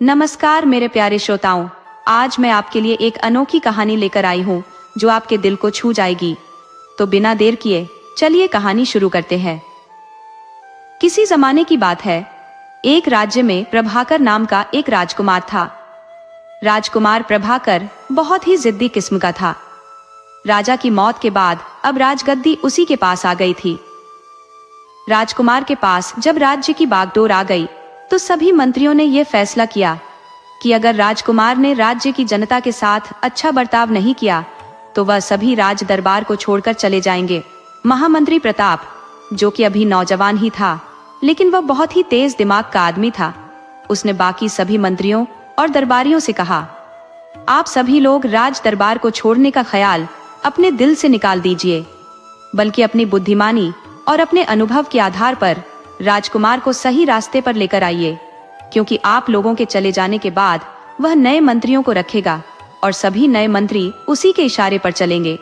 नमस्कार मेरे प्यारे श्रोताओं, आज मैं आपके लिए एक अनोखी कहानी लेकर आई हूँ जो आपके दिल को छू जाएगी। तो बिना देर किए चलिए कहानी शुरू करते हैं। किसी जमाने की बात है, एक राज्य में प्रभाकर नाम का एक राजकुमार था। राजकुमार प्रभाकर बहुत ही जिद्दी किस्म का था। राजा की मौत के बाद अब राजगद्दी उसी के पास आ गई थी। राजकुमार के पास जब राज्य की बागडोर आ गई तो सभी मंत्रियों ने यह फैसला किया कि अगर राजकुमार ने राज्य की जनता के साथ अच्छा बर्ताव नहीं किया तो वह सभी राज दरबार को छोड़कर चले जाएंगे। महामंत्री प्रताप, जो कि अभी नौजवान ही था, लेकिन वह बहुत ही तेज दिमाग का आदमी था, उसने बाकी सभी मंत्रियों और दरबारियों से कहा, आप सभी लोग राज दरबार को छोड़ने का ख्याल अपने दिल से निकाल दीजिए, बल्कि अपनी बुद्धिमानी और अपने अनुभव के आधार पर राजकुमार को सही रास्ते पर लेकर आइए, क्योंकि आप लोगों के चले जाने के बाद वह नए मंत्रियों को रखेगा और सभी नए मंत्री उसी के इशारे पर चलेंगे।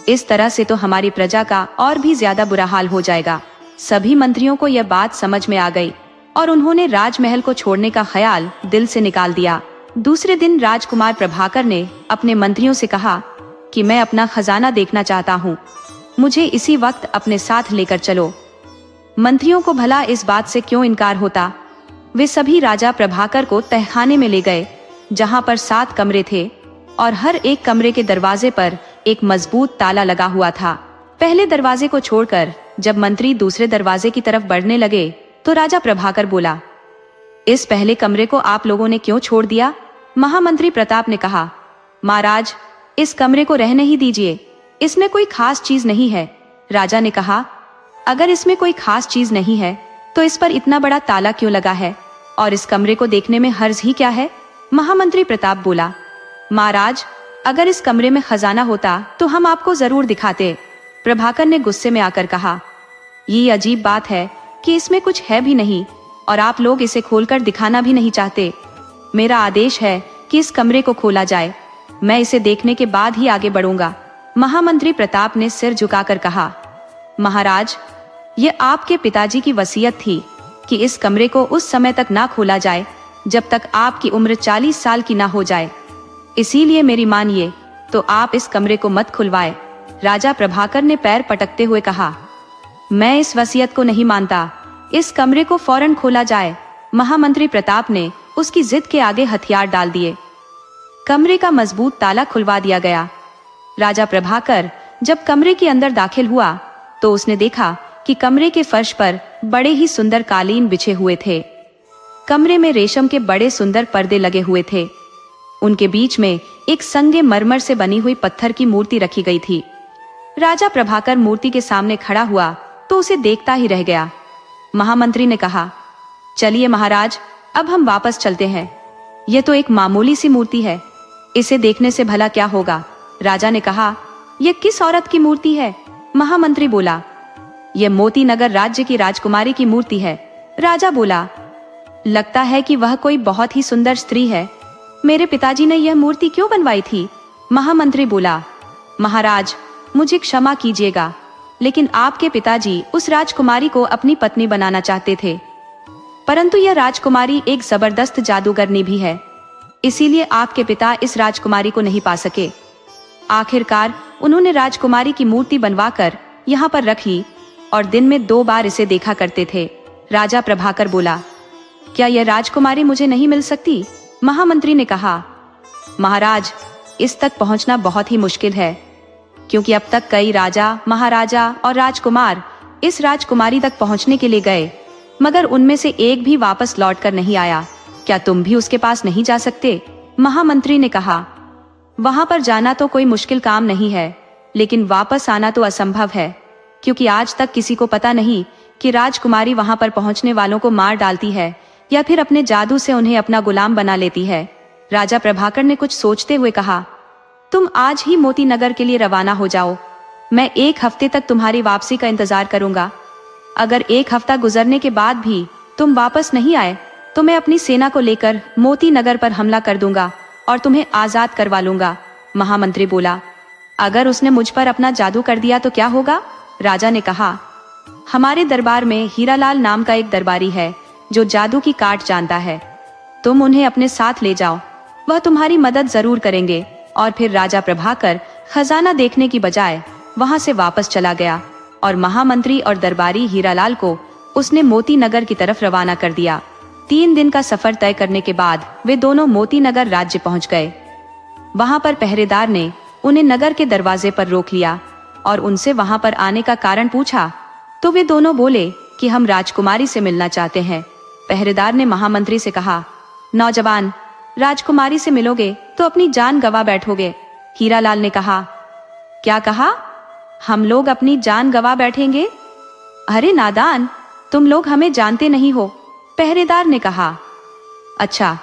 इस तरह से तो हमारी प्रजा का और भी ज्यादा बुरा हाल हो जाएगा। सभी मंत्रियों को यह बात समझ में आ गई और उन्होंने राजमहल को छोड़ने का ख्याल दिल से निकाल दिया। दूसरे दिन राजकुमार प्रभाकर ने अपने मंत्रियों से कहा कि मैं अपना खजाना देखना चाहता हूँ, मुझे इसी वक्त अपने साथ लेकर चलो। मंत्रियों को भला इस बात से क्यों इनकार होता। वे सभी राजा प्रभाकर को तहखाने में ले गए, जहां पर 7 कमरे थे और हर एक कमरे के दरवाजे पर एक मजबूत ताला लगा हुआ था। पहले दरवाजे को छोड़कर जब मंत्री दूसरे दरवाजे की तरफ बढ़ने लगे तो राजा प्रभाकर बोला, इस पहले कमरे को आप लोगों ने क्यों छोड़ दिया? महामंत्री प्रताप ने कहा, महाराज, इस कमरे को रहने ही दीजिए, इसमें कोई खास चीज नहीं है। राजा ने कहा, अगर इसमें कोई खास चीज नहीं है तो इस पर इतना बड़ा ताला क्यों लगा है और इस कमरे को देखने में हर्ज ही क्या है? महामंत्री प्रताप बोला, महाराज, अगर इस कमरे में खजाना होता तो हम आपको जरूर दिखाते। प्रभाकर ने गुस्से में आकर कहा, ये अजीब बात है कि इसमें कुछ है भी नहीं और आप लोग इसे खोलकर दिखाना भी नहीं चाहते। मेरा आदेश है कि इस कमरे को खोला जाए, मैं इसे देखने के बाद ही आगे बढ़ूंगा। महामंत्री प्रताप ने सिर झुकाकर कहा, महाराज, ये आपके पिताजी की वसीयत थी कि इस कमरे को उस समय तक ना खोला जाए जब तक आपकी उम्र 40 साल की ना हो जाए, इसीलिए मेरी मानिए तो आप इस कमरे को मत खुलवाए। राजा प्रभाकर ने पैर पटकते हुए कहा, मैं इस वसीयत को नहीं मानता, इस कमरे को फौरन खोला जाए। महामंत्री प्रताप ने उसकी जिद के आगे हथियार डाल दिए। कमरे का मजबूत ताला खुलवा दिया गया। राजा प्रभाकर जब कमरे के अंदर दाखिल हुआ तो उसने देखा कि कमरे के फर्श पर बड़े ही सुंदर कालीन बिछे हुए थे। कमरे में रेशम के बड़े सुंदर पर्दे लगे हुए थे। उनके बीच में एक संगे मरमर से बनी हुई पत्थर की मूर्ति रखी गई थी। राजा प्रभाकर मूर्ति के सामने खड़ा हुआ तो उसे देखता ही रह गया। महामंत्री ने कहा, चलिए महाराज, अब हम वापस चलते हैं। यह तो एक मामूली सी मूर्ति है, इसे देखने से भला क्या होगा? राजा ने कहा, यह किस औरत की मूर्ति है? महामंत्री बोला, यह मोती नगर राज्य की राजकुमारी की मूर्ति है। राजा बोला, लगता है कि वह कोई बहुत ही सुंदर स्त्री है। मेरे पिताजी ने यह मूर्ति क्यों बनवाई थी? महामंत्री बोला, महाराज, मुझे क्षमा कीजिएगा, लेकिन आपके पिताजी उस राजकुमारी को अपनी पत्नी बनाना चाहते थे, परंतु यह राजकुमारी एक जबरदस्त जादूगरनी भी है, इसीलिए आपके पिता इस राजकुमारी को नहीं पा सके। आखिरकार उन्होंने राजकुमारी की मूर्ति बनवाकर यहाँ पर रख ली और दिन में 2 बार इसे देखा करते थे। राजा प्रभाकर बोला, क्या यह राजकुमारी मुझे नहीं मिल सकती? महामंत्री ने कहा, महाराज, इस तक पहुंचना बहुत ही मुश्किल है, क्योंकि अब तक कई राजा, महाराजा और राजकुमार इस राजकुमारी तक पहुंचने के लिए गए, मगर उनमें से एक भी वापस लौटकर नहीं आया। क्या तुम भी उसके पास नहीं जा सकते? महामंत्री ने कहा, वहां पर जाना तो कोई मुश्किल काम नहीं है, लेकिन वापस आना तो असंभव है, क्योंकि आज तक किसी को पता नहीं कि राजकुमारी वहां पर पहुंचने वालों को मार डालती है या फिर अपने जादू से उन्हें अपना गुलाम बना लेती है। राजा प्रभाकर ने कुछ सोचते हुए कहा, तुम आज ही मोती नगर के लिए रवाना हो जाओ, मैं 1 हफ्ते तक तुम्हारी वापसी का इंतजार करूंगा। अगर 1 हफ्ता गुजरने के बाद भी तुम वापस नहीं आए तो मैं अपनी सेना को लेकर मोती नगर पर हमला कर दूंगा और तुम्हें आजाद करवा लूंगा। महामंत्री बोला, अगर उसने मुझ पर अपना जादू कर दिया तो क्या होगा? राजा ने कहा, हमारे दरबार में हीरालाल नाम का एक दरबारी है जो जादू की काट जानता है। तुम उन्हें अपने साथ ले जाओ, वह तुम्हारी मदद जरूर करेंगे। और फिर राजा प्रभाकर खजाना देखने की बजाय वहां से वापस चला गया और महामंत्री और दरबारी हीरालाल को उसने मोती नगर की तरफ रवाना कर दिया। 3 दिन का सफर तय करने के बाद वे दोनों मोती नगर राज्य पहुंच गए। वहां पर पहरेदार ने उन्हें नगर के दरवाजे पर रोक लिया और उनसे वहां पर आने का कारण पूछा, तो वे दोनों बोले कि हम राजकुमारी से मिलना चाहते हैं। पहरेदार ने महामंत्री से कहा, नौजवान, राजकुमारी से मिलोगे तो अपनी जान गंवा बैठोगे। हीरालाल ने कहा, क्या कहा? हम लोग अपनी जान गंवा बैठेंगे? अरे नादान, तुम लोग हमें जानते नहीं हो, पहरेदार ने कहा। अच्छा,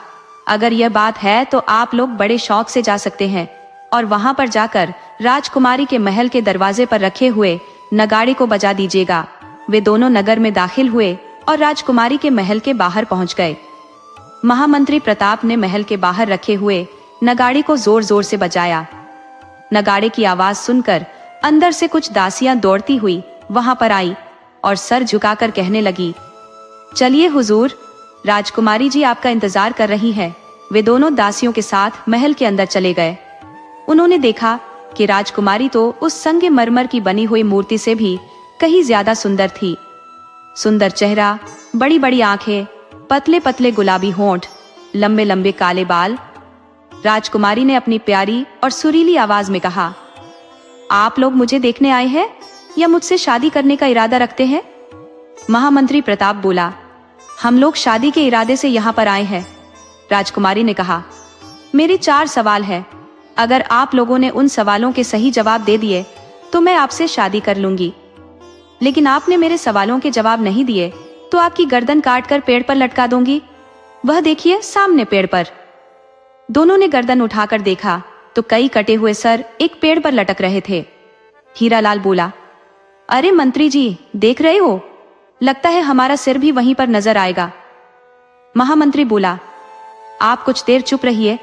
अगर यह बात है तो आप लोग बड़े शौक से जा सकते हैं और वहां पर जाकर राजकुमारी के महल के दरवाजे पर रखे हुए नगाड़े को बजा दीजिएगा। वे दोनों नगर में दाखिल हुए और राजकुमारी के महल के बाहर पहुंच गए। महामंत्री प्रताप ने महल के बाहर रखे हुए नगाड़े को जोर जोर से बजाया। नगाड़े की आवाज सुनकर अंदर से कुछ दासियां दौड़ती हुई वहां पर आई और सर झुकाकर कहने लगी, चलिए हुजूर, राजकुमारी जी आपका इंतजार कर रही है। वे दोनों दासियों के साथ महल के अंदर चले गए। उन्होंने देखा कि राजकुमारी तो उस संगमरमर की बनी हुई मूर्ति से भी कहीं ज्यादा सुंदर थी। सुंदर चेहरा, बड़ी बड़ी आंखें, पतले पतले गुलाबी होंठ, लंबे लंबे काले बाल। राजकुमारी ने अपनी प्यारी और सुरीली आवाज में कहा, आप लोग मुझे देखने आए हैं या मुझसे शादी करने का इरादा रखते हैं? महामंत्री प्रताप बोला, हम लोग शादी के इरादे से यहाँ पर आए हैं। राजकुमारी ने कहा, मेरे 4 सवाल हैं। अगर आप लोगों ने उन सवालों के सही जवाब दे दिए तो मैं आपसे शादी कर लूंगी, लेकिन आपने मेरे सवालों के जवाब नहीं दिए तो आपकी गर्दन काटकर पेड़ पर लटका दूंगी। वह देखिए सामने पेड़ पर। दोनों ने गर्दन उठाकर देखा तो कई कटे हुए सर एक पेड़ पर लटक रहे थे। हीरालाल बोला, अरे मंत्री जी, देख रहे हो? लगता है हमारा सिर भी वहीं पर नजर आएगा। महामंत्री बोला, आप कुछ देर चुप रहिए।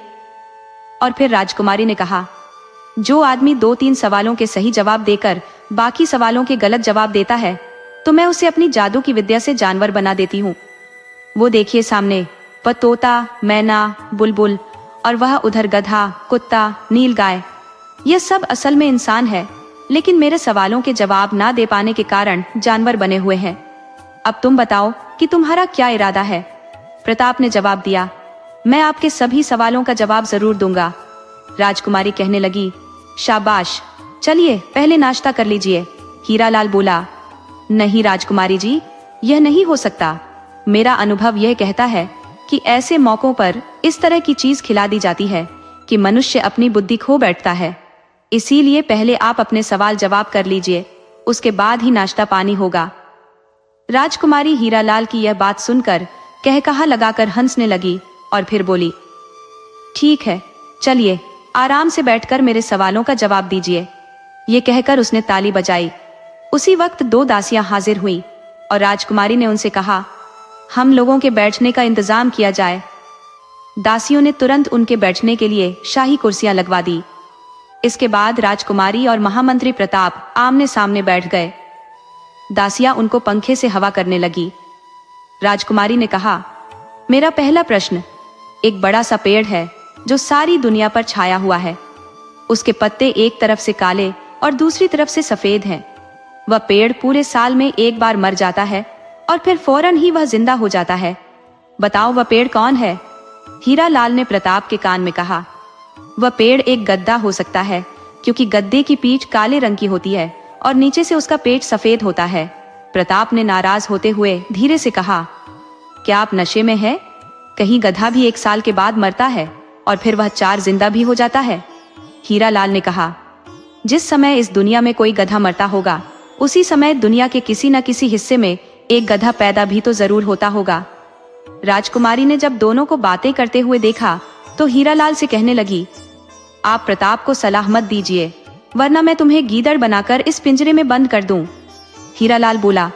और फिर राजकुमारी ने कहा, जो आदमी 2-3 सवालों के सही जवाब देकर बाकी सवालों के गलत जवाब देता है तो मैं उसे अपनी जादू की विद्या से जानवर बना देती हूँ। वो देखिए सामने, वह तोता, मैना, बुलबुल और वह उधर गधा, कुत्ता, नीलगाय, ये सब असल में इंसान है, लेकिन मेरे सवालों के जवाब ना दे पाने के कारण जानवर बने हुए हैं। अब तुम बताओ कि तुम्हारा क्या इरादा है? प्रताप ने जवाब दिया, मैं आपके सभी सवालों का जवाब जरूर दूंगा। राजकुमारी कहने लगी, शाबाश, चलिए पहले नाश्ता कर लीजिए। हीरालाल बोला, नहीं राजकुमारी जी, यह नहीं हो सकता। मेरा अनुभव यह कहता है कि ऐसे मौकों पर इस तरह की चीज खिला दी जाती है कि मनुष्य अपनी बुद्धि खो बैठता है। इसीलिए पहले आप अपने सवाल जवाब कर लीजिए, उसके बाद ही नाश्ता पानी होगा। राजकुमारी हीरालाल की यह बात सुनकर कहकहा लगाकर हंसने लगी और फिर बोली, ठीक है, चलिए आराम से बैठकर मेरे सवालों का जवाब दीजिए। ये कहकर उसने ताली बजाई। उसी वक्त 2 दासियां हाजिर हुई और राजकुमारी ने उनसे कहा, हम लोगों के बैठने का इंतजाम किया जाए। दासियों ने तुरंत उनके बैठने के लिए शाही कुर्सियां लगवा दी। इसके बाद राजकुमारी और महामंत्री प्रताप आमने सामने बैठ गए। दासियां उनको पंखे से हवा करने लगी। राजकुमारी ने कहा, मेरा पहला प्रश्न, एक बड़ा सा पेड़ है जो सारी दुनिया पर छाया हुआ है। उसके पत्ते एक तरफ से काले और दूसरी तरफ से सफेद हैं। वह पेड़ पूरे साल में एक बार मर जाता है और फिर फौरन ही वह जिंदा हो जाता है। बताओ वह पेड़ कौन है? हीरालाल ने प्रताप के कान में कहा, वह पेड़ एक गद्दा हो सकता है, क्योंकि गद्दे की पीठ काले रंग की होती है और नीचे से उसका पेट सफेद होता है। प्रताप ने नाराज होते हुए धीरे से कहा, क्या आप नशे में है? कहीं गधा भी 1 साल के बाद मरता है और फिर वह 4 जिंदा भी हो जाता है? हीरालाल ने कहा, जिस समय इस दुनिया में कोई गधा मरता होगा उसी समय दुनिया के किसी न किसी हिस्से में एक गधा पैदा भी तो जरूर होता होगा। राजकुमारी ने जब दोनों को बातें करते हुए देखा तो हीरालाल से कहने लगी, आप प्रताप को सलाह मत दीजिए, वरना मैं तुम्हें गीदड़ बनाकर इस पिंजरे में बंद कर दूं। हीरालाल बोला,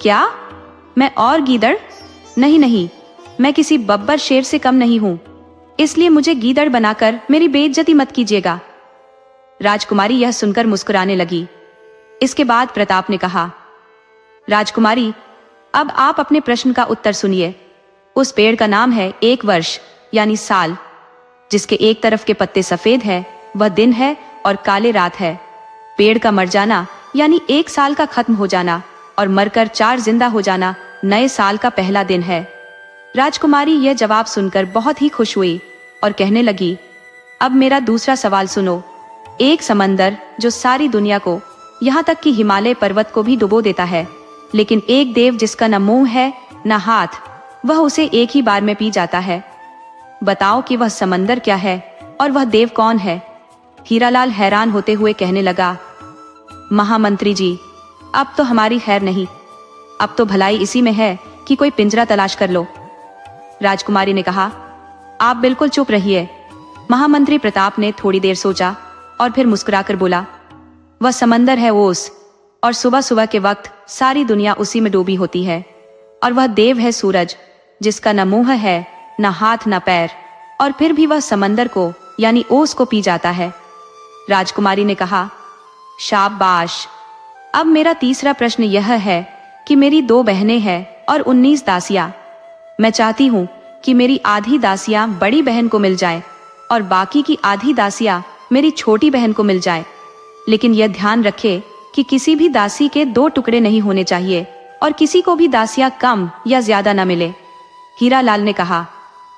क्या? मैं और गीदड़? नहीं नहीं, मैं किसी बब्बर शेर से कम नहीं हूं, इसलिए मुझे गीदड़ बनाकर मेरी बेइज्जती मत कीजिएगा। राजकुमारी यह सुनकर मुस्कुराने लगी। इसके बाद प्रताप ने कहा, राजकुमारी, अब आप अपने प्रश्न का उत्तर सुनिए। उस पेड़ का नाम है 1 वर्ष यानी साल। जिसके एक तरफ के पत्ते सफेद है वह दिन है और काले रात है। पेड़ का मर जाना यानी 1 साल का खत्म हो जाना और मरकर 4 जिंदा हो जाना नए साल का पहला दिन है। राजकुमारी यह जवाब सुनकर बहुत ही खुश हुई और कहने लगी, अब मेरा दूसरा सवाल सुनो। एक समंदर जो सारी दुनिया को, यहाँ तक कि हिमालय पर्वत को भी डुबो देता है, लेकिन एक देव जिसका न मुंह है न हाथ, वह उसे एक ही बार में पी जाता है। बताओ कि वह समंदर क्या है और वह देव कौन है? हीरालाल हैरान होते हुए कहने लगा, महामंत्री जी, अब तो हमारी खैर नहीं। अब तो भलाई इसी में है कि कोई पिंजरा तलाश कर लो। राजकुमारी ने कहा, आप बिल्कुल चुप रहिए। महामंत्री प्रताप ने थोड़ी देर सोचा और फिर मुस्कुराकर बोला, वह समंदर है ओस, और सुबह सुबह के वक्त सारी दुनिया उसी में डूबी होती है। और वह देव है सूरज, जिसका न मुंह है न हाथ न पैर, और फिर भी वह समंदर को यानी ओस को पी जाता है। राजकुमारी ने कहा, शाबाश। अब मेरा तीसरा प्रश्न यह है कि मेरी 2 बहनें हैं और 19 दासियां। मैं चाहती हूँ कि मेरी आधी दासियां बड़ी बहन को मिल जाए और बाकी की आधी दासियां मेरी छोटी बहन को मिल जाए। लेकिन यह ध्यान रखे कि किसी भी दासी के 2 टुकड़े नहीं होने चाहिए और किसी को भी दासियां कम या ज्यादा न मिले। हीरालाल ने कहा,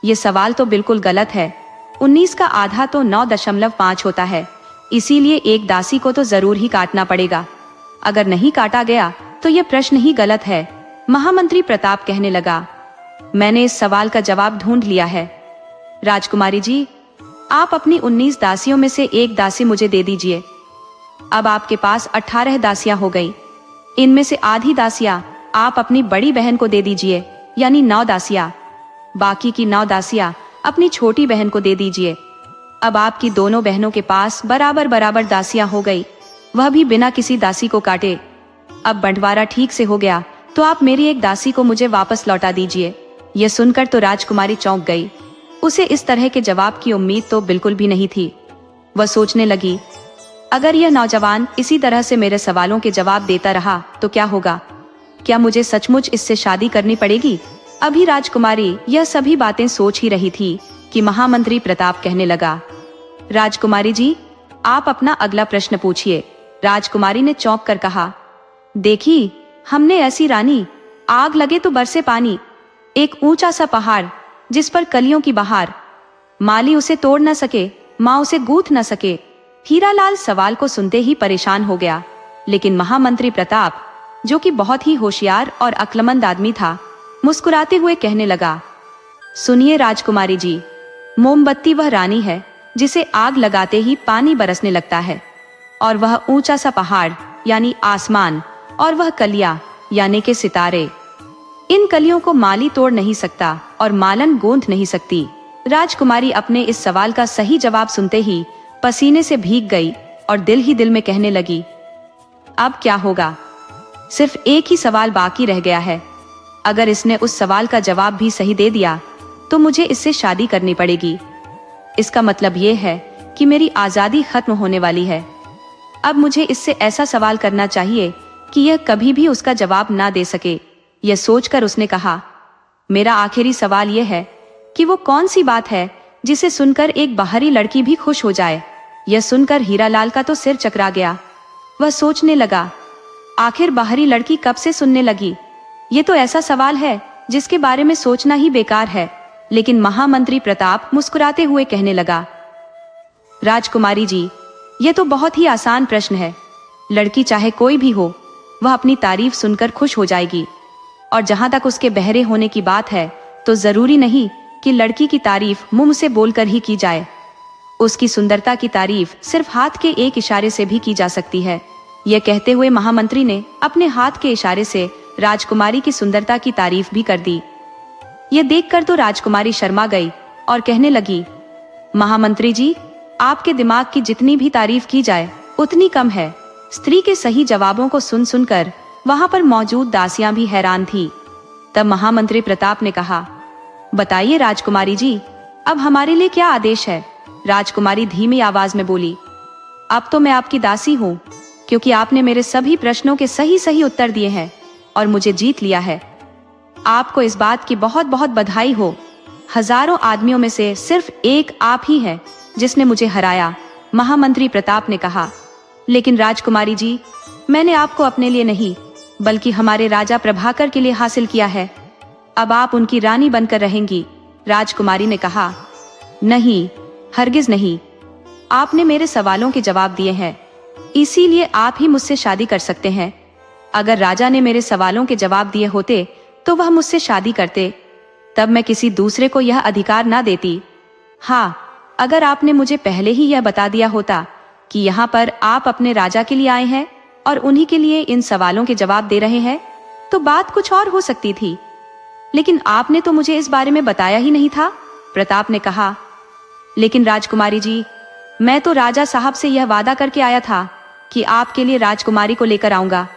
यह सवाल तो बिल्कुल गलत है। 19 का आधा तो 9.5 होता है, इसीलिए एक दासी को तो जरूर ही काटना पड़ेगा। अगर नहीं काटा गया तो यह प्रश्न ही गलत है। महामंत्री प्रताप कहने लगा, मैंने इस सवाल का जवाब ढूंढ लिया है। राजकुमारी जी, आप अपनी 19 दासियों में से एक दासी मुझे दे दीजिए। अब आपके पास 18 दासियां हो गई। इनमें से आधी दासियां आप अपनी बड़ी बहन को दे दीजिए, यानी 9 दासियां। बाकी की 9 दासियां अपनी छोटी बहन को दे दीजिए। अब आपकी दोनों बहनों के पास बराबर बराबर दासियां हो गई, वह भी बिना किसी दासी को काटे। अब बंटवारा ठीक से हो गया तो आप मेरी एक दासी को मुझे वापस लौटा दीजिए। यह सुनकर तो राजकुमारी चौंक गई। उसे इस तरह के जवाब की उम्मीद तो बिल्कुल भी नहीं थी। वह सोचने लगी, अगर यह नौजवान इसी तरह से मेरे सवालों के जवाब देता रहा तो क्या होगा? क्या मुझे सचमुच इससे शादी करनी पड़ेगी? अभी राजकुमारी यह सभी बातें सोच ही रही थी कि महामंत्री प्रताप कहने लगा, राजकुमारी जी, आप अपना अगला प्रश्न पूछिए। राजकुमारी ने चौंक कर कहा, देखी, हमने ऐसी रानी, आग लगे तो बरसे पानी, एक ऊंचा सा पहाड़ जिस पर कलियों की बहार, माली उसे तोड़ न सके, माँ उसे गूंथ न सके। हीरालाल सवाल को सुनते ही परेशान हो गया, लेकिन महामंत्री प्रताप, जो कि बहुत ही होशियार और अक्लमंद आदमी था, मुस्कुराते हुए कहने लगा, सुनिए राजकुमारी जी, मोमबत्ती वह रानी है जिसे आग लगाते ही पानी बरसने लगता है, और वह ऊंचा सा पहाड़ यानी आसमान, और वह कलियां यानी के सितारे। इन कलियों को माली तोड़ नहीं सकता और मालन गूंथ नहीं सकती। राजकुमारी अपने इस सवाल का सही जवाब सुनते ही पसीने से भीग गई और दिल ही दिल में कहने लगी, अब क्या होगा? सिर्फ एक ही सवाल बाकी रह गया है। अगर इसने उस सवाल का जवाब भी सही दे दिया तो मुझे इससे शादी करनी पड़ेगी। इसका मतलब ये है कि मेरी आजादी खत्म होने वाली है। अब मुझे इससे ऐसा सवाल करना चाहिए कि यह कभी भी उसका जवाब ना दे सके। यह सोचकर उसने कहा, मेरा आखिरी सवाल यह है कि वो कौन सी बात है जिसे सुनकर एक बाहरी लड़की भी खुश हो जाए। यह सुनकर हीरालाल का तो सिर चकरा गया। वह सोचने लगा, आखिर बाहरी लड़की कब से सुनने लगी? ये तो ऐसा सवाल है जिसके बारे में सोचना ही बेकार है। लेकिन महामंत्री प्रताप मुस्कुराते हुए कहने लगा, राजकुमारी जी, ये तो बहुत ही आसान प्रश्न है। लड़की चाहे कोई भी हो, वह अपनी तारीफ सुनकर खुश हो जाएगी। और जहां तक उसके बहरे होने की बात है तो जरूरी नहीं कि लड़की की तारीफ मुंह से बोलकर ही की जाए। उसकी सुंदरता की तारीफ सिर्फ हाथ के एक इशारे से भी की जा सकती है। यह कहते हुए महामंत्री ने अपने हाथ के इशारे से राजकुमारी की सुंदरता की तारीफ भी कर दी। यह देखकर तो राजकुमारी शर्मा गई और कहने लगी, महामंत्री जी, आपके दिमाग की जितनी भी तारीफ की जाए उतनी कम है। स्त्री के सही जवाबों को सुन सुनकर वहां पर मौजूद दासियां भी हैरान थी। तब महामंत्री प्रताप ने कहा, बताइए राजकुमारी जी, अब हमारे लिए क्या आदेश है? राजकुमारी धीमी आवाज में बोली, अब तो मैं आपकी दासी हूँ, क्योंकि आपने मेरे सभी प्रश्नों के सही सही उत्तर दिए हैं और मुझे जीत लिया है। आपको इस बात की बहुत बहुत बधाई हो। हजारों आदमियों में से सिर्फ एक आप ही है जिसने मुझे हराया, महामंत्री प्रताप ने कहा। लेकिन राजकुमारी जी, मैंने आपको अपने लिए नहीं बल्कि हमारे राजा प्रभाकर के लिए हासिल किया है। अब आप उनकी रानी बनकर रहेंगी, राजकुमारी ने कहा। नहीं, हरगिज नहीं। आपने मेरे सवालों के जवाब दिए हैं, इसीलिए आप ही मुझसे शादी कर सकते हैं। अगर राजा ने मेरे सवालों के जवाब दिए होते तो वह मुझसे शादी करते, तब मैं किसी दूसरे को यह अधिकार ना देती। हाँ, अगर आपने मुझे पहले ही यह बता दिया होता कि यहाँ पर आप अपने राजा के लिए आए हैं और उन्हीं के लिए इन सवालों के जवाब दे रहे हैं, तो बात कुछ और हो सकती थी। लेकिन आपने तो मुझे इस बारे में बताया ही नहीं था, प्रताप ने कहा। लेकिन राजकुमारी जी, मैं तो राजा साहब से यह वादा करके आया था कि आपके लिए राजकुमारी को लेकर आऊंगा,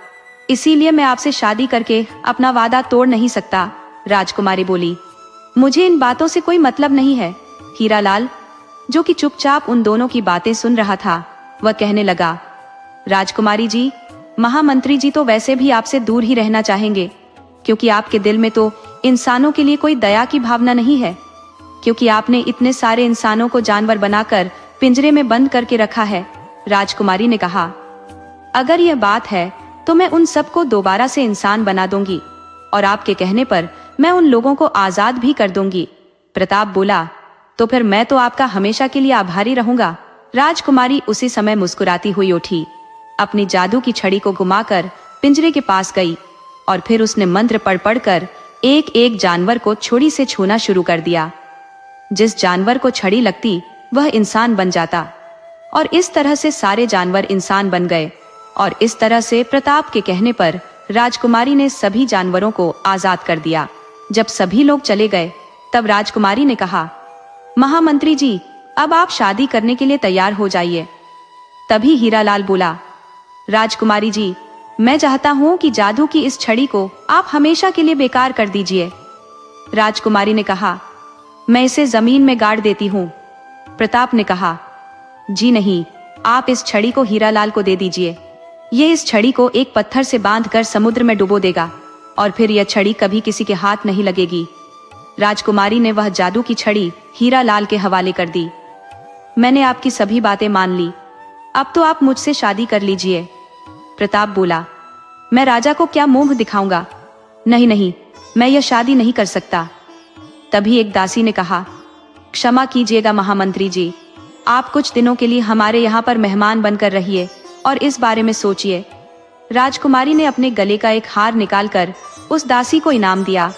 इसीलिए मैं आपसे शादी करके अपना वादा तोड़ नहीं सकता, राजकुमारी बोली। मुझे इन बातों से कोई मतलब नहीं है। हीरालाल, जो कि चुपचाप उन दोनों की बातें सुन रहा था, वह कहने लगा, राजकुमारी जी, महामंत्री जी तो वैसे भी आपसे दूर ही रहना चाहेंगे, क्योंकि आपके दिल में तो इंसानों के लिए कोई दया की भावना नहीं है, क्योंकि आपने इतने सारे इंसानों को जानवर बनाकर पिंजरे में बंद करके रखा है, राजकुमारी ने कहा। अगर यह बात है तो मैं उन सबको दोबारा से इंसान बना दूंगी और आपके कहने पर मैं उन लोगों को आजाद भी कर दूंगी, प्रताप बोला। तो फिर मैं तो आपका हमेशा के लिए आभारी रहूंगा। राजकुमारी उसी समय मुस्कुराती हुई उठी, अपनी जादू की छड़ी को घुमाकर पिंजरे के पास गई और फिर उसने मंत्र पढ़ पढ़कर एक एक जानवर को छुरी से छूना शुरू कर दिया। जिस जानवर को छड़ी लगती वह इंसान बन जाता और इस तरह से सारे जानवर इंसान बन गए। और इस तरह से प्रताप के कहने पर राजकुमारी ने सभी जानवरों को आजाद कर दिया। जब सभी लोग चले गए तब राजकुमारी ने कहा, महामंत्री जी, अब आप शादी करने के लिए तैयार हो जाइए। तभी हीरालाल बोला, राजकुमारी जी, मैं चाहता हूँ कि जादू की इस छड़ी को आप हमेशा के लिए बेकार कर दीजिए। राजकुमारी ने कहा, मैं इसे जमीन में गाड़ देती हूँ। प्रताप ने कहा, जी नहीं, आप इस छड़ी को हीरालाल को दे दीजिए। ये इस छड़ी को एक पत्थर से बांधकर समुद्र में डुबो देगा और फिर यह छड़ी कभी किसी के हाथ नहीं लगेगी। राजकुमारी ने वह जादू की छड़ी हीरालाल के हवाले कर दी। मैंने आपकी सभी बातें मान ली, अब तो आप मुझसे शादी कर लीजिए। प्रताप बोला, मैं राजा को क्या मुंह दिखाऊंगा? नहीं नहीं, मैं यह शादी नहीं कर सकता। तभी एक दासी ने कहा, क्षमा कीजिएगा महामंत्री जी, आप कुछ दिनों के लिए हमारे यहाँ पर मेहमान बनकर रहिए और इस बारे में सोचिए। राजकुमारी ने अपने गले का एक हार निकालकर उस दासी को इनाम दिया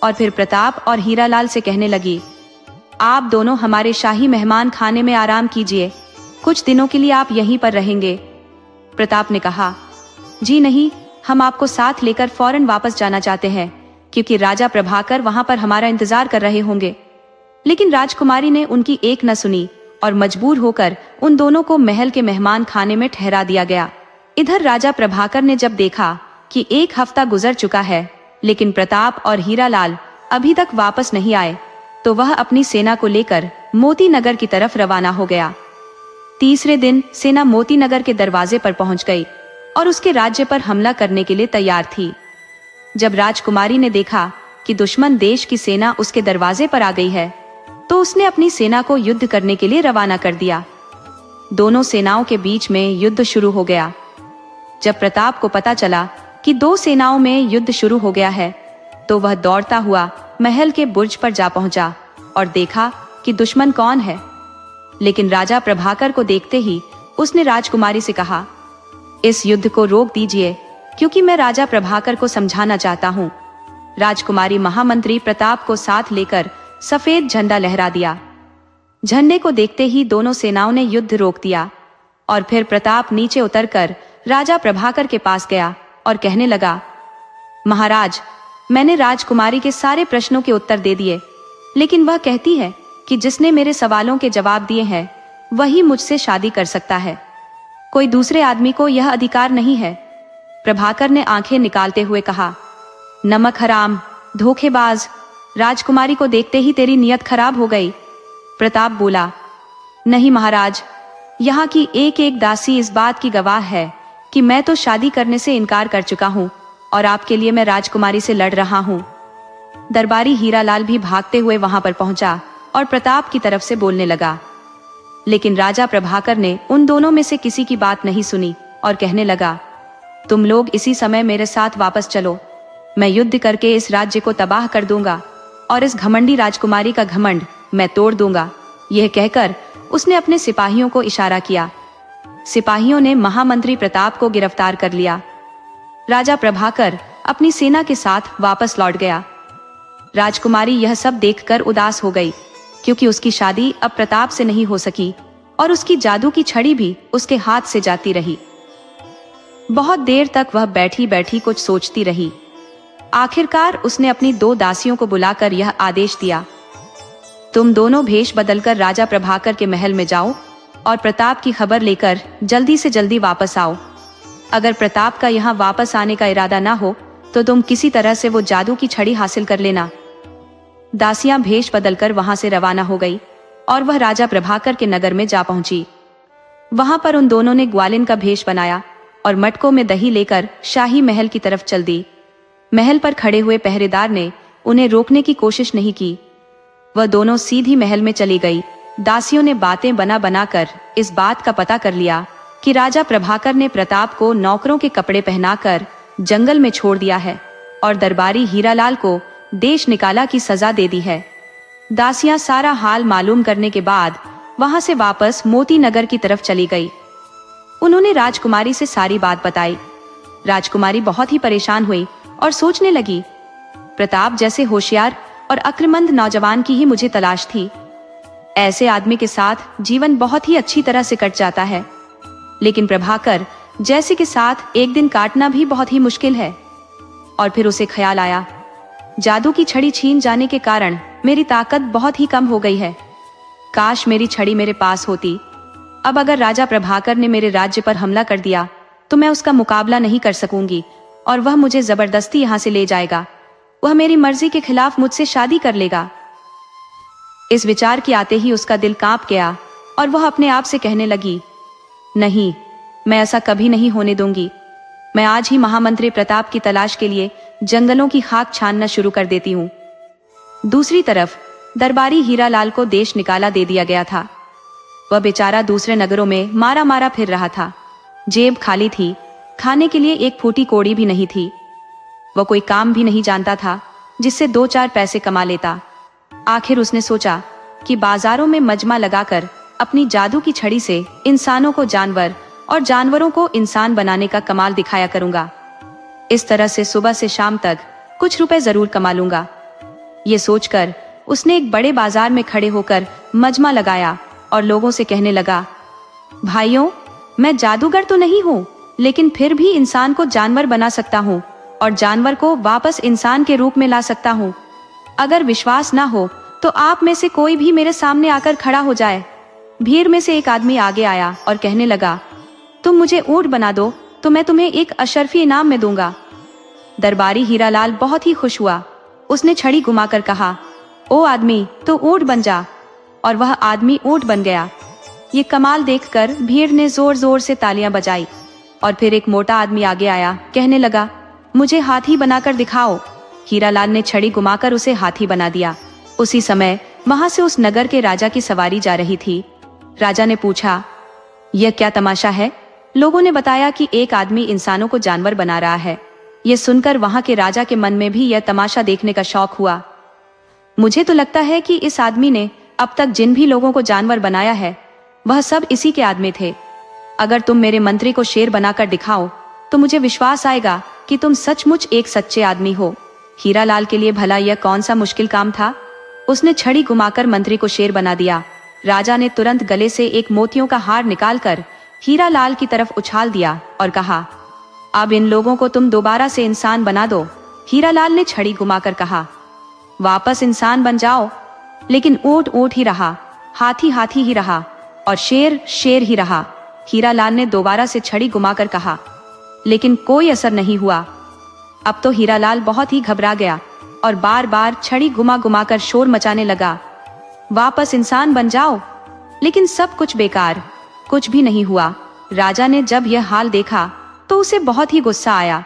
और फिर प्रताप और हीरालाल से कहने लगी, आप दोनों हमारे शाही मेहमान खाने में आराम कीजिए, कुछ दिनों के लिए आप यहीं पर रहेंगे। प्रताप ने कहा, जी नहीं, हम आपको साथ लेकर फौरन वापस जाना चाहते हैं, क्योंकि राजा प्रभाकर वहां पर हमारा इंतजार कर रहे होंगे। लेकिन राजकुमारी ने उनकी एक न सुनी और मजबूर होकर उन दोनों को महल के मेहमान खाने में ठहरा दिया गया। इधर राजा प्रभाकर ने जब देखा कि एक हफ्ता गुजर चुका है लेकिन प्रताप और हीरालाल अभी तक वापस नहीं आए, तो वह अपनी सेना को लेकर मोती नगर की तरफ रवाना हो गया। तीसरे दिन सेना मोती नगर के दरवाजे पर पहुंच गई और उसके राज्य पर हमला करने के लिए तैयार थी। जब राजकुमारी ने देखा कि दुश्मन देश की सेना उसके दरवाजे पर आ गई है, तो उसने अपनी सेना को युद्ध करने के लिए रवाना कर दिया। दोनों सेनाओं के बीच में युद्ध शुरू हो गया। जब प्रताप को पता चला कि दो सेनाओं में युद्ध शुरू हो गया है, तो वह दौड़ता हुआ महल के बुर्ज पर जा पहुंचा और देखा कि दुश्मन कौन है। लेकिन राजा प्रभाकर को देखते ही उसने राजकुमारी से कहा, इस युद्ध को रोक दीजिए, क्योंकि मैं राजा प्रभाकर को समझाना चाहता हूँ। राजकुमारी महामंत्री प्रताप को साथ लेकर सफेद झंडा लहरा दिया। झंडे को देखते ही दोनों सेनाओं ने युद्ध रोक दिया और फिर प्रताप नीचे उतरकर राजा प्रभाकर के पास गया और कहने लगा, महाराज, मैंने राजकुमारी के सारे प्रश्नों के उत्तर दे दिए, लेकिन वह कहती है कि जिसने मेरे सवालों के जवाब दिए हैं वही मुझसे शादी कर सकता है, कोई दूसरे आदमी को यह अधिकार नहीं है। प्रभाकर ने आंखें निकालते हुए कहा, नमक हराम, धोखेबाज, राजकुमारी को देखते ही तेरी नीयत खराब हो गई। प्रताप बोला, नहीं महाराज, यहाँ की एक एक दासी इस बात की गवाह है कि मैं तो शादी करने से इनकार कर चुका हूँ और आपके लिए मैं राजकुमारी से लड़ रहा हूँ। दरबारी हीरालाल भी भागते हुए वहां पर पहुंचा और प्रताप की तरफ से बोलने लगा, लेकिन राजा प्रभाकर ने उन दोनों में से किसी की बात नहीं सुनी और कहने लगा, तुम लोग इसी समय मेरे साथ वापस चलो, मैं युद्ध करके इस राज्य को तबाह कर दूंगा और इस घमंडी राजकुमारी का घमंड मैं तोड़ दूंगा। यह कहकर उसने अपने सिपाहियों को इशारा किया। सिपाहियों ने महामंत्री प्रताप को गिरफ्तार कर लिया। राजा प्रभाकर अपनी सेना के साथ वापस लौट गया। राजकुमारी यह सब देखकर उदास हो गई, क्योंकि उसकी शादी अब प्रताप से नहीं हो सकी और उसकी जादू की छड़ी भी उसके हाथ से जाती रही। बहुत देर तक वह बैठी बैठी कुछ सोचती रही। आखिरकार उसने अपनी 2 दासियों को बुलाकर यह आदेश दिया, तुम दोनों भेष बदलकर राजा प्रभाकर के महल में जाओ और प्रताप की खबर लेकर जल्दी से जल्दी वापस आओ। अगर प्रताप का यहाँ वापस आने का इरादा ना हो तो तुम किसी तरह से वो जादू की छड़ी हासिल कर लेना। दासियां भेष बदलकर वहां से रवाना हो गई और वह राजा प्रभाकर के नगर में जा पहुंची। वहां पर उन दोनों ने ग्वालिन का भेष बनाया और मटकों में दही लेकर शाही महल की तरफ चल दी। महल पर खड़े हुए पहरेदार ने उन्हें रोकने की कोशिश नहीं की। वह दोनों सीधी महल में चली गई। दासियों ने बातें बना बनाकर इस बात का पता कर लिया कि राजा प्रभाकर ने प्रताप को नौकरों के कपड़े पहनाकर जंगल में छोड़ दिया है और दरबारी हीरालाल को देश निकाला की सजा दे दी है। दासियां सारा हाल मालूम करने के बाद वहां से वापस मोती नगर की तरफ चली गई। उन्होंने राजकुमारी से सारी बात बताई। राजकुमारी बहुत ही परेशान हुई और सोचने लगी, प्रताप जैसे होशियार और अक्लमंद नौजवान की ही मुझे तलाश थी। ऐसे आदमी के साथ जीवन बहुत ही अच्छी तरह से कट जाता है, लेकिन प्रभाकर जैसे के साथ एक दिन काटना भी बहुत ही मुश्किल है। और फिर उसे ख्याल आया, जादू की छड़ी छीन जाने के कारण मेरी ताकत बहुत ही कम हो गई है। काश मेरी छड़ी मेरे पास होती। अब अगर राजा प्रभाकर ने मेरे राज्य पर हमला कर दिया तो मैं उसका मुकाबला नहीं कर सकूंगी और वह मुझे जबरदस्ती यहाँ से ले जाएगा। वह मेरी मर्जी के खिलाफ मुझसे शादी कर लेगा। इस विचार के आते ही उसका दिल कांप गया और वह अपने आप से कहने लगी, नहीं, मैं ऐसा कभी नहीं होने दूंगी। मैं आज ही महामंत्री प्रताप की तलाश के लिए जंगलों की खाक छानना शुरू कर देती हूँ। दूसरी तरफ दरबारी हीरालाल को देश निकाला दे दिया गया था। वह बेचारा दूसरे नगरों में मारा मारा फिर रहा था। जेब खाली थी, खाने के लिए एक फूटी कौड़ी भी नहीं थी। वह कोई काम भी नहीं जानता था जिससे 2-4 पैसे कमा लेता। आखिर उसने सोचा कि बाजारों में मजमा लगाकर अपनी जादू की छड़ी से इंसानों को जानवर और जानवरों को इंसान बनाने का कमाल दिखाया करूंगा। इस तरह से सुबह से शाम तक कुछ रुपए जरूर कमा लूंगा। ये सोचकर उसने एक बड़े बाजार में खड़े होकर मजमा लगाया और लोगों से कहने लगा, भाइयों, मैं जादूगर तो नहीं हूँ, लेकिन फिर भी इंसान को जानवर बना सकता हूँ और जानवर को वापस इंसान के रूप में ला सकता हूँ। अगर विश्वास ना हो तो आप में से कोई भी मेरे सामने आकर खड़ा हो जाए। भीड़ में से एक आदमी आगे आया और कहने लगा, तुम मुझे ऊंट बना दो तो मैं तुम्हें एक अशर्फी इनाम में दूंगा। दरबारी हीरालाल बहुत ही खुश हुआ। उसने छड़ी घुमाकर कहा, ओ आदमी, तो ऊंट बन जा। और वह आदमी ऊंट बन गया। ये कमाल देखकर भीड़ ने जोर जोर से तालियां बजाई और फिर एक मोटा आदमी आगे आया, कहने लगा, मुझे हाथी बनाकर दिखाओ। हीरालाल ने छड़ी घुमाकर उसे हाथी बना दिया। उसी समय वहां से उस नगर के राजा की सवारी जा रही थी। राजा ने पूछा, यह क्या तमाशा है? लोगों ने बताया कि एक आदमी इंसानों को जानवर बना रहा है। यह सुनकर वहां के राजा के मन में भी यह तमाशा देखने का शौक हुआ। मुझे तो लगता है कि इस आदमी ने अब तक जिन भी लोगों को जानवर बनाया है वह सब इसी के आदमी थे। अगर तुम मेरे मंत्री को शेर बनाकर दिखाओ तो मुझे विश्वास आएगा कि तुम सचमुच एक सच्चे आदमी हो। हीरालाल के लिए भला यह कौन सा मुश्किल काम था। उसने छड़ी घुमाकर मंत्री को शेर बना दिया। राजा ने तुरंत गले से एक मोतियों का हार निकालकर हीरालाल की तरफ उछाल दिया और कहा, अब इन लोगों को तुम दोबारा से इंसान बना दो। हीरालाल ने छड़ी घुमाकर कहा, वापस इंसान बन जाओ। लेकिन ऊंट ऊंट ही रहा, हाथी हाथी ही रहा और शेर शेर ही रहा। हीरालाल ने दोबारा से छड़ी घुमाकर कहा, लेकिन कोई असर नहीं हुआ। अब तो हीरालाल बहुत ही घबरा गया और बार बार छड़ी घुमा घुमाकर शोर मचाने लगा, वापस इंसान बन जाओ। लेकिन सब कुछ बेकार, कुछ भी नहीं हुआ। राजा ने जब यह हाल देखा तो उसे बहुत ही गुस्सा आया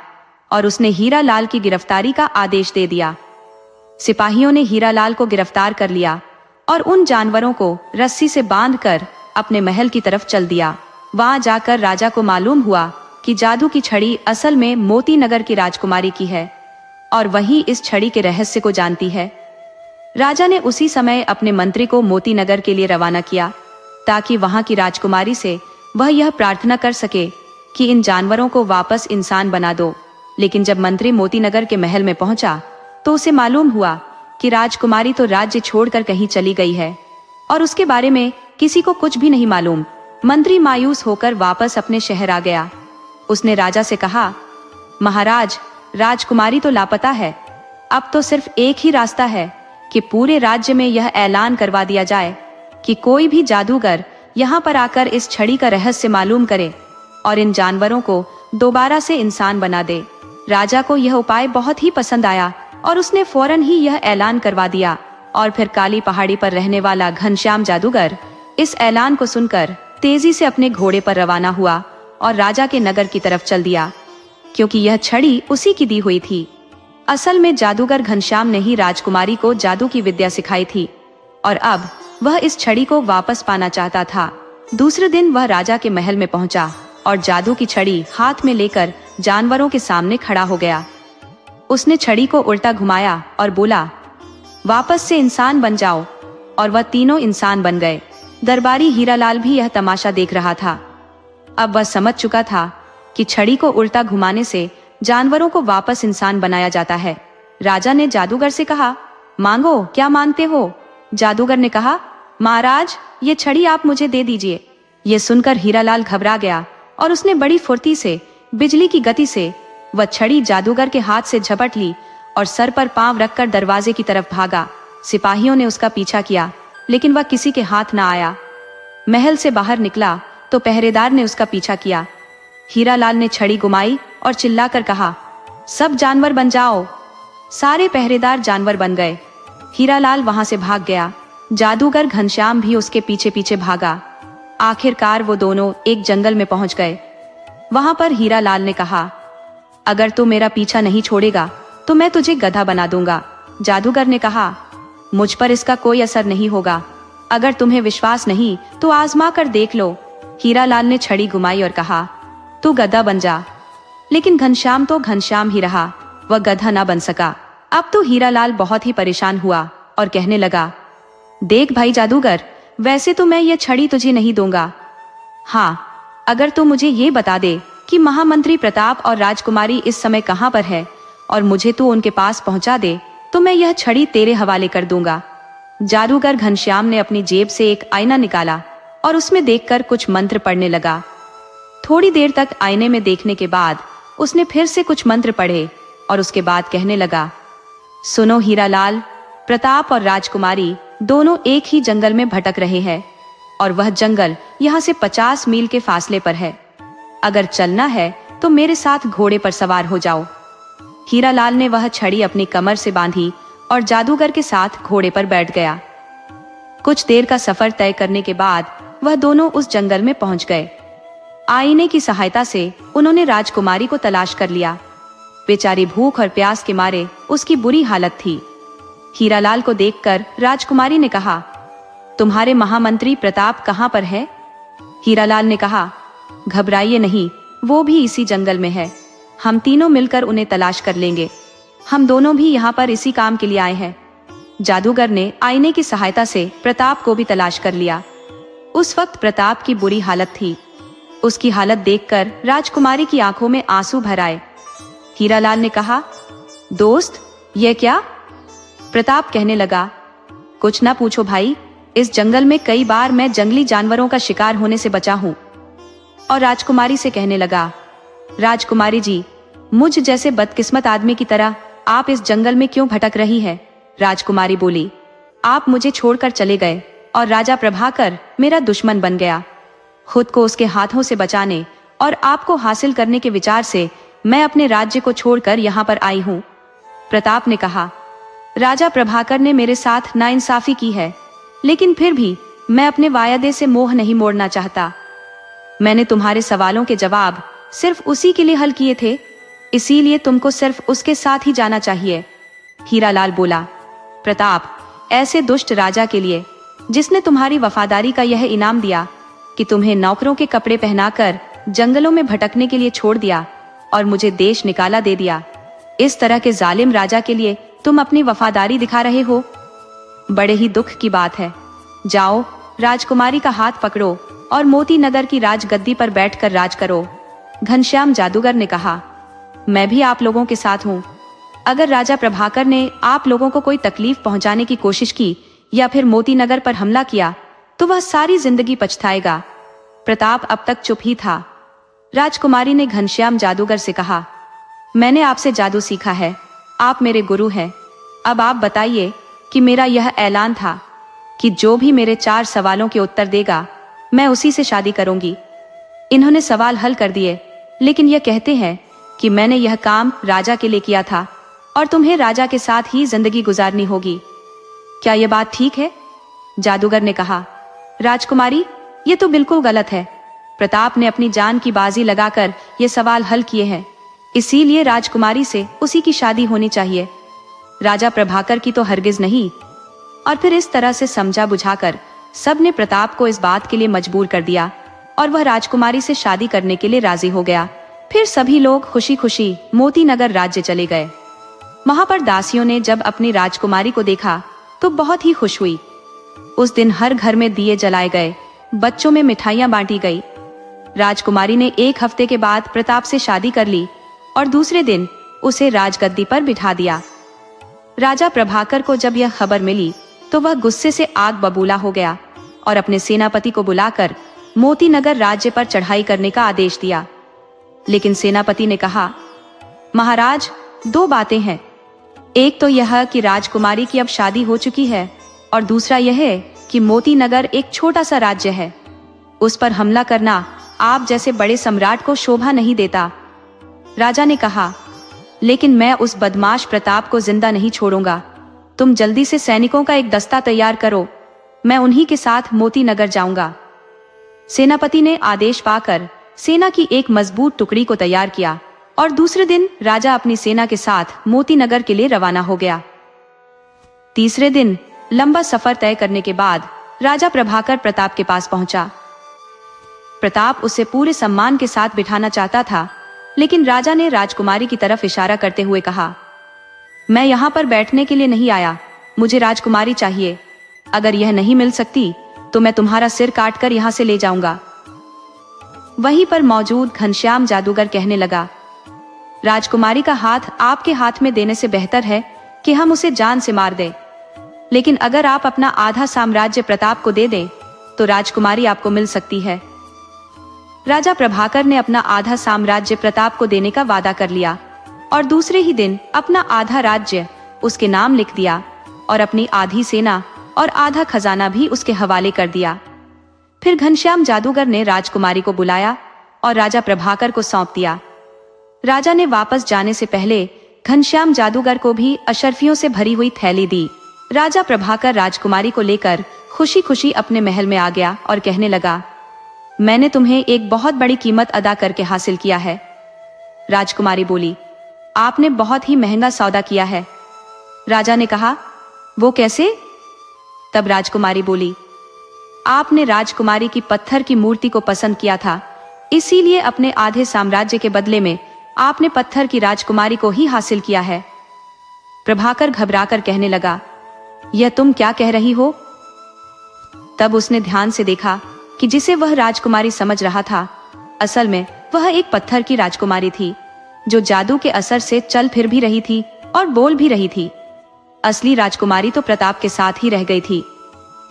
और उसने हीरालाल की गिरफ्तारी का आदेश दे दिया। सिपाहियों ने हीरालाल को गिरफ्तार कर लिया और उन जानवरों को रस्सी से बांधकर अपने महल की तरफ चल दिया। वहां जाकर राजा को मालूम हुआ कि जादू की छड़ी असल में मोती नगर की राजकुमारी की है और वही इस छड़ी के रहस्य को जानती है। राजा ने उसी समय अपने मंत्री को मोती नगर के लिए रवाना किया ताकि वहां की राजकुमारी से वह यह प्रार्थना कर सके कि इन जानवरों को वापस इंसान बना दो। लेकिन जब मंत्री मोती नगर के महल में पहुंचा तो उसे मालूम हुआ कि राजकुमारी तो राज्य छोड़कर कहीं चली गई है और उसके बारे में किसी को कुछ भी नहीं मालूम। मंत्री मायूस होकर वापस अपने शहर आ गया। उसने राजा से कहा, महाराज, राजकुमारी तो लापता है। अब तो सिर्फ एक ही रास्ता है कि पूरे राज्य में यह ऐलान करवा दिया जाए कि कोई भी जादूगर यहाँ पर आकर इस छड़ी का रहस्य मालूम करे और इन जानवरों को दोबारा से इंसान बना दे। राजा को यह उपाय बहुत ही पसंद आया और उसने फौरन ही यह ऐलान करवा दिया और फिर काली पहाड़ी पर रहने वाला घनश्याम जादूगर इस ऐलान को सुनकर तेजी से अपने घोड़े पर रवाना हुआ और राजा के नगर की तरफ चल दिया, क्योंकि यह छड़ी उसी की दी हुई थी। असल में जादूगर घनश्याम ने ही राजकुमारी को जादू की विद्या सिखाई थी और अब वह इस छड़ी को वापस पाना चाहता था। दूसरे दिन वह राजा के महल में पहुंचा और जादू की छड़ी हाथ में लेकर जानवरों के सामने खड़ा हो गया। उसने छड़ी को उल्टा घुमाया और बोला, वापस से इंसान बन जाओ, और वह तीनों इंसान बन गए। दरबारी हीरालाल भी यह तमाशा देख रहा था। अब वह समझ चुका था कि छड़ी को उल्टा घुमाने से जानवरों को वापस इंसान बनाया जाता है। राजा ने जादूगर से कहा, मांगो, क्या मांगते हो? जादूगर ने कहा, महाराज, ये छड़ी आप मुझे दे दीजिए। ये सुनकर हीरालाल घबरा गया और उसने बड़ी फुर्ती से बिजली की गति से वह छड़ी जादूगर के हाथ से झपट ली और सर पर पांव रखकर दरवाजे की तरफ भागा। सिपाहियों ने उसका पीछा किया लेकिन वह किसी के हाथ न आया। महल से बाहर निकला तो पहरेदार ने उसका पीछा किया। हीरालाल ने छड़ी घुमाई और चिल्लाकर कहा, सब जानवर बन जाओ। सारे पहरेदार जानवर बन गए। हीरालाल वहां से भाग गया। जादूगर घनश्याम भी उसके पीछे पीछे भागा। आखिरकार वो दोनों एक जंगल में पहुंच गए। वहां पर हीरालाल ने कहा, अगर तू मेरा पीछा नहीं छोड़ेगा तो मैं तुझे गधा बना दूंगा। जादूगर ने कहा, मुझ पर इसका कोई असर नहीं होगा। अगर तुम्हें विश्वास नहीं तो आजमा कर देख लो। हीरालाल ने छड़ी घुमाई और कहा, तू गधा बन जा। लेकिन घनश्याम तो घनश्याम ही रहा, वह गधा ना बन सका। अब तो हीरालाल बहुत ही परेशान हुआ और कहने लगा, देख भाई जादूगर, वैसे तो मैं यह छड़ी तुझे नहीं दूंगा। हाँ, अगर तू मुझे ये बता दे कि महामंत्री प्रताप और राजकुमारी इस समय कहाँ पर है और मुझे तू उनके पास पहुंचा दे तो मैं यह छड़ी तेरे हवाले कर दूंगा। जादूगर घनश्याम ने अपनी जेब से एक आईना निकाला और उसमें देखकर कुछ मंत्र पढ़ने लगा। थोड़ी देर तक आईने में देखने के बाद उसने फिर से कुछ मंत्र पढ़े और उसके बाद कहने लगा, सुनो हीरालाल, प्रताप और राजकुमारी दोनों एक ही जंगल में भटक रहे हैं और वह जंगल यहाँ से 50 मील के फासले पर है। अगर चलना है तो मेरे साथ घोड़े पर सवार हो जाओ। हीरालाल ने वह छड़ी अपनी कमर से बांधी और जादूगर के साथ घोड़े पर बैठ गया। कुछ देर का सफर तय करने के बाद वह दोनों उस जंगल में पहुंच गए। आईने की सहायता से उन्होंने राजकुमारी को तलाश कर लिया। बेचारी भूख और प्यास के मारे उसकी बुरी हालत थी। हीरालाल को देखकर राजकुमारी ने कहा, तुम्हारे महामंत्री प्रताप कहाँ पर है? हीरालाल ने कहा, घबराइए नहीं, वो भी इसी जंगल में है। हम तीनों मिलकर उन्हें तलाश कर लेंगे। हम दोनों भी यहाँ पर इसी काम के लिए आए हैं। जादूगर ने आईने की सहायता से प्रताप को भी तलाश कर लिया। उस वक्त प्रताप की बुरी हालत थी। उसकी हालत देखकर राजकुमारी की आंखों में आंसू भर आए। हीरालाल ने कहा, दोस्त, ये क्या? प्रताप कहने लगा, कुछ ना पूछो भाई, इस जंगल में कई बार मैं जंगली जानवरों का शिकार होने से बचा हूं। और राजकुमारी से कहने लगा, राजकुमारी जी, मुझ जैसे बदकिस्मत आदमी की तरह आप इस जंगल में क्यों भटक रही है? राजकुमारी बोली, आप मुझे छोड़कर चले गए और राजा प्रभाकर मेरा दुश्मन बन गया। खुद को उसके हाथों से बचाने और आपको हासिल करने के विचार से मैं अपने राज्य को छोड़कर यहाँ पर आई हूँ। प्रताप ने कहा, राजा प्रभाकर ने मेरे साथ नाइंसाफी की है, लेकिन फिर भी मैं अपने वायदे से मोह नहीं मोड़ना चाहता। मैंने तुम्हारे सवालों के जवाब सिर्फ उसी के लिए हल किए थे, इसीलिए तुमको सिर्फ उसके साथ ही जाना चाहिए। हीरालाल बोला, प्रताप, ऐसे दुष्ट राजा के लिए, जिसने तुम्हारी वफादारी का यह इनाम दिया कि तुम्हें नौकरों के कपड़े पहनाकर जंगलों में भटकने के लिए छोड़ दिया और मुझे देश निकाला दे दिया, इस तरह के जालिम राजा के लिए तुम अपनी वफादारी दिखा रहे हो? बड़े ही दुख की बात है। जाओ, राजकुमारी का हाथ पकड़ो और मोती नगर की राजगद्दी पर बैठकर राज करो। घनश्याम जादूगर ने कहा, मैं भी आप लोगों के साथ हूँ। अगर राजा प्रभाकर ने आप लोगों को कोई तकलीफ पहुंचाने की कोशिश की या फिर मोती नगर पर हमला किया तो वह सारी जिंदगी पछताएगा। प्रताप अब तक चुप ही था। राजकुमारी ने घनश्याम जादूगर से कहा, मैंने आपसे जादू सीखा है, आप मेरे गुरु हैं। अब आप बताइए कि मेरा यह ऐलान था कि जो भी मेरे 4 सवालों के उत्तर देगा मैं उसी से शादी करूंगी। इन्होंने सवाल हल कर दिए, लेकिन यह कहते हैं कि मैंने यह काम राजा के लिए किया था और तुम्हें राजा के साथ ही जिंदगी गुजारनी होगी। क्या यह बात ठीक है? जादूगर ने कहा, राजकुमारी, ये तो बिल्कुल गलत है। प्रताप ने अपनी जान की बाजी लगाकर ये सवाल हल किए हैं, इसीलिए राजकुमारी से उसी की शादी होनी चाहिए, राजा प्रभाकर की तो हरगिज नहीं। और फिर इस तरह से समझा बुझाकर सबने प्रताप को इस बात के लिए मजबूर कर दिया और वह राजकुमारी से शादी करने के लिए राजी हो गया। फिर सभी लोग खुशी खुशी मोती नगर राज्य चले गए। वहां पर दासियों ने जब अपनी राजकुमारी को देखा तो बहुत ही खुश हुई। उस दिन हर घर में दिए जलाए गए, बच्चों में मिठाइयां बांटी गई। राजकुमारी ने 1 हफ्ते के बाद प्रताप से शादी कर ली और दूसरे दिन उसे राजगद्दी पर बिठा दिया। राजा प्रभाकर को जब यह खबर मिली तो वह गुस्से से आग बबूला हो गया और अपने सेनापति को बुलाकर मोती नगर राज्य पर चढ़ाई करने का आदेश दिया। लेकिन सेनापति ने कहा, महाराज, 2 बातें हैं। एक तो यह कि राजकुमारी की अब शादी हो चुकी है और दूसरा यह है कि मोती नगर एक छोटा सा राज्य है, उस पर हमला करना आप जैसे बड़े सम्राट को शोभा नहीं देता। राजा ने कहा, लेकिन मैं उस बदमाश प्रताप को जिंदा नहीं छोड़ूंगा। तुम जल्दी से सैनिकों का एक दस्ता तैयार करो, मैं उन्हीं के साथ मोती नगर जाऊंगा। सेनापति ने आदेश पाकर सेना की एक मजबूत टुकड़ी को तैयार किया और दूसरे दिन राजा अपनी सेना के साथ मोती नगर के लिए रवाना हो गया। तीसरे दिन लंबा सफर तय करने के बाद राजा प्रभाकर प्रताप के पास पहुंचा। प्रताप उसे पूरे सम्मान के साथ बिठाना चाहता था, लेकिन राजा ने राजकुमारी की तरफ इशारा करते हुए कहा, मैं यहाँ पर बैठने के लिए नहीं आया, मुझे राजकुमारी चाहिए। अगर यह नहीं मिल सकती तो मैं तुम्हारा सिर काटकर यहाँ से ले जाऊंगा। वहीं पर मौजूद घनश्याम जादूगर कहने लगा, राजकुमारी का हाथ आपके हाथ में देने से बेहतर है कि हम उसे जान से मार दें। लेकिन अगर आप अपना आधा साम्राज्य प्रताप को दे दें तो राजकुमारी आपको मिल सकती है। राजा प्रभाकर ने अपना आधा साम्राज्य प्रताप को देने का वादा कर लिया और दूसरे ही दिन अपना आधा राज्य उसके नाम लिख दिया और अपनी आधी सेना और आधा खजाना भी उसके हवाले कर दिया। फिर घनश्याम जादूगर ने राजकुमारी को बुलाया और राजा प्रभाकर को सौंप दिया। राजा ने वापस जाने से पहले घनश्याम जादूगर को भी अशर्फियों से भरी हुई थैली दी। राजा प्रभाकर राजकुमारी को लेकर खुशी खुशी अपने महल में आ गया और कहने लगा, मैंने तुम्हें एक बहुत बड़ी कीमत अदा करके हासिल किया है। राजकुमारी बोली, आपने बहुत ही महंगा सौदा किया है। राजा ने कहा, वो कैसे? तब राजकुमारी बोली, आपने राजकुमारी की पत्थर की मूर्ति को पसंद किया था, इसीलिए अपने आधे साम्राज्य के बदले में आपने पत्थर की राजकुमारी को ही हासिल किया है। प्रभाकर घबराकर कहने लगा, यह तुम क्या कह रही हो? तब उसने ध्यान से देखा कि जिसे वह राजकुमारी समझ रहा था, असल में वह एक पत्थर की राजकुमारी थी, जो जादू के असर से चल फिर भी रही थी और बोल भी रही थी। असली राजकुमारी तो प्रताप के साथ ही रह गई थी।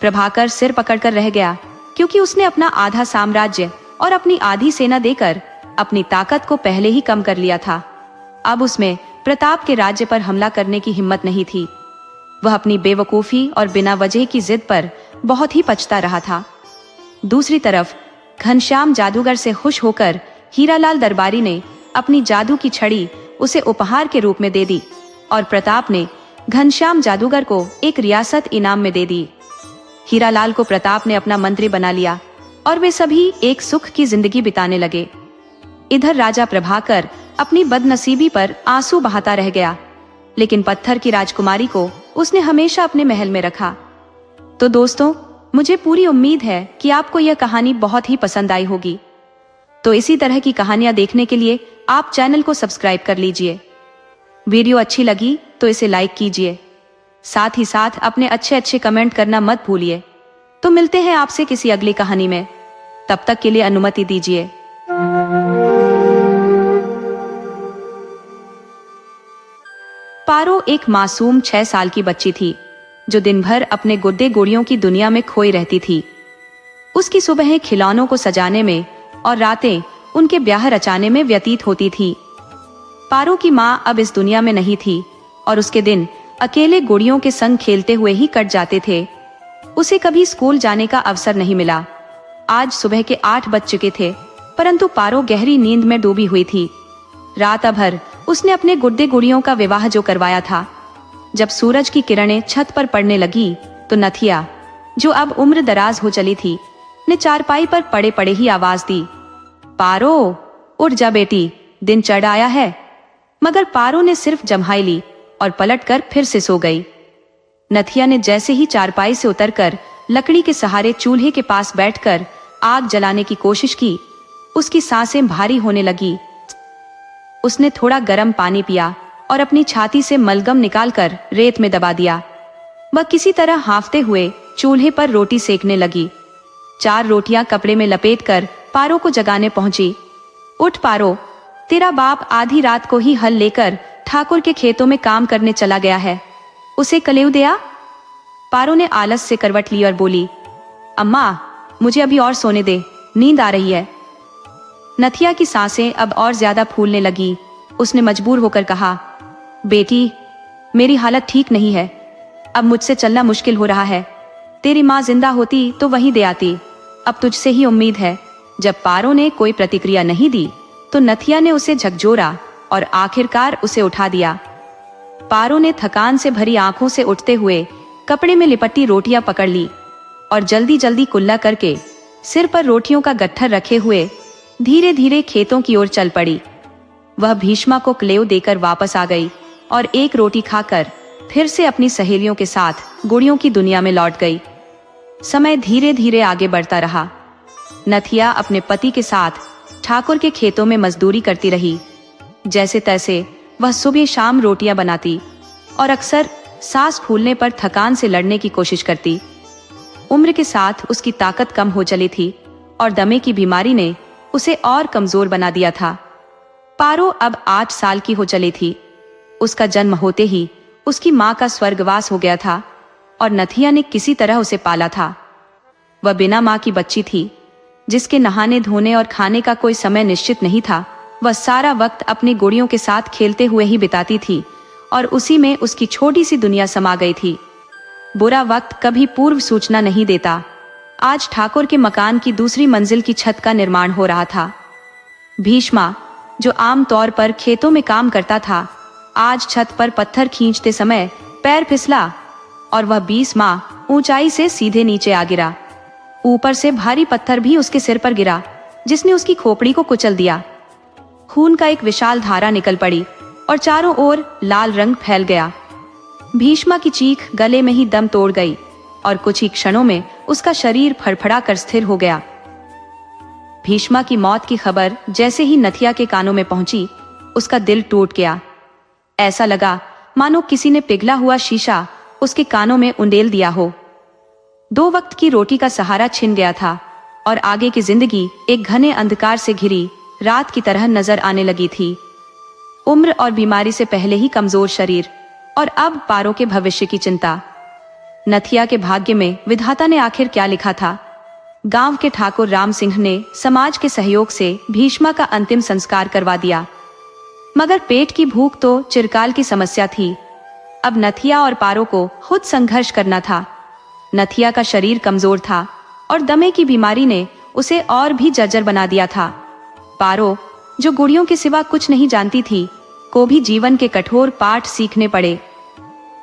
प्रभाकर सिर पकड़कर रह गया, क्योंकि उसने अपना आधा साम्राज्य और अपनी आधी सेना देकर अपनी ताकत को पहले ही कम कर लिया था। अब उसमें प्रताप के राज्य पर हमला करने की हिम्मत नहीं थी। वह अपनी बेवकूफी और बिना वजह की जिद पर बहुत ही पछता रहा था। दूसरी तरफ घनश्याम जादूगर से खुश होकर हीरालाल दरबारी ने अपनी जादू की छड़ी उसे उपहार के रूप में दे दी और प्रताप ने घनश्याम जादूगर को एक रियासत इनाम में दे दी। हीरालाल को प्रताप ने अपना मंत्री बना लिया और वे सभी एक सुख की जिंदगी बिताने लगे। इधर राजा प्रभाकर अपनी बदनसीबी पर आंसू बहाता रह गया, लेकिन पत्थर की राजकुमारी को उसने हमेशा अपने महल में रखा। तो दोस्तों, मुझे पूरी उम्मीद है कि आपको यह कहानी बहुत ही पसंद आई होगी। तो इसी तरह की कहानियां देखने के लिए आप चैनल को सब्सक्राइब कर लीजिए। वीडियो अच्छी लगी तो इसे लाइक कीजिए, साथ ही साथ अपने अच्छे कमेंट करना मत भूलिए। तो मिलते हैं आपसे किसी अगली कहानी में, तब तक के लिए अनुमति दीजिए। पारो एक मासूम 6 साल की बच्ची थी जो दिन भर अपने गुड्डे गुड़ियों की दुनिया में खोई रहती थी। उसकी सुबहें खिलौनों को सजाने में और रातें उनके ब्याह रचाने में व्यतीत होती थी। पारो की माँ अब इस दुनिया में नहीं थी और उसके दिन अकेले गुड़ियों के संग खेलते हुए ही कट जाते थे। उसे कभी स्कूल जाने का अवसर नहीं मिला। आज सुबह के 8 बज चुके थे, परंतु पारो गहरी नींद में डूबी हुई थी। रात भर उसने अपने गुड्डे गुड़ियों का विवाह जो करवाया था। जब सूरज की किरणें छत पर पड़ने लगी तो नथिया, जो अब उम्र दराज हो चली थी, ने चारपाई पर पड़े पड़े ही आवाज दी, पारो उठ जा बेटी, दिन चढ़ आया है। मगर पारो ने सिर्फ जम्हाई ली और पलटकर फिर से सो गई। नथिया ने जैसे ही चारपाई से उतरकर लकड़ी के सहारे चूल्हे के पास बैठकर आग जलाने की कोशिश की, उसकी सांसें भारी होने लगी। उसने थोड़ा गर्म पानी पिया और अपनी छाती से मलगम निकालकर रेत में दबा दिया। वह किसी तरह हांफते हुए चूल्हे पर रोटी सेकने लगी। 4 रोटियां कपड़े में लपेटकर पारो को जगाने पहुंची। उठ पारो, तेरा बाप आधी रात को ही हल लेकर ठाकुर के खेतों में काम करने चला गया है, उसे कलेव दिया। पारो ने आलस से करवट ली और बोली, अम्मा मुझे अभी और सोने दे, नींद आ रही है। नथिया की सांसें अब और ज्यादा फूलने लगी। उसने मजबूर होकर कहा, बेटी मेरी हालत ठीक नहीं है, अब मुझसे चलना मुश्किल हो रहा है। तेरी माँ जिंदा होती तो वहीं दे आती, अब तुझसे ही उम्मीद है। जब पारो ने कोई प्रतिक्रिया नहीं दी तो नथिया ने उसे झकझोरा और आखिरकार उसे उठा दिया। पारो ने थकान से भरी आंखों से उठते हुए कपड़े में लिपटी रोटियां पकड़ ली और जल्दी जल्दी कुल्ला करके सिर पर रोटियों का गट्ठर रखे हुए धीरे धीरे खेतों की ओर चल पड़ी। वह भीष्मा को क्लेव देकर वापस आ गई और एक रोटी खाकर फिर से अपनी सहेलियों के साथ गुड़ियों की दुनिया में लौट गई। समय धीरे धीरे आगे बढ़ता रहा। नथिया अपने पति के साथ ठाकुर के खेतों में मजदूरी करती रही। जैसे तैसे वह सुबह शाम रोटियां बनाती और अक्सर सांस फूलने पर थकान से लड़ने की कोशिश करती। उम्र के साथ उसकी ताकत कम हो चली थी और दमे की बीमारी ने उसे और कमजोर बना दिया था। पारो अब 8 साल की हो चली थी। उसका जन्म होते ही उसकी माँ का स्वर्गवास हो गया था और नथिया ने किसी तरह उसे पाला था। वह बिना माँ की बच्ची थी, जिसके नहाने धोने और खाने का कोई समय निश्चित नहीं था। वह सारा वक्त अपनी गुड़ियों के साथ खेलते हुए ही बिताती थी और उसी में उसकी छोटी सी दुनिया समा गई थी। बुरा वक्त कभी पूर्व सूचना नहीं देता। आज ठाकुर के मकान की दूसरी मंजिल की छत का निर्माण हो रहा था। भीष्मा, जो आम तौर पर खेतों में काम करता था, आज छत पर पत्थर खींचते समय पैर फिसला और वह 20 माह ऊंचाई से सीधे नीचे आ गिरा। ऊपर से भारी पत्थर भी उसके सिर पर गिरा, जिसने उसकी खोपड़ी को कुचल दिया। खून का एक विशाल धारा निकल पड़ी और चारों ओर लाल रंग फैल गया। भीष्मा की चीख गले में ही दम तोड़ गई और कुछ ही क्षणों में उसका शरीर फड़फड़ा कर स्थिर हो गया। भीष्मा की मौत की खबर जैसे ही नथिया के कानों में पहुंची, उसका दिल टूट गया। ऐसा लगा मानो किसी ने पिघला हुआ शीशा उसके कानों में उंडेल दिया हो। 2 वक्त की रोटी का सहारा छिन गया था और आगे की जिंदगी एक घने अंधकार से घिरी रात की तरह नजर आने लगी थी। उम्र और बीमारी से पहले ही कमजोर शरीर और अब पारो के भविष्य की चिंता। नथिया के भाग्य में विधाता ने आखिर क्या लिखा था? गांव के ठाकुर राम सिंह ने समाज के सहयोग से भीष्मा का अंतिम संस्कार करवा दिया। मगर पेट की भूख तो चिरकाल की समस्या थी। अब नथिया और पारो को खुद संघर्ष करना था। नथिया का शरीर कमजोर था और दमे की बीमारी ने उसे और भी जर्जर बना दिया था। पारो, जो गुड़ियों के सिवा कुछ नहीं जानती थी, को भी जीवन के कठोर पाठ सीखने पड़े।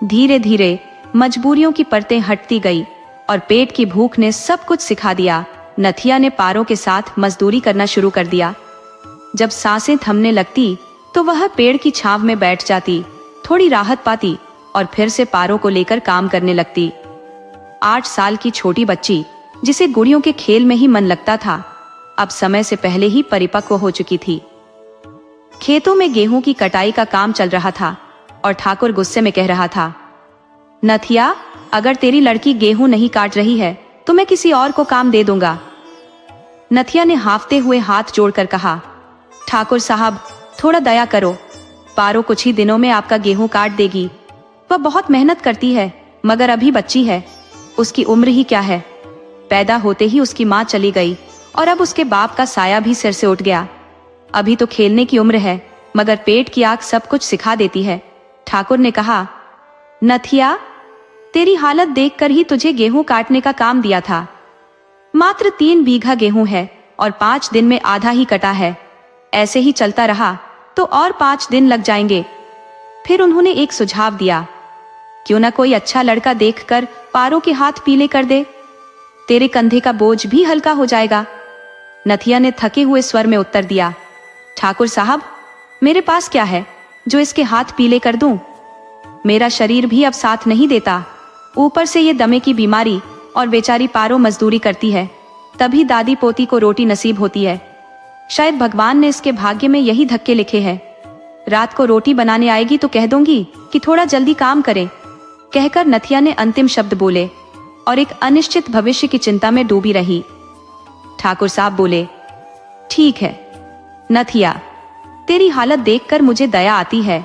धीरे धीरे मजबूरियों की परतें हटती गई और पेट की भूख ने सब कुछ सिखा दिया। नथिया ने पारो के साथ मजदूरी करना शुरू कर दिया। जब सांसें थमने लगती तो वह पेड़ की छांव में बैठ जाती, थोड़ी राहत पाती और फिर से पारों को लेकर काम करने लगती। 8 साल की छोटी बच्ची, जिसे गुड़ियों के खेल में ही मन लगता था, अब समय से पहले ही परिपक्व हो चुकी थी। खेतों में गेहूं की कटाई का काम चल रहा था और ठाकुर गुस्से में कह रहा था, नथिया, अगर तेरी लड़की गेहूं नहीं काट रही है तो मैं किसी और को काम दे दूंगा। नथिया ने हांफते हुए हाथ जोड़कर कहा, ठाकुर साहब, थोड़ा दया करो। पारो कुछ ही दिनों में आपका गेहूं काट देगी। वह बहुत मेहनत करती है, मगर अभी बच्ची है। उसकी उम्र ही क्या है। पैदा होते ही उसकी माँ चली गई और अब उसके बाप का साया भी सिर से उठ गया। अभी तो खेलने की उम्र है, मगर पेट की आग सब कुछ सिखा देती है। ठाकुर ने कहा, नथिया, तेरी हालत देखकर ही तुझे गेहूं काटने का काम दिया था। मात्र 3 बीघा गेहूं है और 5 दिन में आधा ही कटा है। ऐसे ही चलता रहा तो और 5 दिन लग जाएंगे। फिर उन्होंने एक सुझाव दिया, क्यों ना कोई अच्छा लड़का देखकर पारों के हाथ पीले कर दे, तेरे कंधे का बोझ भी हल्का हो जाएगा। नथिया ने थके हुए स्वर में उत्तर दिया, ठाकुर साहब, मेरे पास क्या है जो इसके हाथ पीले कर दूं? मेरा शरीर भी अब साथ नहीं देता। ऊपर से ये दमे की बीमारी, और बेचारी पारो मजदूरी करती है, तभी दादी पोती को रोटी नसीब होती है। शायद भगवान ने इसके भाग्य में यही धक्के लिखे हैं। रात को रोटी बनाने आएगी तो कह दूंगी कि थोड़ा जल्दी काम करे। कहकर नथिया ने अंतिम शब्द बोले और एक अनिश्चित भविष्य की चिंता में डूबी रही। ठाकुर साहब बोले, ठीक है नथिया, तेरी हालत देखकर मुझे दया आती है।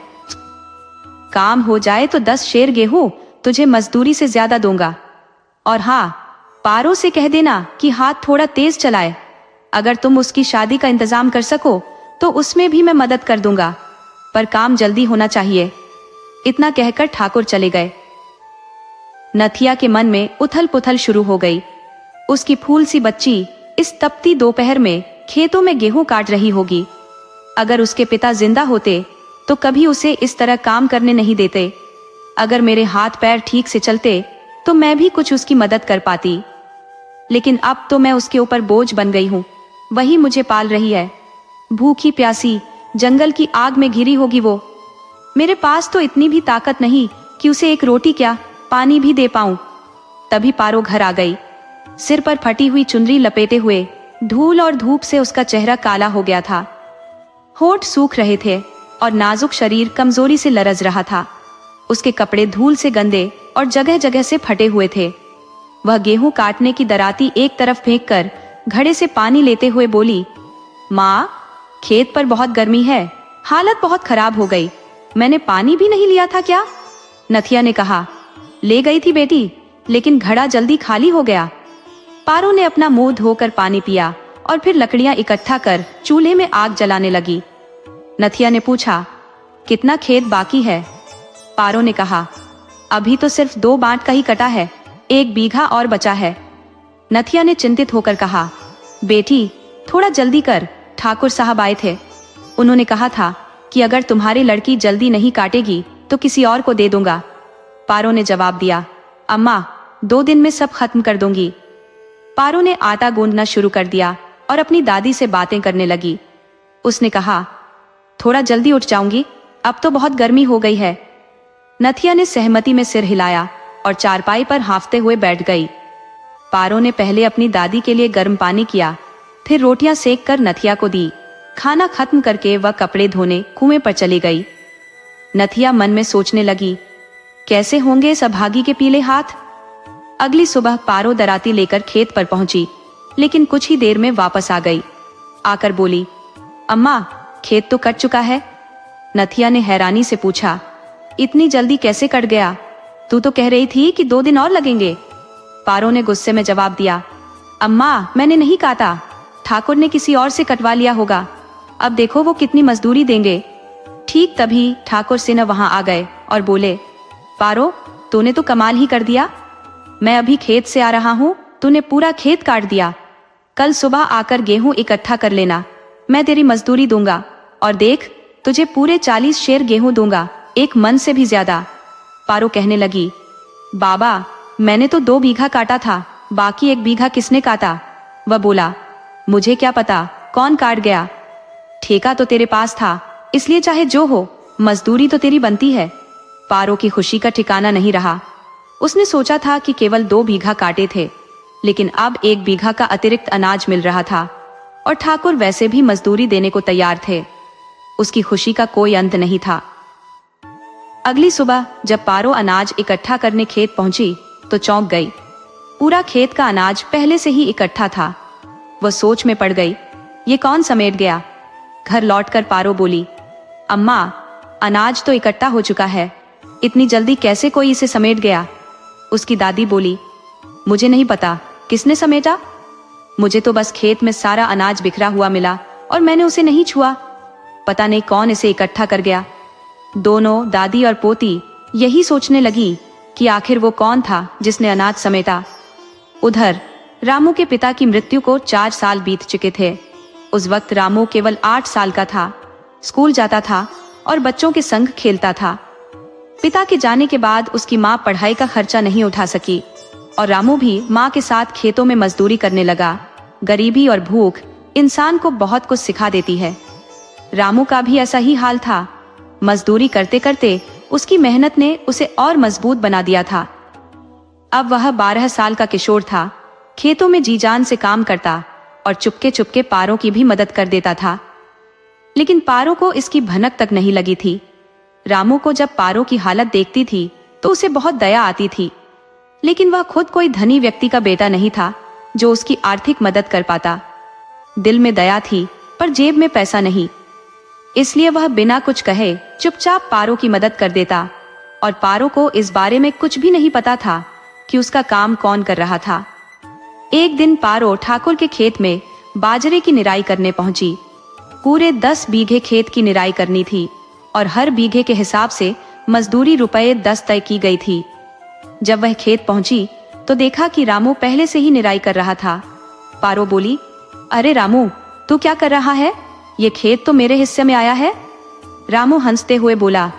काम हो जाए तो 10 शेर गेहूं तुझे मजदूरी से ज्यादा दूंगा। और हाँ, पारो से कह देना कि हाथ थोड़ा तेज चलाए। अगर तुम उसकी शादी का इंतजाम कर सको तो उसमें भी मैं मदद कर दूंगा, पर काम जल्दी होना चाहिए। इतना कहकर ठाकुर चले गए। नथिया के मन में उथल पुथल शुरू हो गई। उसकी फूल सी बच्ची इस तपती दोपहर में खेतों में गेहूं काट रही होगी। अगर उसके पिता जिंदा होते तो कभी उसे इस तरह काम करने नहीं देते। अगर मेरे हाथ पैर ठीक से चलते तो मैं भी कुछ उसकी मदद कर पाती, लेकिन अब तो मैं उसके ऊपर बोझ बन गई हूँ। वही मुझे पाल रही है। भूखी प्यासी जंगल की आग में घिरी होगी वो। मेरे पास तो इतनी भी ताकत नहीं कि उसे एक रोटी क्या पानी भी दे पाऊं। तभी पारो घर आ गई, सिर पर फटी हुई चुनरी लपेटे हुए। धूल और धूप से उसका चेहरा काला हो गया था। होठ सूख रहे थे और नाजुक शरीर कमजोरी से लरज रहा था। उसके कपड़े धूल से गंदे और जगह जगह से फटे हुए थे। वह गेहूं काटने की दराती एक तरफ फेंक कर घड़े से पानी लेते हुए बोली, माँ, खेत पर बहुत गर्मी है, हालत बहुत खराब हो गई। मैंने पानी भी नहीं लिया था क्या? नथिया ने कहा, ले गई थी बेटी, लेकिन घड़ा जल्दी खाली हो गया। पारो ने अपना मुंह धोकर पानी पिया और फिर लकड़ियां इकट्ठा कर चूल्हे में आग जलाने लगी। नथिया ने पूछा, कितना खेत बाकी है? पारो ने कहा, अभी तो सिर्फ 2 बांट का ही कटा है, 1 बीघा और बचा है। नथिया ने चिंतित होकर कहा, बेटी थोड़ा जल्दी कर, ठाकुर साहब आए थे। उन्होंने कहा था कि अगर तुम्हारी लड़की जल्दी नहीं काटेगी तो किसी और को दे दूंगा। पारो ने जवाब दिया, अम्मा 2 दिन में सब खत्म कर दूंगी। पारो ने आटा गूंदना शुरू कर दिया और अपनी दादी से बातें करने लगी। उसने कहा, थोड़ा जल्दी उठ जाऊंगी, अब तो बहुत गर्मी हो गई है। नथिया ने सहमति में सिर हिलाया और चारपाई पर हांफते हुए बैठ गई। पारो ने पहले अपनी दादी के लिए गर्म पानी किया, फिर रोटियां सेक कर नथिया को दी। खाना खत्म करके वह कपड़े धोने कुएं पर चली गई। नथिया मन में सोचने लगी, कैसे होंगे इस अभागी के पीले हाथ। अगली सुबह पारो दराती लेकर खेत पर पहुंची, लेकिन कुछ ही देर में वापस आ गई। आकर बोली, अम्मा, खेत तो कट चुका है। नथिया ने हैरानी से पूछा, इतनी जल्दी कैसे कट गया? तू तो कह रही थी कि 2 दिन और लगेंगे। पारो ने गुस्से में जवाब दिया, अम्मा, मैंने नहीं काटा, ठाकुर ने किसी और से कटवा लिया होगा। अब देखो वो कितनी मजदूरी देंगे। ठीक तभी ठाकुर सिन्हा वहां आ गए और बोले, पारो, तूने तो कमाल ही कर दिया। मैं अभी खेत से आ रहा हूँ, तूने पूरा खेत काट दिया। कल सुबह आकर गेहूं इकट्ठा कर लेना, मैं तेरी मजदूरी दूंगा। और देख, तुझे पूरे 40 शेर गेहूं दूंगा, 1 मन से भी ज्यादा। पारो कहने लगी, बाबा, मैंने तो 2 बीघा काटा था, बाकी 1 बीघा किसने काटा? वह बोला, मुझे क्या पता कौन काट गया। ठेका तो तेरे पास था, इसलिए चाहे जो हो, मजदूरी तो तेरी बनती है। पारो की खुशी का ठिकाना नहीं रहा। उसने सोचा था कि केवल 2 बीघा काटे थे, लेकिन अब 1 बीघा का अतिरिक्त अनाज मिल रहा था और ठाकुर वैसे भी मजदूरी देने को तैयार थे। उसकी खुशी का कोई अंत नहीं था। अगली सुबह जब पारो अनाज इकट्ठा करने खेत पहुंची तो चौंक गई। पूरा खेत का अनाज पहले से ही इकट्ठा था। वह सोच में पड़ गई, ये कौन समेट गया। घर लौटकर पारो बोली, अम्मा, अनाज तो इकट्ठा हो चुका है, इतनी जल्दी कैसे कोई इसे समेट गया। उसकी दादी बोली, मुझे नहीं पता किसने समेटा, मुझे तो बस खेत में सारा अनाज बिखरा हुआ मिला और मैंने उसे नहीं छुआ। पता नहीं कौन इसे इकट्ठा कर गया। दोनों दादी और पोती यही सोचने लगी कि आखिर वो कौन था जिसने अनाज समेटा। उधर रामू के पिता की मृत्यु को 4 साल बीत चुके थे। उस वक्त रामू केवल 8 साल का था, स्कूल जाता था और बच्चों के संग खेलता था। पिता के जाने के बाद उसकी माँ पढ़ाई का खर्चा नहीं उठा सकी और रामू भी माँ के साथ खेतों में मजदूरी करने लगा। गरीबी और भूख इंसान को बहुत कुछ सिखा देती है। रामू का भी ऐसा ही हाल था। मजदूरी करते करते उसकी मेहनत ने उसे और मजबूत बना दिया था। अब वह 12 साल का किशोर था। खेतों में जी जान से काम करता और चुपके चुपके पारों की भी मदद कर देता था। लेकिन पारों को इसकी भनक तक नहीं लगी थी। रामू को जब पारों की हालत देखती थी तो उसे बहुत दया आती थी, लेकिन वह खुद कोई धनी व्यक्ति का बेटा नहीं था जो उसकी आर्थिक मदद कर पाता। दिल में दया थी पर जेब में पैसा नहीं, इसलिए वह बिना कुछ कहे चुपचाप पारों की मदद कर देता और पारों को इस बारे में कुछ भी नहीं पता था कि उसका काम कौन कर रहा था। एक दिन पारो ठाकुर के खेत में बाजरे की निराई करने पहुंची। पूरे 10 बीघे खेत की निराई करनी थी और हर बीघे के हिसाब से मजदूरी रुपए 10 तय की गई थी। जब वह खेत पहुंची तो देखा कि रामू पहले से ही निराई कर रहा था। पारो बोली, अरे रामू, तू क्या कर रहा है? ये खेत तो मेरे हिस्से में आया है। रामू हंसते हुए बोला,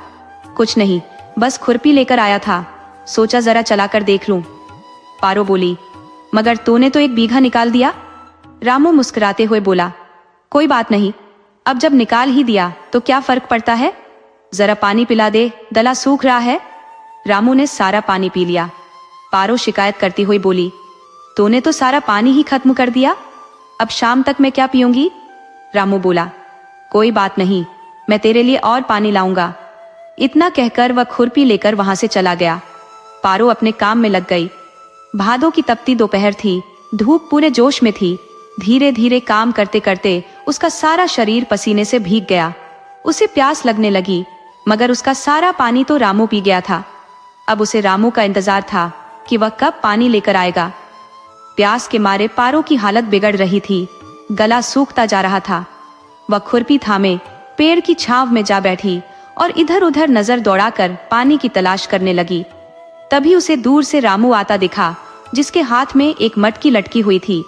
कुछ नहीं, बस खुरपी लेकर आया था, सोचा जरा चलाकर देख लूं। पारो बोली, मगर तूने तो 1 बीघा निकाल दिया। रामू मुस्कुराते हुए बोला, कोई बात नहीं, अब जब निकाल ही दिया तो क्या फर्क पड़ता है, जरा पानी पिला दे, गला सूख रहा है। रामू ने सारा पानी पी लिया। पारो शिकायत करती हुई बोली, तूने तो सारा पानी ही खत्म कर दिया, अब शाम तक मैं क्या पीऊंगी। रामू बोला, कोई बात नहीं, मैं तेरे लिए और पानी लाऊंगा। इतना कहकर वह खुरपी लेकर वहां से चला गया। पारो अपने काम में लग गई। भादों की तपती दोपहर थी, धूप पूरे जोश में थी। धीरे धीरे काम करते करते उसका सारा शरीर पसीने से भीग गया। उसे प्यास लगने लगी, मगर उसका सारा पानी तो रामू पी गया था। अब उसे रामू का इंतजार था कि वह कब पानी लेकर आएगा। प्यास के मारे पारो की हालत बिगड़ रही थी, गला सूखता जा रहा था। वह खुरपी थामे पेड़ की छांव में जा बैठी और इधर उधर नजर दौड़ाकर पानी की तलाश करने लगी। तभी उसे दूर से रामू आता दिखा, जिसके हाथ में एक मटकी लटकी हुई थी।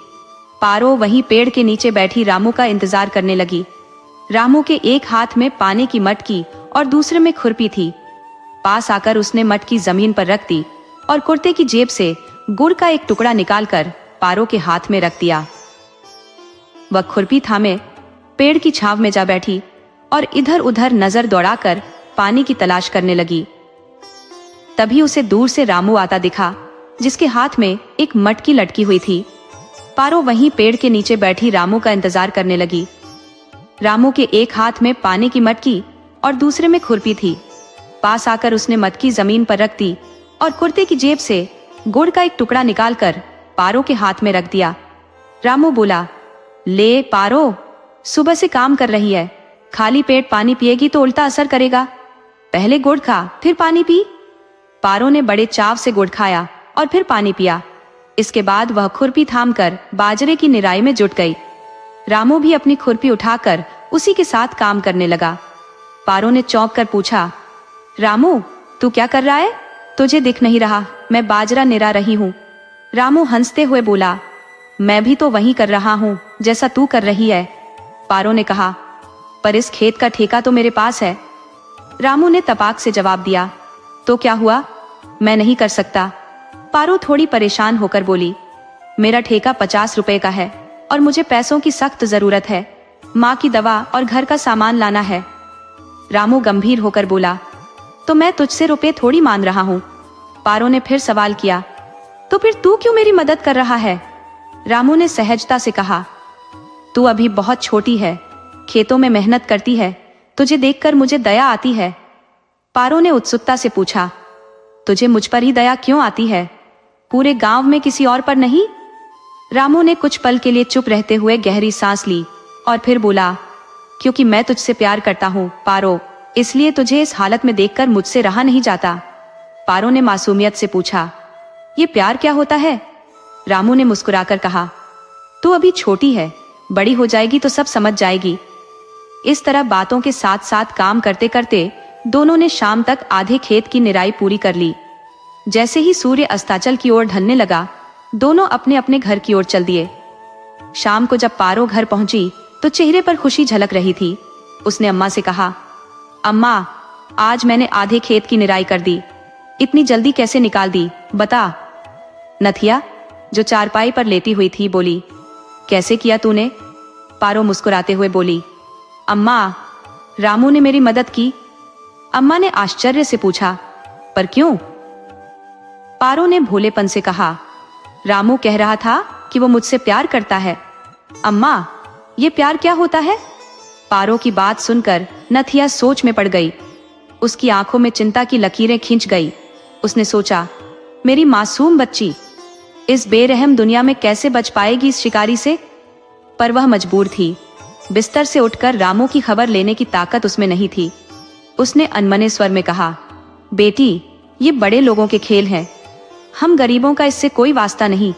पारो वहीं पेड़ के नीचे बैठी रामू का इंतजार करने लगी। रामू के एक हाथ में पानी की मटकी और दूसरे में खुरपी थी। पास आकर उसने मटकी जमीन पर रख दी और कुर्ते की जेब से गुड़ का एक टुकड़ा निकालकर पारो के हाथ में रख दिया। वह खुरपी थामे पेड़ की छांव में जा बैठी और इधर उधर नजर दौड़ाकर पानी की तलाश करने लगी। तभी उसे दूर से रामू आता दिखा, जिसके हाथ में एक मटकी लटकी हुई थी। पारो वहीं पेड़ के नीचे बैठी रामू का इंतजार करने लगी। रामू के एक हाथ में पानी की मटकी और दूसरे में खुरपी थी। पास आकर उसने मटकी जमीन पर रख दी और कुर्ते की जेब से गुड़ का एक टुकड़ा निकालकर पारो के हाथ में रख दिया। रामू बोला, ले पारो, सुबह से काम कर रही है, खाली पेट पानी पिएगी तो उल्टा असर करेगा, पहले गुड़ खा फिर पानी पी। पारो ने बड़े चाव से गुड़ खाया और फिर पानी पिया। इसके बाद वह खुरपी थामकर बाजरे की निराई में जुट गई। रामू भी अपनी खुरपी उठाकर उसी के साथ काम करने लगा। पारो ने चौंक कर पूछा, रामू, तू क्या कर रहा है? तुझे दिख नहीं रहा, मैं बाजरा निरा रही हूँ। रामू हंसते हुए बोला, मैं भी तो वही कर रहा हूँ जैसा तू कर रही है। पारो ने कहा, पर इस खेत का ठेका तो मेरे पास है। रामू ने तपाक से जवाब दिया, तो क्या हुआ, मैं नहीं कर सकता। पारो थोड़ी परेशान होकर बोली, मेरा ठेका 50 रुपए का है और मुझे पैसों की सख्त जरूरत है, माँ की दवा और घर का सामान लाना है। रामू गंभीर होकर बोला, तो मैं तुझसे रुपए थोड़ी मांग रहा हूँ। पारो ने फिर सवाल किया, तो फिर तू क्यों मेरी मदद कर रहा है? रामू ने सहजता से कहा, तू अभी बहुत छोटी है, खेतों में मेहनत करती है, तुझे देखकर मुझे दया आती है। पारो ने उत्सुकता से पूछा, तुझे मुझ पर ही दया क्यों आती है, पूरे गांव में किसी और पर नहीं? रामू ने कुछ पल के लिए चुप रहते हुए गहरी सांस ली और फिर बोला, क्योंकि मैं तुझसे प्यार करता हूँ पारो, इसलिए तुझे इस हालत में देखकर मुझसे रहा नहीं जाता। पारो ने मासूमियत से पूछा, ये प्यार क्या होता है? रामू ने मुस्कुराकर कहा, तू अभी छोटी है, बड़ी हो जाएगी तो सब समझ जाएगी। इस तरह बातों के साथ साथ काम करते करते दोनों ने शाम तक आधे खेत की निराई पूरी कर ली। जैसे ही सूर्य अस्ताचल की ओर ढलने लगा, दोनों अपने अपने घर की ओर चल दिए। शाम को जब पारो घर पहुंची तो चेहरे पर खुशी झलक रही थी। उसने अम्मा से कहा, अम्मा, आज मैंने आधे खेत की निराई कर दी। इतनी जल्दी कैसे निकाल दी, बता। नथिया, जो चारपाई पर लेटी हुई थी, बोली, कैसे किया तूने? पारो मुस्कुराते हुए बोली, अम्मा, रामू ने मेरी मदद की। अम्मा ने आश्चर्य से पूछा, पर क्यों? पारो ने भोलेपन से कहा, रामू कह रहा था कि वो मुझसे प्यार करता है। अम्मा, ये प्यार क्या होता है? पारो की बात सुनकर नथिया सोच में पड़ गई। उसकी आंखों में चिंता की लकीरें खींच गई। उसने सोचा, मेरी मासूम बच्ची इस बेरहम दुनिया में कैसे बच पाएगी इस शिकारी से? पर वह मजबूर थी। बिस्तर से उठकर रामू की खबर लेने की ताकत उसमें नहीं थी। उसने अनमने स्वर में कहा, बेटी, ये बड़े लोगों के खेल हैं, हम गरीबों का इससे कोई वास्ता नहीं।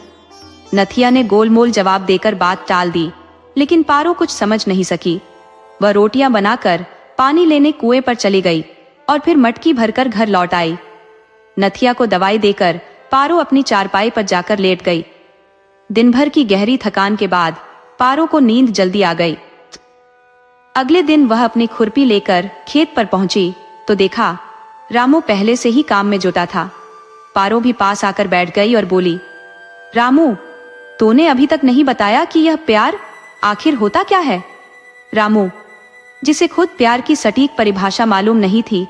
नथिया ने गोलमोल जवाब देकर बात टाल दी, लेकिन पारो कुछ समझ नहीं सकी। वह रोटियां बनाकर पानी लेने कुएं पर चली गई और फिर मटकी भरकर घर लौट आई। नथिया को दवाई देकर पारो अपनी चारपाई पर जाकर लेट गई। दिन भर की गहरी थकान के बाद पारो को नींद जल्दी आ गई। अगले दिन वह अपनी खुरपी लेकर खेत पर पहुंची तो देखा रामू पहले से ही काम में जुटा था। पारो भी पास आकर बैठ गई और बोली, रामू, तूने अभी तक नहीं बताया कि यह प्यार आखिर होता क्या है? रामू, जिसे खुद प्यार की सटीक परिभाषा मालूम नहीं थी,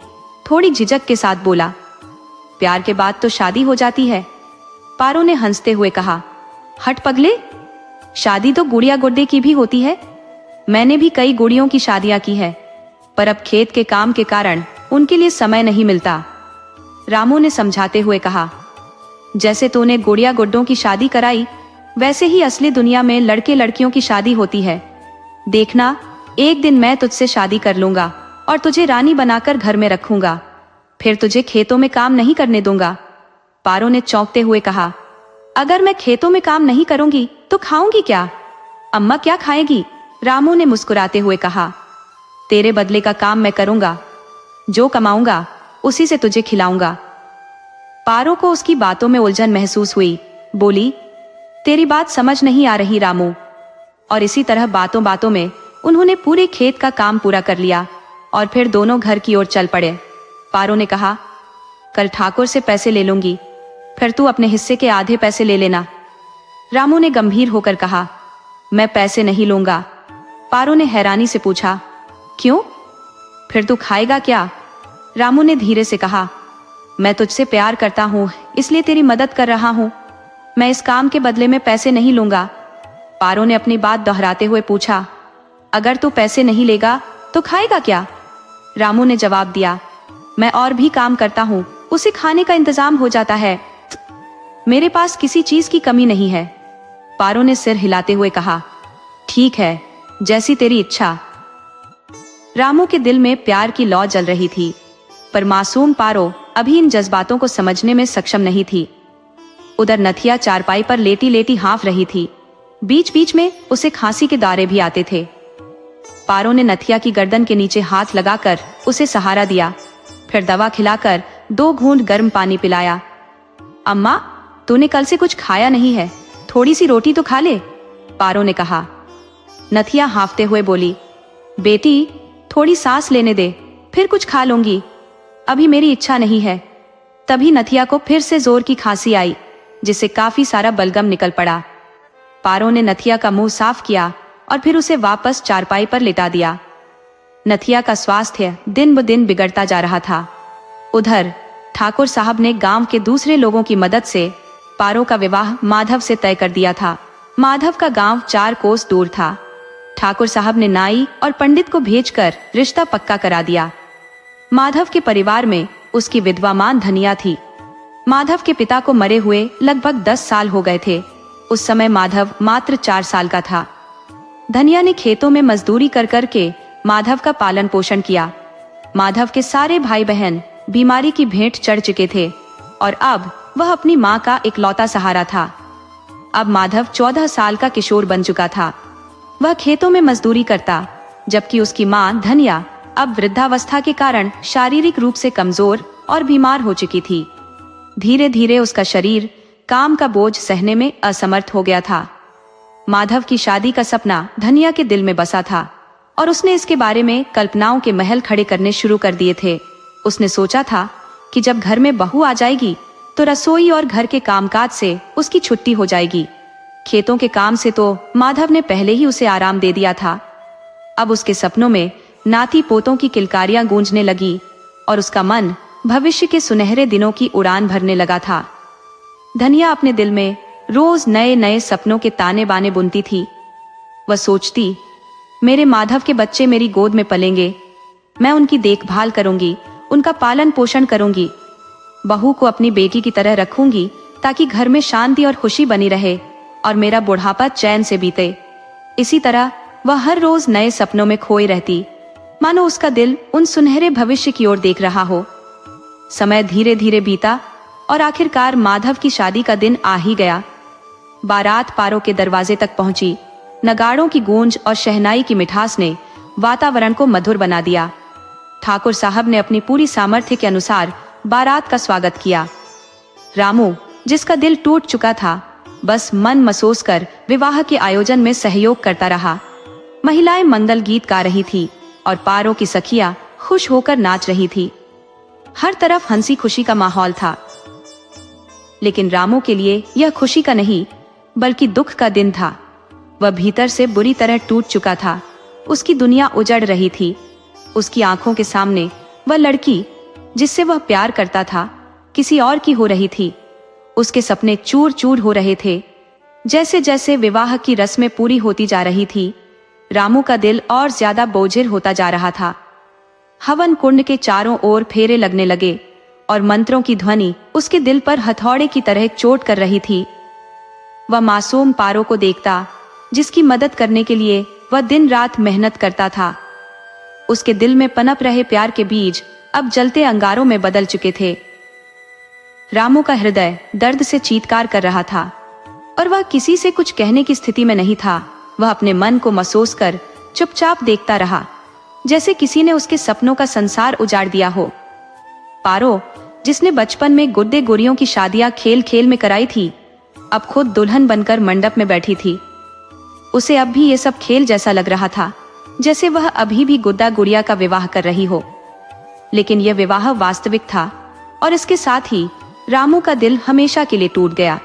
थोड़ी झिझक के साथ बोला, प्यार के बाद तो शादी हो जाती है। पारो ने हंसते हुए कहा, हट पगले, शादी तो गुड़िया गुड्डे की भी होती है। मैंने भी कई गुड़ियों की शादियां की है, पर अब खेत के काम के कारण उनके लिए समय नहीं मिलता। रामू ने समझाते हुए कहा, जैसे तूने गुड़िया गुड्डों की शादी कराई, वैसे ही असली दुनिया में लड़के लड़कियों की शादी होती है। देखना, एक दिन मैं तुझसे शादी कर लूंगा और तुझे रानी बनाकर घर में रखूंगा, फिर तुझे खेतों में काम नहीं करने दूंगा। पारो ने चौंकते हुए कहा, अगर मैं खेतों में काम नहीं करूंगी तो खाऊंगी क्या? अम्मा क्या खाएगी? रामू ने मुस्कुराते हुए कहा, तेरे बदले का काम मैं करूंगा, जो कमाऊंगा उसी से तुझे खिलाऊंगा। पारो को उसकी बातों में उलझन महसूस हुई। बोली, तेरी बात समझ नहीं आ रही रामू। और इसी तरह बातों बातों में उन्होंने पूरे खेत का काम पूरा कर लिया और फिर दोनों घर की ओर चल पड़े। पारो ने कहा, कल ठाकुर से पैसे ले लूंगी, फिर तू अपने हिस्से के आधे पैसे ले लेना। रामू ने गंभीर होकर कहा, मैं पैसे नहीं लूंगा। पारो ने हैरानी से पूछा, क्यों? फिर तू खाएगा क्या? रामू ने धीरे से कहा, मैं तुझसे प्यार करता हूं, इसलिए तेरी मदद कर रहा हूं। मैं इस काम के बदले में पैसे नहीं लूंगा। पारो ने अपनी बात दोहराते हुए पूछा, अगर तू पैसे नहीं लेगा तो खाएगा क्या? रामू ने जवाब दिया, मैं और भी काम करता हूं, उसे खाने का इंतजाम हो जाता है। मेरे पास किसी चीज की कमी नहीं है। पारो ने सिर हिलाते हुए कहा, ठीक है, जैसी तेरी इच्छा। रामू के दिल में प्यार की लौ जल रही थी, पर मासूम पारो अभी इन जज्बातों को समझने में सक्षम नहीं थी। उधर नथिया चारपाई पर लेटी लेटी हाँफ रही थी। बीच बीच में उसे खांसी के दौरे भी आते थे। पारो ने नथिया की गर्दन के नीचे हाथ लगाकर उसे सहारा दिया, फिर दवा खिलाकर 2 घूंट गर्म पानी पिलाया। अम्मा, तूने कल से कुछ खाया नहीं है, थोड़ी सी रोटी तो खा ले, पारो ने कहा। नथिया हाँफते हुए बोली, बेटी, थोड़ी सांस लेने दे, फिर कुछ खा लूंगी, अभी मेरी इच्छा नहीं है। तभी नथिया को फिर से जोर की खांसी आई, जिससे काफी सारा बलगम निकल पड़ा। पारो ने नथिया का मुंह साफ किया और फिर उसे वापस चारपाई पर लिटा दिया। नथिया का स्वास्थ्य दिन ब दिन बिगड़ता जा रहा था। उधर ठाकुर साहब ने गांव के दूसरे लोगों की मदद से पारो का विवाह माधव से तय कर दिया था। माधव का गांव 4 कोस दूर था। ठाकुर साहब ने नाई और पंडित को भेजकर रिश्ता पक्का करा दिया। माधव के परिवार में उसकी विधवा मां धनिया थी। माधव के पिता को मरे हुए लगभग 10 साल हो गए थे। उस समय माधव मात्र 4 साल का था। धनिया ने खेतों में मजदूरी कर कर के माधव का पालन पोषण किया। माधव के सारे भाई बहन बीमारी की भेंट चढ़ चुके थे और अब वह अपनी मां का इकलौता सहारा था। अब माधव 14 साल का किशोर बन चुका था। वह खेतों में मजदूरी करता, जबकि उसकी मां धनिया अब वृद्धावस्था के कारण शारीरिक रूप से कमजोर और बीमार हो चुकी थी। धीरे धीरे उसका शरीर काम का बोझ सहने में असमर्थ हो गया था। माधव की शादी का सपना धनिया के दिल में बसा था और उसने इसके बारे में कल्पनाओं के महल खड़े करने शुरू कर दिए थे। उसने सोचा था कि जब घर में बहू आ जाएगी तो रसोई और घर के कामकाज से उसकी छुट्टी हो जाएगी। खेतों के काम से तो माधव ने पहले ही उसे आराम दे दिया था। अब उसके सपनों में नाती पोतों की किलकारियां गूंजने लगी और उसका मन भविष्य के सुनहरे दिनों की उड़ान भरने लगा था। धनिया अपने दिल में रोज नए नए सपनों के ताने बाने बुनती थी। वह सोचती, मेरे माधव के बच्चे मेरी गोद में पलेंगे, मैं उनकी देखभाल करूंगी, उनका पालन पोषण करूंगी, बहू को अपनी बेटी की तरह रखूंगी ताकि घर में शांति और खुशी बनी रहे और मेरा बुढ़ापा चैन से बीते। इसी तरह वह हर रोज नए सपनों में खोई रहती, मानो उसका दिल उन सुनहरे भविष्य की ओर देख रहा हो। समय धीरे धीरे बीता और आखिरकार माधव की शादी का दिन आ ही गया। बारात पारो के दरवाजे तक पहुंची। नगाड़ों की गूंज और शहनाई की मिठास ने वातावरण को मधुर बना दिया। ठाकुर साहब ने अपनी पूरी सामर्थ्य के अनुसार बारात का स्वागत किया। रामू, जिसका दिल टूट चुका था, बस मन मसोस कर विवाह के आयोजन में सहयोग करता रहा। महिलाएं मंगल गीत गा रही थी और पारो की सखियां खुश होकर नाच रही थी। हर तरफ हंसी खुशी का माहौल था। लेकिन रामू के लिए यह खुशी का नहीं बल्कि दुख का दिन था। वह भीतर से बुरी तरह टूट चुका था। उसकी दुनिया उजड़ रही थी। उसकी आंखों के सामने वह लड़की जिससे वह प्यार करता था किसी और की हो रही थी। उसके सपने चूर चूर हो रहे थे। जैसे जैसे विवाह की रस्में पूरी होती जा रही थी, रामू का दिल और ज्यादा बोझिल होता जा रहा था। हवन कुंड के चारों ओर फेरे लगने लगे और मंत्रों की ध्वनि उसके दिल पर हथौड़े की तरह चोट कर रही थी। वह मासूम पारो को देखता, जिसकी मदद करने के लिए वह दिन रात मेहनत करता था। उसके दिल में पनप रहे प्यार के बीज अब जलते अंगारों में बदल चुके थे। रामू का हृदय दर्द से चीत्कार कर रहा था और वह किसी से कुछ कहने की स्थिति में नहीं था। वह अपने मन को मसोस कर चुपचाप देखता रहा, जैसे किसी ने उसके सपनों का संसार उजाड़ दिया हो। पारो, जिसने बचपन में गुड्डे गुड़ियों की शादियां खेल खेल में कराई थी, अब खुद दुल्हन बनकर मंडप में बैठी थी। उसे अब भी ये सब खेल जैसा लग रहा था, जैसे वह अभी भी गुड्डा गुड़िया का विवाह कर रही हो। लेकिन यह विवाह वास्तविक था और इसके साथ ही रामू का दिल हमेशा के लिए टूट गया।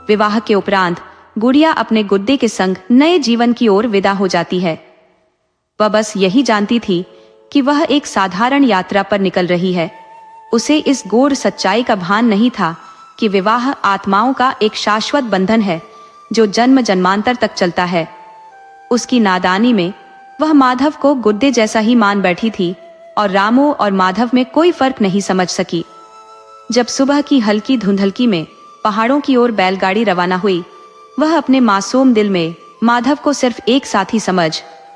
विवाह के उपरांत गुड़िया अपने गुड्डे के संग नए जीवन की ओर विदा हो जाती है। वह बस यही जानती थी कि वह एक साधारण यात्रा पर निकल रही है। उसे इस गूढ़ सच्चाई का भान नहीं था कि विवाह आत्माओं का एक शाश्वत बंधन है जो जन्म जन्मांतर तक चलता है। उसकी नादानी में वह माधव को गुड्डे जैसा ही मान बैठी थी और रामू और माधव में कोई फर्क नहीं समझ सकी। जब सुबह की हल्की धुंधलकी में पहाड़ों की ओर बैलगाड़ी रवाना हुई, वह अपने मासूम दिल में माधव को सिर्फ एक साथी समझ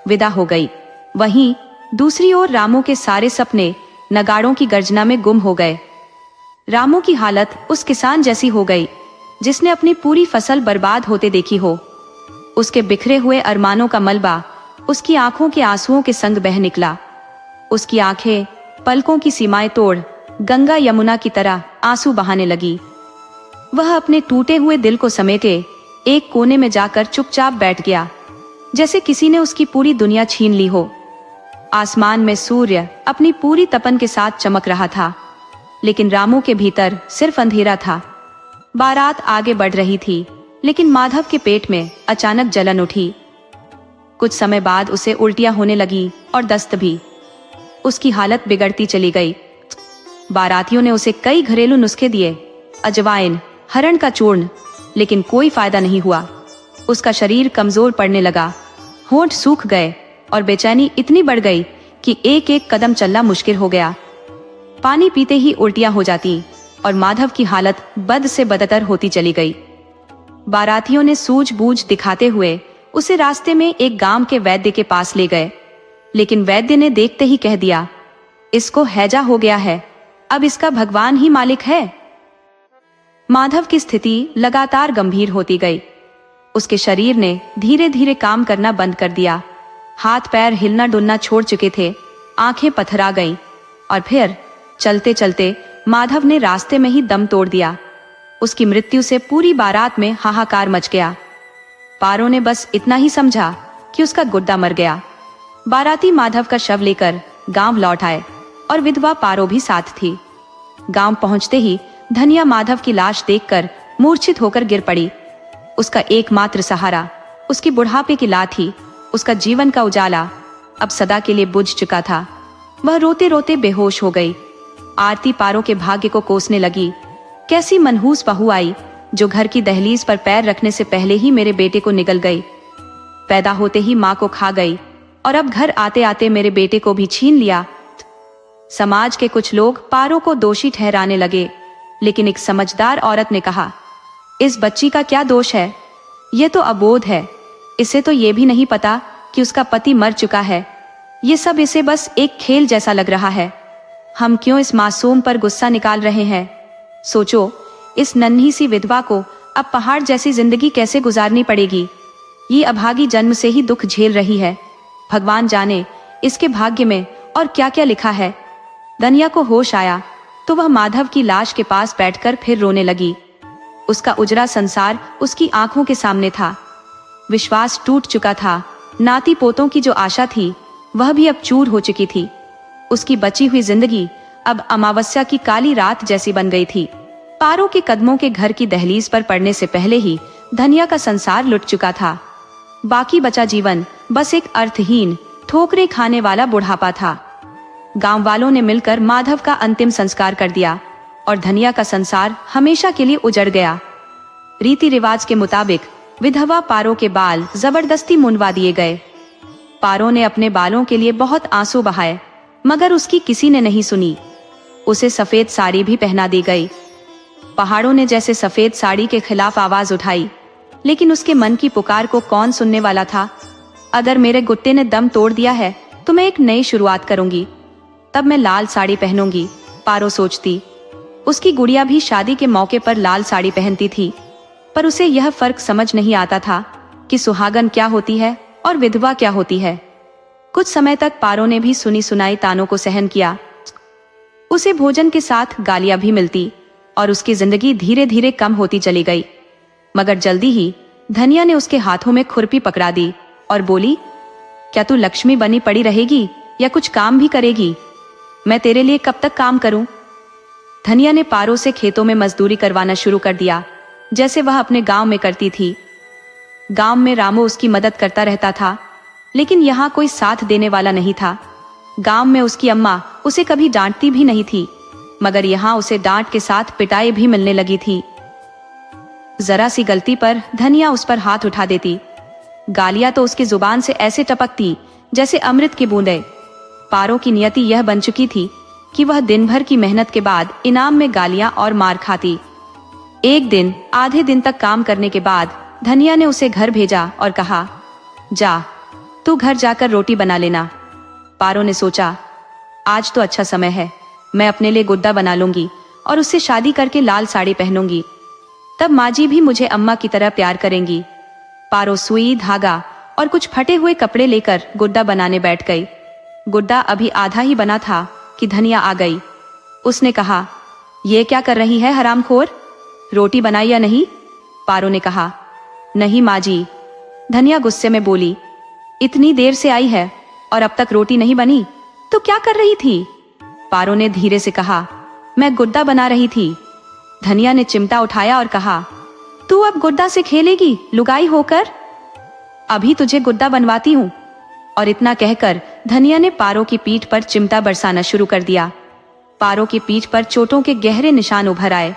विदा हो गई। वहीं दूसरी ओर रामू के सारे सपने नगाड़ों की गर्जना में गुम हो गए। रामू की हालत उस किसान जैसी हो गई जिसने अपनी पूरी फसल बर्बाद होते देखी हो। उसके बिखरे हुए अरमानों का मलबा उसकी आंखों के आंसुओं के संग बह निकला। उसकी आंखें पलकों की सीमाएं तोड़ गंगा यमुना की तरह आंसू बहाने लगी। वह अपने टूटे हुए दिल को समेटे एक कोने में जाकर चुपचाप बैठ गया, जैसे किसी ने उसकी पूरी दुनिया छीन ली हो। आसमान में सूर्य अपनी पूरी तपन के साथ चमक रहा था, लेकिन रामू के भीतर सिर्फ अंधेरा था। बारात आगे बढ़ रही थी, लेकिन माधव के पेट में अचानक जलन उठी। कुछ समय बाद उसे उल्टियां होने लगी और दस्त भी। उसकी हालत बिगड़ती चली गई। बारातियों ने उसे कई घरेलू नुस्खे दिए, अजवाइन, हरण का चूर्ण, लेकिन कोई फायदा नहीं हुआ। उसका शरीर कमजोर पड़ने लगा, होंठ सूख गए और बेचैनी इतनी बढ़ गई कि एक एक कदम चलना मुश्किल हो गया। पानी पीते ही उल्टियां हो जाती और माधव की हालत बद से बदतर होती चली गई। बारातियों ने सूझबूझ दिखाते हुए उसे रास्ते में एक गांव के वैद्य के पास ले गए, लेकिन वैद्य ने देखते ही कह दिया, इसको हैजा हो गया है, अब इसका भगवान ही मालिक है। माधव की स्थिति लगातार गंभीर होती गई। उसके शरीर ने धीरे धीरे काम करना बंद कर दिया, हाथ पैर हिलना डुलना छोड़ चुके थे, आंखें पथरा गईं और फिर चलते चलते माधव ने रास्ते में ही दम तोड़ दिया। उसकी मृत्यु से पूरी बारात में हाहाकार मच गया। पारो ने बस इतना ही समझा कि उसका गुड्डा मर गया। बाराती माधव का शव लेकर गांव लौट आए और विधवा पारो भी साथ थी। गांव पहुंचते ही धनिया माधव की लाश देखकर मूर्छित होकर गिर पड़ी। उसका एकमात्र सहारा उसकी बुढ़ापे की लाठी, उसका जीवन का उजाला अब सदा के लिए बुझ चुका था। वह रोते रोते बेहोश हो गई। आरती पारो के भाग्य को कोसने लगी। कैसी मनहूस बहू आई जो घर की दहलीज पर पैर रखने से पहले ही मेरे बेटे को निगल गई, पैदा होते ही माँ को खा गई और अब घर आते आते मेरे बेटे को भी छीन लिया। समाज के कुछ लोग पारो को दोषी ठहराने लगे, लेकिन एक समझदार औरत ने कहा, इस बच्ची का क्या दोष है, ये तो अबोध है, इसे तो ये भी नहीं पता कि उसका पति मर चुका है। ये सब इसे बस एक खेल जैसा लग रहा है। हम क्यों इस मासूम पर गुस्सा निकाल रहे हैं? सोचो, इस नन्ही सी विधवा को अब पहाड़ जैसी जिंदगी कैसे गुजारनी पड़ेगी। ये अभागी जन्म से ही दुख झेल रही है। भगवान जाने इसके भाग्य में और क्या क्या लिखा है। धनिया को होश आया तो वह माधव की लाश के पास बैठकर फिर रोने लगी। उसका उजड़ा संसार उसकी आंखों के सामने था। विश्वास टूट चुका था। नाती पोतों की जो आशा थी वह भी अब चूर हो चुकी थी। उसकी बची हुई जिंदगी अब अमावस्या की काली रात जैसी बन गई थी। पारो के कदमों के घर की दहलीज पर पड़ने से पहले ही धनिया का संसार लुट चुका था। बाकी बचा जीवन बस एक अर्थहीन, ठोकरे खाने वाला बुढ़ापा था। गांव वालों ने मिलकर माधव का अंतिम संस्कार कर दिया और धनिया का संसार हमेशा के लिए उजड़ गया। रीति रिवाज के मुताबिक विधवा पारो के बाल जबरदस्ती मुंडवा दिए गए। पारो ने अपने बालों के लिए बहुत आंसू बहाए, मगर उसकी किसी ने नहीं सुनी। उसे सफेद साड़ी भी पहना दी गई। पहाड़ों ने जैसे सफेद साड़ी के खिलाफ आवाज उठाई, लेकिन उसके मन की पुकार को कौन सुनने वाला था। अगर मेरे गुट्टे ने दम तोड़ दिया है तो मैं एक नई शुरुआत करूंगी, तब मैं लाल साड़ी पहनूंगी, पारो सोचती। उसकी गुड़िया भी शादी के मौके पर लाल साड़ी पहनती थी, पर उसे यह फर्क समझ नहीं आता था कि सुहागन क्या होती है और विधवा क्या होती है। कुछ समय तक पारो ने भी सुनी सुनाई तानों को सहन किया। उसे भोजन के साथ गालियां भी मिलती और उसकी जिंदगी धीरे धीरे कम होती चली गई। मगर जल्दी ही धनिया ने उसके हाथों में खुरपी पकड़ा दी और बोली, क्या तू लक्ष्मी बनी पड़ी रहेगी या कुछ काम भी करेगी? मैं तेरे लिए कब तक काम करूं? धनिया ने पारो से खेतों में मजदूरी करवाना शुरू कर दिया, जैसे वह अपने गांव में करती थी। गांव में रामू उसकी मदद करता रहता था, लेकिन यहाँ कोई साथ देने वाला नहीं था। गांव में उसकी अम्मा उसे कभी डांटती भी नहीं थी, मगर यहाँ उसे डांट के साथ पिटाई भी मिलने लगी थी। जरा सी गलती पर धनिया उस पर हाथ उठा देती। गालियां तो उसकी जुबान से ऐसे टपकती जैसे अमृत की बूंदें। पारो की नियति यह बन चुकी थी कि वह दिन भर की मेहनत के बाद इनाम में गालियां और मार खाती। एक दिन आधे दिन तक काम करने के बाद धनिया ने उसे घर भेजा और कहा, जा तू घर जाकर रोटी बना लेना। पारो ने सोचा, आज तो अच्छा समय है, मैं अपने लिए गुड्डा बना लूंगी और उससे शादी करके लाल साड़ी पहनूंगी, तब माँ जी भी मुझे अम्मा की तरह प्यार करेंगी। पारो सुई, धागा और कुछ फटे हुए कपड़े लेकर गुड्डा बनाने बैठ गई। गुड्डा अभी आधा ही बना था कि धनिया आ गई। उसने कहा, ये क्या कर रही है हरामखोर, रोटी बनाई या नहीं? पारो ने कहा, नहीं माँ जी। धनिया गुस्से में बोली, इतनी देर से आई है और अब तक रोटी नहीं बनी, तो क्या कर रही थी? पारो ने धीरे से कहा, मैं गुड्डा बना रही थी। धनिया ने चिमटा उठाया और कहा, तू अब गुड्डा से खेलेगी लुगाई होकर? अभी तुझे गुड्डा बनवाती हूँ। और इतना कहकर धनिया ने पारो की पीठ पर चिमटा बरसाना शुरू कर दिया। पारो की पीठ पर चोटों के गहरे निशान उभर आए।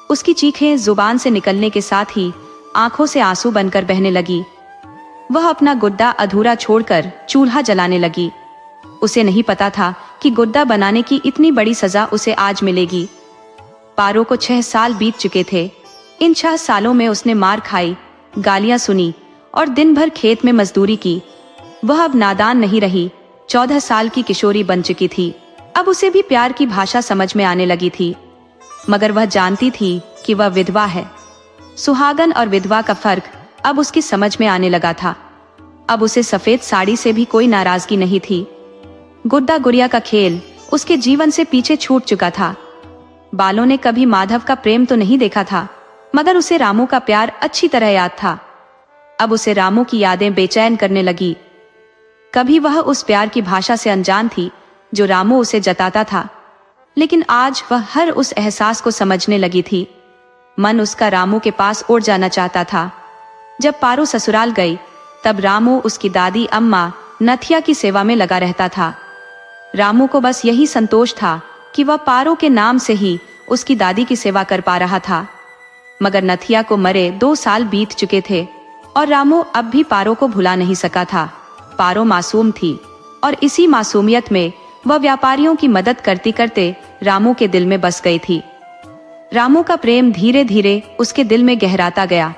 उसकी चीखें जुबान से निकलने के साथ ही आंखों से आंसू बनकर बहने लगी। वह अपना गुड्डा अधूरा छोड़कर चूल्हा जलाने लगी। उसे नहीं पता था कि गुड्डा बनाने की इतनी बड़ी सजा उसे आज मिलेगी। पारो को 6 साल बीत चुके थे। इन 6 सालों में उसने मार खाई, गालियां सुनी और दिन भर खेत में मजदूरी की। वह अब नादान नहीं रही, 14 साल की किशोरी बन चुकी थी। अब उसे भी प्यार की भाषा समझ में आने लगी थी, मगर वह जानती थी कि वह विधवा है। सुहागन और विधवा का फर्क अब उसकी समझ में आने लगा था। अब उसे सफेद साड़ी से भी कोई नाराजगी नहीं थी। गुड्डा गुड़िया का खेल उसके जीवन से पीछे छूट चुका था। बालों ने कभी माधव का प्रेम तो नहीं देखा था, मगर उसे रामू का प्यार अच्छी तरह याद था। अब उसे रामू की यादें बेचैन करने लगी। कभी वह उस प्यार की भाषा से अनजान थी जो रामू उसे जताता था, लेकिन आज वह हर उस एहसास को समझने लगी थी। मन उसका रामू के पास उड़ जाना चाहता था। जब पारो ससुराल गई तब रामू उसकी दादी अम्मा नथिया की सेवा में लगा रहता था। रामू को बस यही संतोष था कि वह पारो के नाम से ही उसकी दादी की सेवा कर पा रहा था। मगर नथिया को मरे 2 साल बीत चुके थे और रामू अब भी पारो को भुला नहीं सका था। पारो मासूम थी और इसी मासूमियत में वह व्यापारियों की मदद करते करते रामू के दिल में बस गई थी। रामू का प्रेम धीरे धीरे उसके दिल में गहराता गया,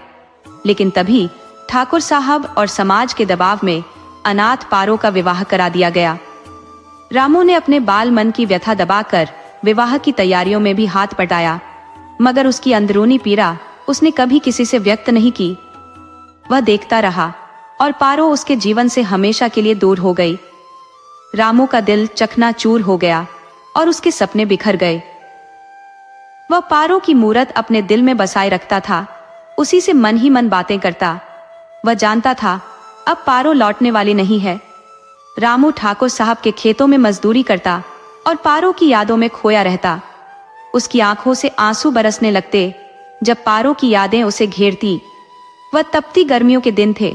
लेकिन तभी ठाकुर साहब और समाज के दबाव में अनाथ पारो का विवाह करा दिया गया। रामू ने अपने बाल मन की व्यथा दबाकर विवाह की तैयारियों में भी हाथ बटाया, मगर उसकी अंदरूनी पीड़ा उसने कभी किसी से व्यक्त नहीं की। वह देखता रहा और पारो उसके जीवन से हमेशा के लिए दूर हो गई। रामू का दिल चकनाचूर हो गया और उसके सपने बिखर गए। वह पारो की मूरत अपने दिल में बसाए रखता था, उसी से मन ही मन बातें करता। वह जानता था अब पारो लौटने वाली नहीं है। रामू ठाकुर साहब के खेतों में मजदूरी करता और पारो की यादों में खोया रहता। उसकी आंखों से आंसू बरसने लगते जब पारो की यादें उसे घेरती। वह तपती गर्मियों के दिन थे,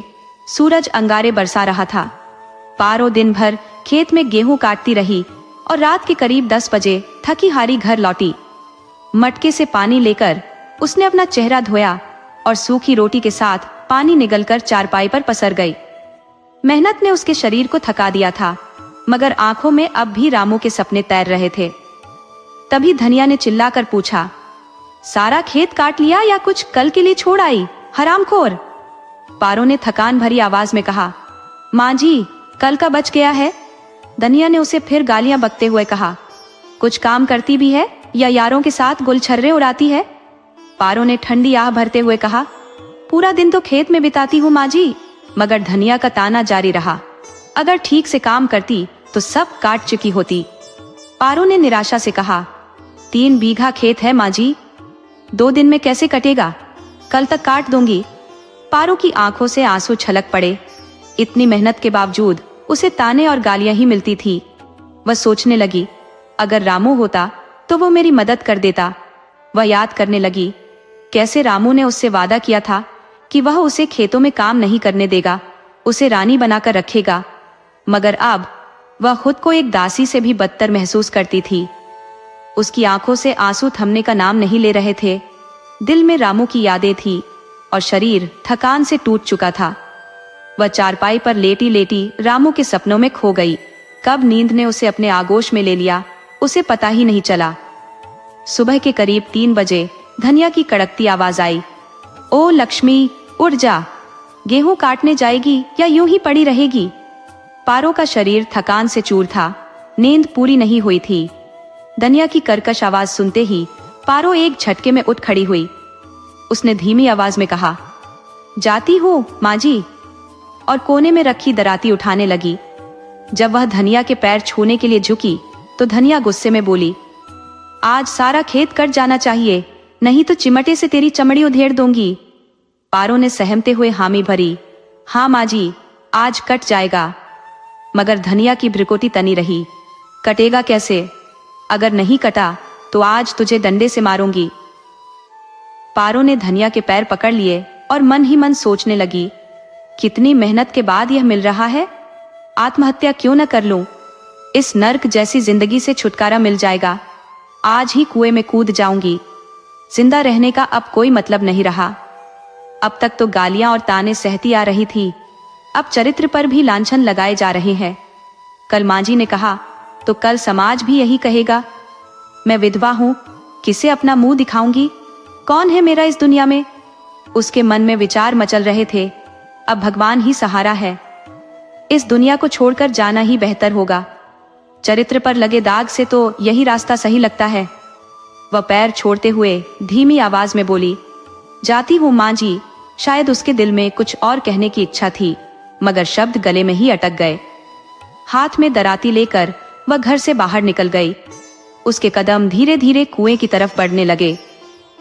सूरज अंगारे बरसा रहा था। पारो दिन भर खेत में गेहूं काटती रही और रात के करीब 10 बजे थकी हारी घर लौटी। मटके से पानी लेकर उसने अपना चेहरा धोया और सूखी रोटी के साथ पानी निगलकर चारपाई पर पसर गई। मेहनत ने उसके शरीर को थका दिया था, मगर आंखों में अब भी रामू के सपने तैर रहे थे। तभी धनिया ने चिल्लाकर पूछा, सारा खेत काट लिया या कुछ कल के लिए छोड़ आई, हरामखोर? पारो ने थकान भरी आवाज में कहा, माँ जी, कल का बच गया है। धनिया ने उसे फिर गालियां बकते हुए कहा, कुछ काम करती भी है या यारों के साथ गुलछर्रे उड़ाती है? पारो ने ठंडी आह भरते हुए कहा, पूरा दिन तो खेत में बिताती हूँ माँ जी। मगर धनिया का ताना जारी रहा, अगर ठीक से काम करती तो सब काट चुकी होती। पारो ने निराशा से कहा, 3 बीघा खेत है माँ जी, 2 दिन में कैसे कटेगा? कल तक काट दूंगी। पारो की आंखों से आंसू छलक पड़े। इतनी मेहनत के बावजूद उसे ताने और गालियां ही मिलती थी। वह सोचने लगी, अगर रामू होता तो वो मेरी मदद कर देता। वह याद करने लगी कैसे रामू ने उससे वादा किया था कि वह उसे खेतों में काम नहीं करने देगा, उसे रानी बनाकर रखेगा। मगर अब वह खुद को एक दासी से भी बदतर महसूस करती थी। उसकी आंखों से आंसू थमने का नाम नहीं ले रहे थे। दिल में रामू की यादें थी और शरीर थकान से टूट चुका था। वह चारपाई पर लेटी लेटी रामू के सपनों में खो गई। कब नींद ने उसे अपने आगोश में ले लिया, उसे पता ही नहीं चला। सुबह के करीब 3 बजे धनिया की कड़कती आवाज आई, ओ लक्ष्मी, उठ जा, गेहूं काटने जाएगी या यूं ही पड़ी रहेगी? पारो का शरीर थकान से चूर था, नींद पूरी नहीं हुई थी। धनिया की कर्कश आवाज सुनते ही पारो एक झटके में उठ खड़ी हुई। उसने धीमी आवाज में कहा, जाती हूँ माँ जी, और कोने में रखी दराती उठाने लगी। जब वह धनिया के पैर छूने के लिए झुकी तो धनिया गुस्से में बोली, आज सारा खेत कट जाना चाहिए, नहीं तो चिमटे से तेरी चमड़ी उधेड़ दूंगी। पारो ने सहमते हुए हामी भरी, हाँ माँ जी, आज कट जाएगा। मगर धनिया की भ्रिकुटी तनी रही, कटेगा कैसे? अगर नहीं कटा तो आज तुझे डंडे से मारूंगी। पारो ने धनिया के पैर पकड़ लिए और मन ही मन सोचने लगी, कितनी मेहनत के बाद यह मिल रहा है, आत्महत्या क्यों न कर लूं? इस नर्क जैसी जिंदगी से छुटकारा मिल जाएगा आज ही कुएं में कूद जाऊंगी। जिंदा रहने का अब कोई मतलब नहीं रहा। अब तक तो गालियां और ताने सहती आ रही थी, अब चरित्र पर भी लांछन लगाए जा रहे हैं। कल मां जी ने कहा तो कल समाज भी यही कहेगा। मैं विधवा हूं, किसे अपना मुंह दिखाऊंगी? कौन है मेरा इस दुनिया में? उसके मन में विचार मचल रहे थे। अब भगवान ही सहारा है, इस दुनिया को छोड़कर जाना ही बेहतर होगा। चरित्र पर लगे दाग से तो यही रास्ता सही लगता है। वह पैर छोड़ते हुए धीमी आवाज में बोली, जाती हूँ मां जी। शायद उसके दिल में कुछ और कहने की इच्छा थी, मगर शब्द गले में ही अटक गए। हाथ में दराती लेकर वह घर से बाहर निकल गई। उसके कदम धीरे धीरे कुएं की तरफ बढ़ने लगे।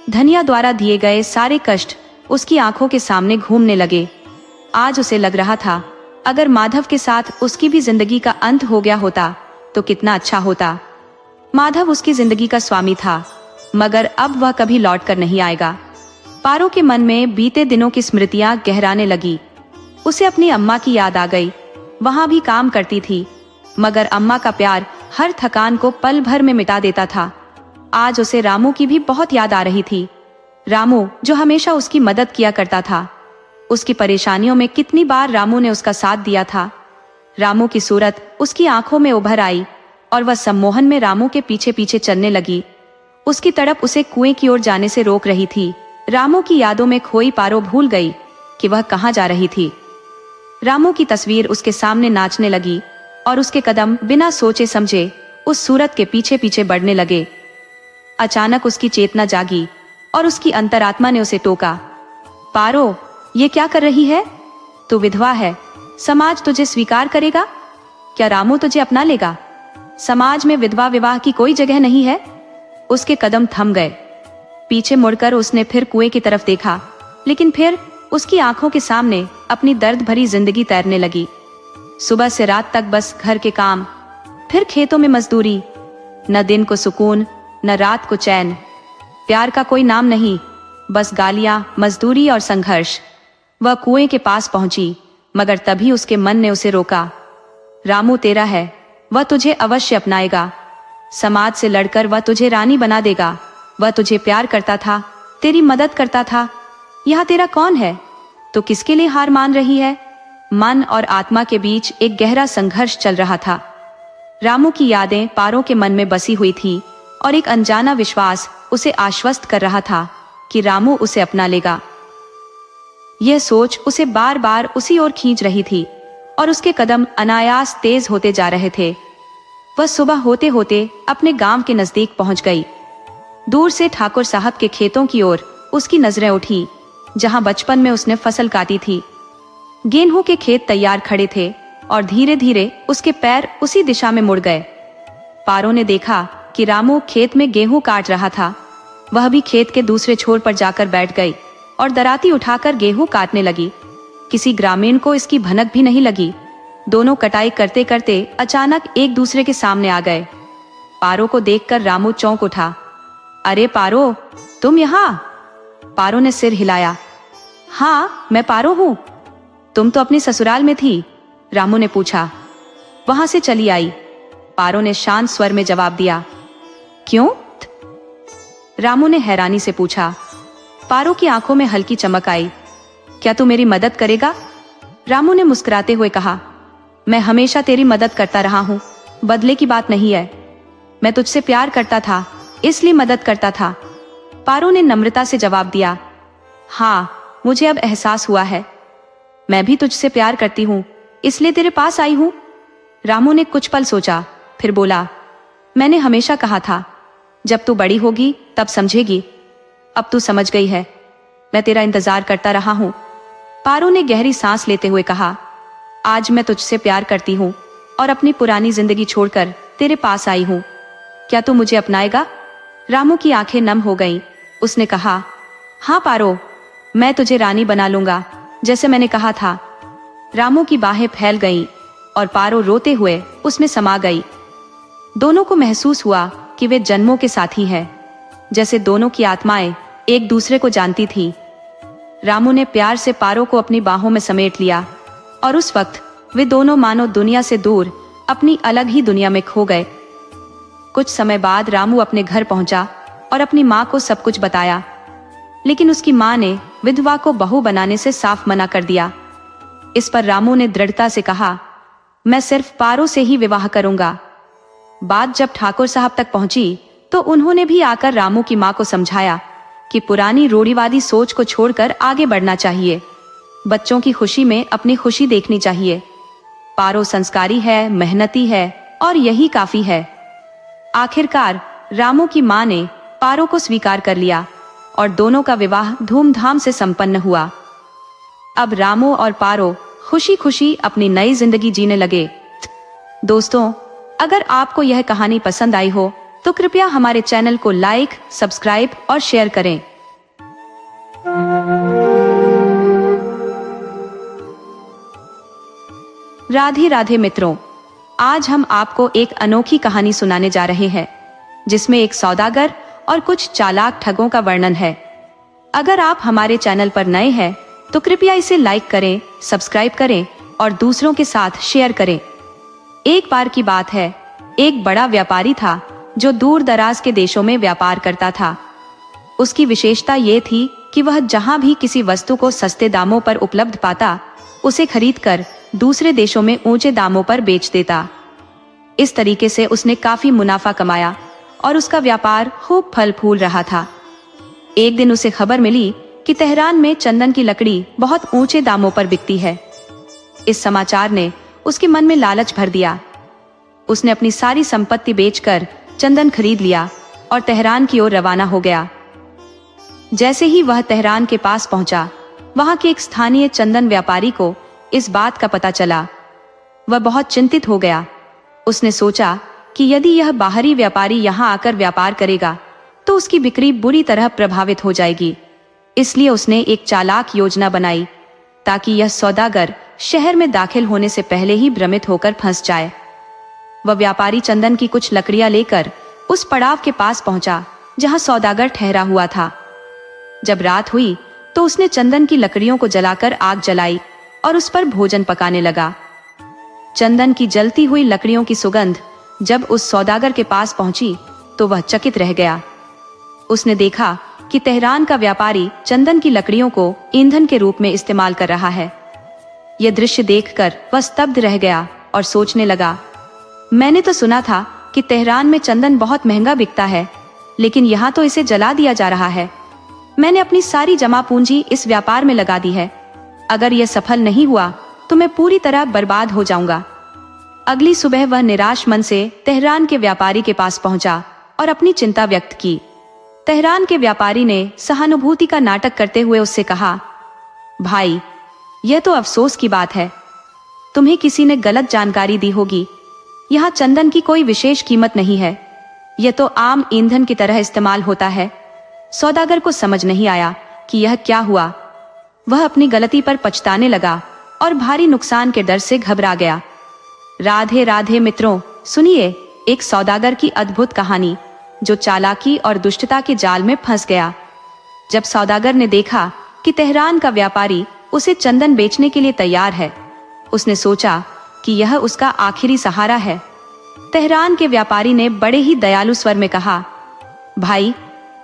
धनिया द्वारा दिए गए सारे कष्ट उसकी आंखों के सामने घूमने लगे। आज उसे लग रहा था, अगर माधव के साथ उसकी भी जिंदगी का अंत हो गया होता तो कितना अच्छा होता। माधव उसकी जिंदगी का स्वामी था, मगर अब वह कभी लौट कर नहीं आएगा। पारो के मन में बीते दिनों की स्मृतियां गहराने लगी। उसे अपनी अम्मा की याद आ गई। वहां भी काम करती थी, मगर अम्मा का प्यार हर थकान को पल भर में मिटा देता था। आज उसे रामू की भी बहुत याद आ रही थी। रामू जो हमेशा उसकी मदद किया करता था। उसकी परेशानियों में कितनी बार रामू ने उसका साथ दिया था। रामू की सूरत उसकी आंखों में उभर आई और वह सम्मोहन में रामू के पीछे पीछे चलने लगी। उसकी तड़प उसे कुएं की ओर जाने से रोक रही थी। रामू की यादों में खोई पारो भूल गई कि वह कहां जा रही थी। रामू की तस्वीर उसके सामने नाचने लगी और उसके कदम बिना सोचे समझे उस सूरत के पीछे पीछे बढ़ने लगे। अचानक उसकी चेतना जागी और उसकी अंतरात्मा ने उसे टोका, पारो, ये क्या कर रही है? तू विधवा है, समाज तुझे स्वीकार करेगा? क्या रामू तुझे अपना लेगा? समाज में विधवा विवाह की कोई जगह नहीं है। उसके कदम थम गए। पीछे मुड़कर उसने फिर कुएं की तरफ देखा, लेकिन फिर उसकी आंखों के सामने अपनी दर्द भरी जिंदगी तैरने लगी। सुबह से रात तक बस घर के काम, फिर खेतों में मजदूरी। न दिन को सुकून, न रात को चैन। प्यार का कोई नाम नहीं, बस गालियां, मजदूरी और संघर्ष। वह कुएं के पास पहुंची, मगर तभी उसके मन ने उसे रोका। रामू तेरा है, वह तुझे अवश्य अपनाएगा। समाज से लड़कर वह तुझे रानी बना देगा। वह तुझे प्यार करता था, तेरी मदद करता था। यहाँ तेरा कौन है? तो किसके लिए हार मान रही है? मन और आत्मा के बीच एक गहरा संघर्ष चल रहा था। रामू की यादें पारो के मन में बसी हुई थी और एक अनजाना विश्वास उसे आश्वस्त कर रहा था कि रामू उसे अपना लेगा। यह सोच उसे बार बार उसी ओर खींच रही थी और उसके कदम अनायास तेज होते जा रहे थे। वह सुबह होते होते अपने गांव के नजदीक पहुंच गई। दूर से ठाकुर साहब के खेतों की ओर उसकी नजरें उठी, जहां बचपन में उसने फसल काटी थी। गेहूं के खेत तैयार खड़े थे और धीरे धीरे उसके पैर उसी दिशा में मुड़ गए। पारो ने देखा कि रामू खेत में गेहूं काट रहा था। वह भी खेत के दूसरे छोर पर जाकर बैठ गई और दराती उठाकर गेहूं काटने लगी। किसी ग्रामीण को इसकी भनक भी नहीं लगी। दोनों कटाई करते करते अचानक एक दूसरे के सामने आ गए। पारो को देखकर रामू चौंक उठा। अरे पारो, तुम यहाँ? पारो ने सिर हिलाया। हाँ, मैं पारो हूँ। तुम तो अपने ससुराल में थी, रामू ने पूछा। वहां से चली आई, पारो ने शांत स्वर में जवाब दिया। क्यों? रामू ने हैरानी से पूछा। पारो की आंखों में हल्की चमक आई। क्या तू मेरी मदद करेगा? रामू ने मुस्कुराते हुए कहा। मैं हमेशा तेरी मदद करता रहा हूँ, बदले की बात नहीं है। मैं तुझसे प्यार करता था, इसलिए मदद करता था। पारो ने नम्रता से जवाब दिया। हाँ, मुझे अब एहसास हुआ है। मैं भी तुझसे प्यार करती हूँ, इसलिए तेरे पास आई हूँ। रामू ने कुछ पल सोचा, फिर बोला, मैंने हमेशा कहा था, जब तू बड़ी होगी तब समझेगी। अब तू समझ गई है। मैं तेरा इंतजार करता रहा हूँ। पारो ने गहरी सांस लेते हुए कहा। आज मैं तुझसे प्यार करती हूँ और अपनी पुरानी जिंदगी छोड़कर तेरे पास आई हूँ। क्या तू मुझे अपनाएगा? रामू की आंखें नम हो गईं। उसने कहा, हाँ पारो, मैं तुझे रानी बना लूंगा, जैसे मैंने कहा था। रामू की बाहें फैल गईं और पारो रोते हुए उसमें समा गई। दोनों को महसूस हुआ कि वे जन्मों के साथी हैं, जैसे दोनों की आत्माएं एक दूसरे को जानती थी। रामू ने प्यार से पारो को अपनी बाहों में समेट लिया और उस वक्त वे दोनों मानो दुनिया से दूर अपनी अलग ही दुनिया में खो गए। कुछ समय बाद रामू अपने घर पहुंचा और अपनी माँ को सब कुछ बताया, लेकिन उसकी माँ ने विधवा को बहू बनाने से साफ मना कर दिया। इस पर रामू ने दृढ़ता से कहा, मैं सिर्फ पारो से ही विवाह करूंगा। बात जब ठाकुर साहब तक पहुंची तो उन्होंने भी आकर रामू की माँ को समझाया कि पुरानी रूढ़िवादी सोच को छोड़कर आगे बढ़ना चाहिए। बच्चों की खुशी में अपनी खुशी देखनी चाहिए। पारो संस्कारी है, मेहनती है और यही काफी है। आखिरकार रामू की माँ ने पारो को स्वीकार कर लिया और दोनों का विवाह धूमधाम से संपन्न हुआ। अब रामू और पारो खुशी खुशी अपनी नई जिंदगी जीने लगे। दोस्तों, अगर आपको यह कहानी पसंद आई हो तो कृपया हमारे चैनल को लाइक, सब्सक्राइब और शेयर करें। राधे राधे मित्रों, आज हम आपको एक अनोखी कहानी सुनाने जा रहे हैं जिसमें एक सौदागर और कुछ चालाक ठगों का वर्णन है। अगर आप हमारे चैनल पर नए हैं तो कृपया इसे लाइक करें, सब्सक्राइब करें और दूसरों के साथ शेयर करें। एक बार की बात है, एक बड़ा व्यापारी था जो दूर दराज के देशों में व्यापार करता था। उसकी विशेषता ये थी कि वह जहां भी किसी वस्तु को सस्ते दामों पर उपलब्ध पाता, उसे खरीदकर दूसरे देशों में ऊंचे दामों पर बेच देता। इस तरीके से उसने काफी मुनाफा कमाया और उसका व्यापार खूब फल फूल रहा था। एक दिन उसे खबर मिली कि तेहरान में चंदन की लकड़ी बहुत ऊंचे दामों पर बिकती है। इस समाचार ने उसके मन में लालच भर दिया। उसने अपनी सारी संपत्ति बेचकर चंदन खरीद लिया और तेहरान की ओर रवाना हो गया। जैसे ही वह तेहरान के पास पहुंचा, वहां के एक स्थानीय चंदन व्यापारी को इस बात का पता चला। वह बहुत चिंतित हो गया। उसने सोचा कि यदि यह बाहरी व्यापारी यहां आकर व्यापार करेगा तो उसकी बिक्री बुरी तरह प्रभावित हो जाएगी। इसलिए उसने एक चालाक योजना बनाई ताकि यह सौदागर शहर में दाखिल होने से पहले ही भ्रमित होकर फंस जाए। वह व्यापारी चंदन की कुछ लकड़ियां लेकर उस पड़ाव के पास पहुंचा जहां सौदागर ठहरा हुआ था। जब रात हुई तो उसने चंदन की लकड़ियों को जलाकर आग जलाई और उस पर भोजन पकाने लगा। चंदन की जलती हुई लकड़ियों की सुगंध जब उस सौदागर के पास पहुंची तो वह चकित रह गया। उसने देखा कि तेहरान का व्यापारी चंदन की लकड़ियों को ईंधन के रूप में इस्तेमाल कर रहा है। यह दृश्य देखकर वह स्तब्ध रह गया और सोचने लगा, मैंने तो सुना था कि तेहरान में चंदन बहुत महंगा बिकता है, लेकिन यहाँ तो इसे जला दिया जा रहा है। मैंने अपनी सारी जमा पूंजी इस व्यापार में लगा दी है। अगर यह सफल नहीं हुआ तो मैं पूरी तरह बर्बाद हो जाऊंगा। अगली सुबह वह निराश मन से तेहरान के व्यापारी के पास पहुंचा और अपनी चिंता व्यक्त की। तेहरान के व्यापारी ने सहानुभूति का नाटक करते हुए उससे कहा, भाई, यह तो अफसोस की बात है। तुम्हें किसी ने गलत जानकारी दी होगी। यहाँ चंदन की कोई विशेष कीमत नहीं है। यह तो आम ईंधन की तरह इस्तेमाल होता है। सौदागर को समझ नहीं आया कि यह क्या हुआ। वह अपनी गलती पर पछताने लगा और भारी नुकसान के डर से घबरा गया। राधे राधे मित्रों, सुनिए एक सौदागर की अद्भुत कहानी जो चालाकी और दुष्टता के जाल में फंस गया। जब सौदागर ने देखा कि तेहरान का व्यापारी उसे चंदन बेचने के लिए तैयार है, उसने सोचा कि यह उसका आखिरी सहारा है। तेहरान के व्यापारी ने बड़े ही दयालु स्वर में कहा, भाई,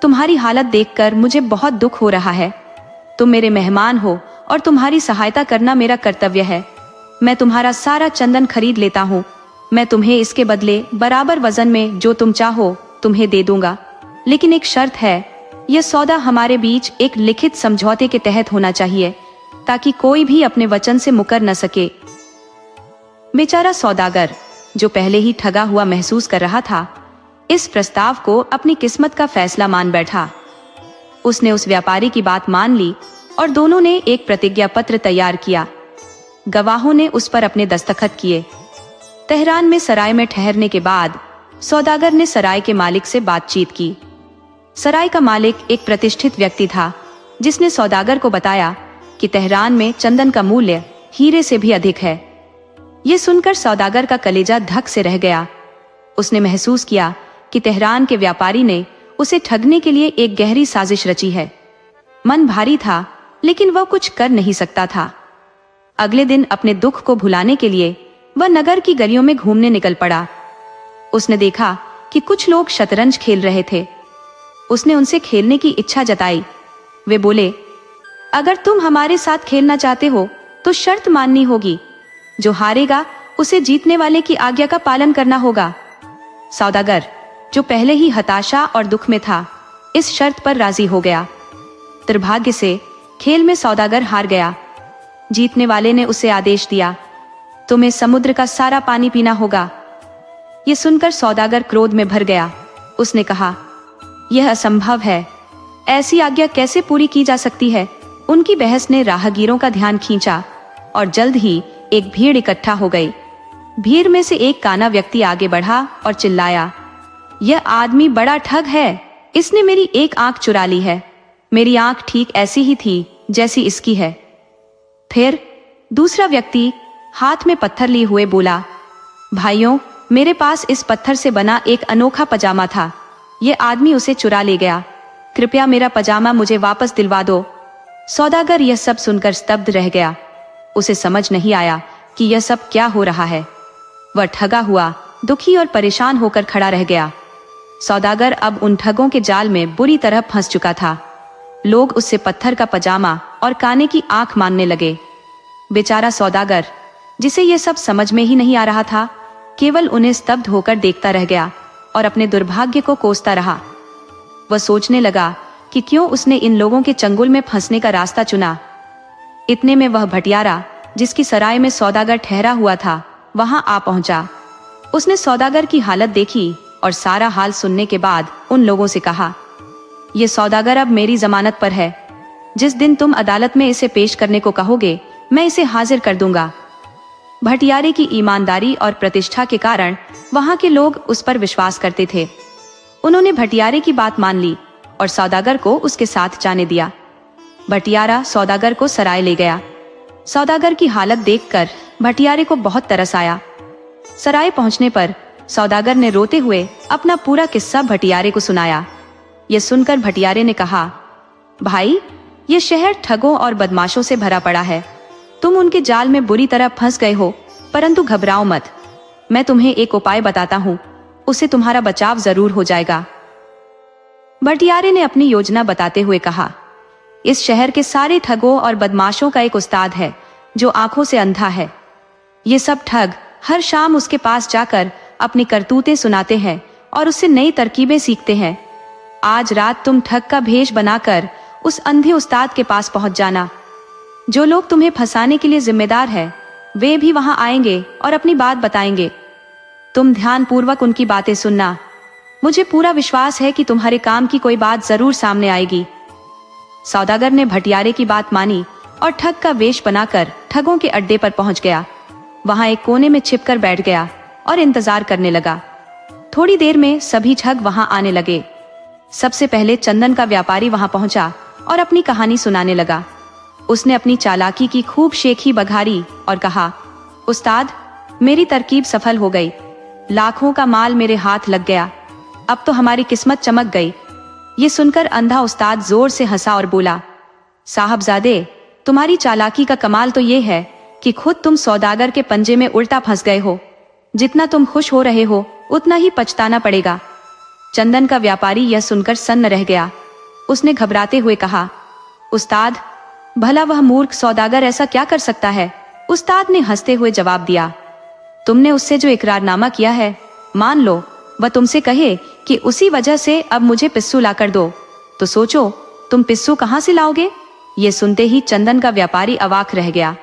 तुम्हारी हालत देखकर मुझे बहुत दुख हो रहा है। तुम मेरे मेहमान हो और तुम्हारी सहायता करना मेरा कर्तव्य है। मैं तुम्हारा सारा चंदन खरीद लेता हूँ। मैं तुम्हें इसके बदले बराबर वजन में जो तुम चाहो तुम्हें दे दूंगा, लेकिन एक शर्त है, यह सौदा हमारे बीच एक लिखित समझौते के तहत होना चाहिए ताकि कोई भी अपने वचन से मुकर न सके। बेचारा सौदागर, जो पहले ही ठगा हुआ महसूस कर रहा था, इस प्रस्ताव को अपनी किस्मत का फैसला मान बैठा। उसने उस व्यापारी की बात मान ली और दोनों ने एक प्रतिज्ञा पत्र तैयार किया। गवाहों ने उस पर अपने दस्तखत किए। तेहरान में सराय में ठहरने के बाद सौदागर ने सराय के मालिक से बातचीत की। सराय का मालिक एक प्रतिष्ठित व्यक्ति था जिसने सौदागर को बताया कि तेहरान में चंदन का मूल्य हीरे से भी अधिक है। यह सुनकर सौदागर का कलेजा धक से रह गया। उसने महसूस किया कि तेहरान के व्यापारी ने उसे ठगने के लिए एक गहरी साजिश रची है। मन भारी था, लेकिन वह कुछ कर नहीं सकता था। अगले दिन अपने दुख को भुलाने के लिए वह नगर की गलियों में घूमने निकल पड़ा। उसने देखा कि कुछ लोग शतरंज खेल रहे थे। उसने उनसे खेलने की इच्छा जताई। वे बोले, अगर तुम हमारे साथ खेलना चाहते हो तो शर्त माननी होगी। जो हारेगा उसे जीतने वाले की आज्ञा का पालन करना होगा। सौदागर, जो पहले ही हताशा और दुख में था, इस शर्त पर राजी हो गया। दुर्भाग्य से खेल में सौदागर हार गया। जीतने वाले ने उसे आदेश दिया, तुम्हें समुद्र का सारा पानी पीना होगा। यह सुनकर सौदागर क्रोध में भर गया। उसने कहा, यह असंभव है, ऐसी आज्ञा कैसे पूरी की जा सकती है। उनकी बहस ने राहगीरों का ध्यान खींचा और जल्द ही एक भीड़ इकट्ठा हो गई। भीड़ में से एक काना व्यक्ति आगे बढ़ा और चिल्लाया, यह आदमी बड़ा ठग है, इसने मेरी एक आंख चुरा ली है। मेरी आंख ठीक ऐसी ही थी जैसी इसकी है। फिर दूसरा व्यक्ति हाथ में पत्थर लिए हुए बोला, भाइयों, मेरे पास इस पत्थर से बना एक अनोखा पजामा था, यह आदमी उसे चुरा ले गया। कृपया मेरा पजामा मुझे वापस दिलवा दो। सौदागर यह सब सुनकर स्तब्ध रह गया। उसे समझ नहीं आया कि यह सब क्या हो रहा है। वह ठगा हुआ, दुखी और परेशान होकर खड़ा रह गया। सौदागर अब उन ठगों के जाल में बुरी तरह फंस चुका था। लोग उससे पत्थर का पजामा और काने की आंख मांगने लगे। बेचारा सौदागर, जिसे यह सब समझ में ही नहीं आ रहा था, केवल उन्हें स्तब्ध होकर देखता रह गया और अपने दुर्भाग्य को कोसता रहा। वह सोचने लगा कि क्यों उसने इन लोगों के चंगुल में फंसने का रास्ता चुना। इतने में वह भटियारा, जिसकी सराय में सौदागर ठहरा हुआ था, वहां आ पहुंचा। उसने सौदागर की हालत देखी और सारा हाल सुनने के बाद उन लोगों से कहा, यह सौदागर अब मेरी जमानत पर है। जिस दिन तुम अदालत में इसे पेश करने को कहोगे, मैं इसे हाजिर कर दूंगा। भटियारे की ईमानदारी और प्रतिष्ठा के कारण वहां के लोग उस पर विश्वास करते थे। उन्होंने भटियारे की बात मान ली और सौदागर को उसके साथ जाने दिया। भटियारा सौदागर को सराय ले गया। सौदागर की हालत देखकर भटियारे को बहुत तरस आया। सराय पहुंचने पर सौदागर ने रोते हुए अपना पूरा किस्सा भटियारे को सुनाया। यह सुनकर भटियारे ने कहा, भाई, यह शहर ठगों और बदमाशों से भरा पड़ा है। तुम उनके जाल में बुरी तरह फंस गए हो, परंतु घबराओ मत। मैं तुम्हें एक उपाय बताता हूँ, उससे तुम्हारा बचाव जरूर हो जाएगा। भटियारे ने अपनी योजना बताते हुए कहा, इस शहर के सारे ठगों और बदमाशों का एक उस्ताद है जो आंखों से अंधा है। ये सब ठग हर शाम उसके पास जाकर अपनी करतूतें सुनाते हैं और उससे नई तरकीबें सीखते हैं। आज रात तुम ठग का भेष बनाकर उस अंधे उस्ताद के पास पहुंच जाना। जो लोग तुम्हें फंसाने के लिए जिम्मेदार है, वे भी वहां आएंगे और अपनी बात बताएंगे। तुम ध्यानपूर्वक उनकी बातें सुनना। मुझे पूरा विश्वास है कि तुम्हारे काम की कोई बात जरूर सामने आएगी। सौदागर ने भटियारे की बात मानी और ठग का वेश बनाकर ठगों के अड्डे पर पहुंच गया। वहां एक कोने में छिपकर बैठ गया और इंतजार करने लगा। थोड़ी देर में सभी ठग वहां आने लगे। सबसे पहले चंदन का व्यापारी वहां पहुंचा और अपनी कहानी सुनाने लगा। उसने अपनी चालाकी की खूब शेखी बघारी और कहा, उस्ताद, मेरी तरकीब सफल हो गई। लाखों का माल मेरे हाथ लग गया। अब तो हमारी किस्मत चमक गई। ये सुनकर अंधा उस्ताद जोर से हंसा और बोला, साहबजादे, तुम्हारी चालाकी का कमाल तो ये है कि खुद तुम सौदागर के पंजे में उल्टा फंस गए हो। जितना तुम खुश हो रहे हो, उतना ही पछताना पड़ेगा। चंदन का व्यापारी यह सुनकर सन्न रह गया। उसने घबराते हुए कहा, उस्ताद, भला वह मूर्ख सौदागर ऐसा क्या कर सकता है? उस्ताद ने हंसते हुए जवाब दिया, तुमने उससे जो इकरारनामा किया है, मान लो वह तुमसे कहे कि उसी वजह से अब मुझे पिस्सू लाकर दो, तो सोचो तुम पिस्सू कहां से लाओगे? ये सुनते ही चंदन का व्यापारी अवाक रह गया।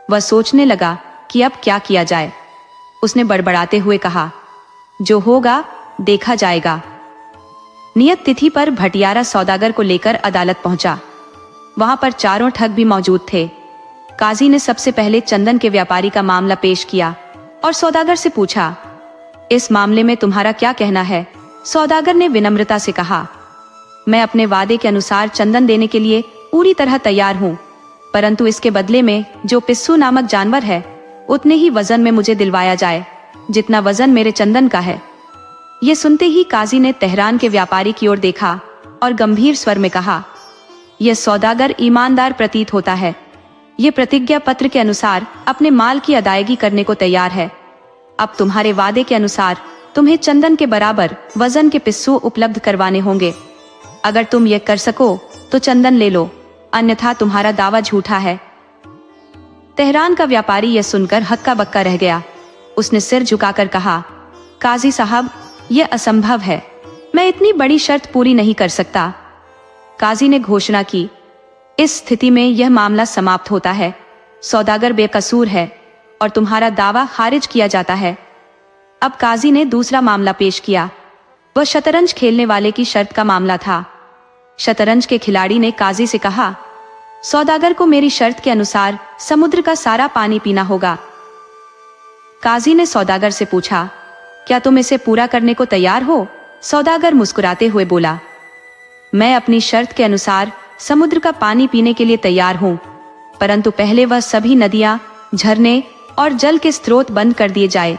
वह सोचने लगा कि अब क्या किया जाए। उसने बड़बड़ाते हुए कहा, जो होगा देखा जाएगा। नियत तिथि पर भटियारा सौदागर को लेकर अदालत पहुंचा। वहां पर चारों ठग भी मौजूद थे। काजी ने सबसे पहले चंदन के व्यापारी का मामला पेश किया और सौदागर से पूछा, इस मामले में तुम्हारा क्या कहना है? सौदागर ने विनम्रता से कहा, मैं अपने वादे के अनुसार चंदन देने के लिए पूरी तरह तैयार हूं, परंतु इसके बदले में जो पिस्सू नामक जानवर है, उतने ही वजन में मुझे दिलवाया जाए जितना वजन मेरे चंदन का है। ये सुनते ही काजी ने तेहरान के व्यापारी की ओर देखा और गंभीर स्वर में कहा, यह सौदागर ईमानदार प्रतीत होता है। ये प्रतिज्ञा पत्र के अनुसार अपने माल की अदायगी करने को तैयार है। अब तुम्हारे वादे के अनुसार तुम्हें चंदन के बराबर वजन के पिस्सू उपलब्ध करवाने होंगे। अगर तुम ये कर सको तो चंदन ले लो, अन्यथा तुम्हारा दावा झूठा है। तेहरान का व्यापारी यह सुनकर हक्का बक्का रह गया। उसने सिर झुकाकर कहा, काजी साहब, यह असंभव है, मैं इतनी बड़ी शर्त पूरी नहीं कर सकता। काजी ने घोषणा की, इस स्थिति में यह मामला समाप्त होता है। सौदागर बेकसूर है और तुम्हारा दावा खारिज किया जाता है। अब काजी ने दूसरा मामला पेश किया। वह शतरंज खेलने वाले की शर्त का मामला था। शतरंज के खिलाड़ी ने काजी से कहा, सौदागर को मेरी शर्त के अनुसार समुद्र का सारा पानी पीना होगा। काजी ने सौदागर से पूछा, क्या तुम इसे पूरा करने को तैयार हो? सौदागर मुस्कुराते हुए बोला, मैं अपनी शर्त के अनुसार समुद्र का पानी पीने के लिए तैयार हूं, परंतु पहले वह सभी नदियां, झरने और जल के स्रोत बंद कर दिए जाए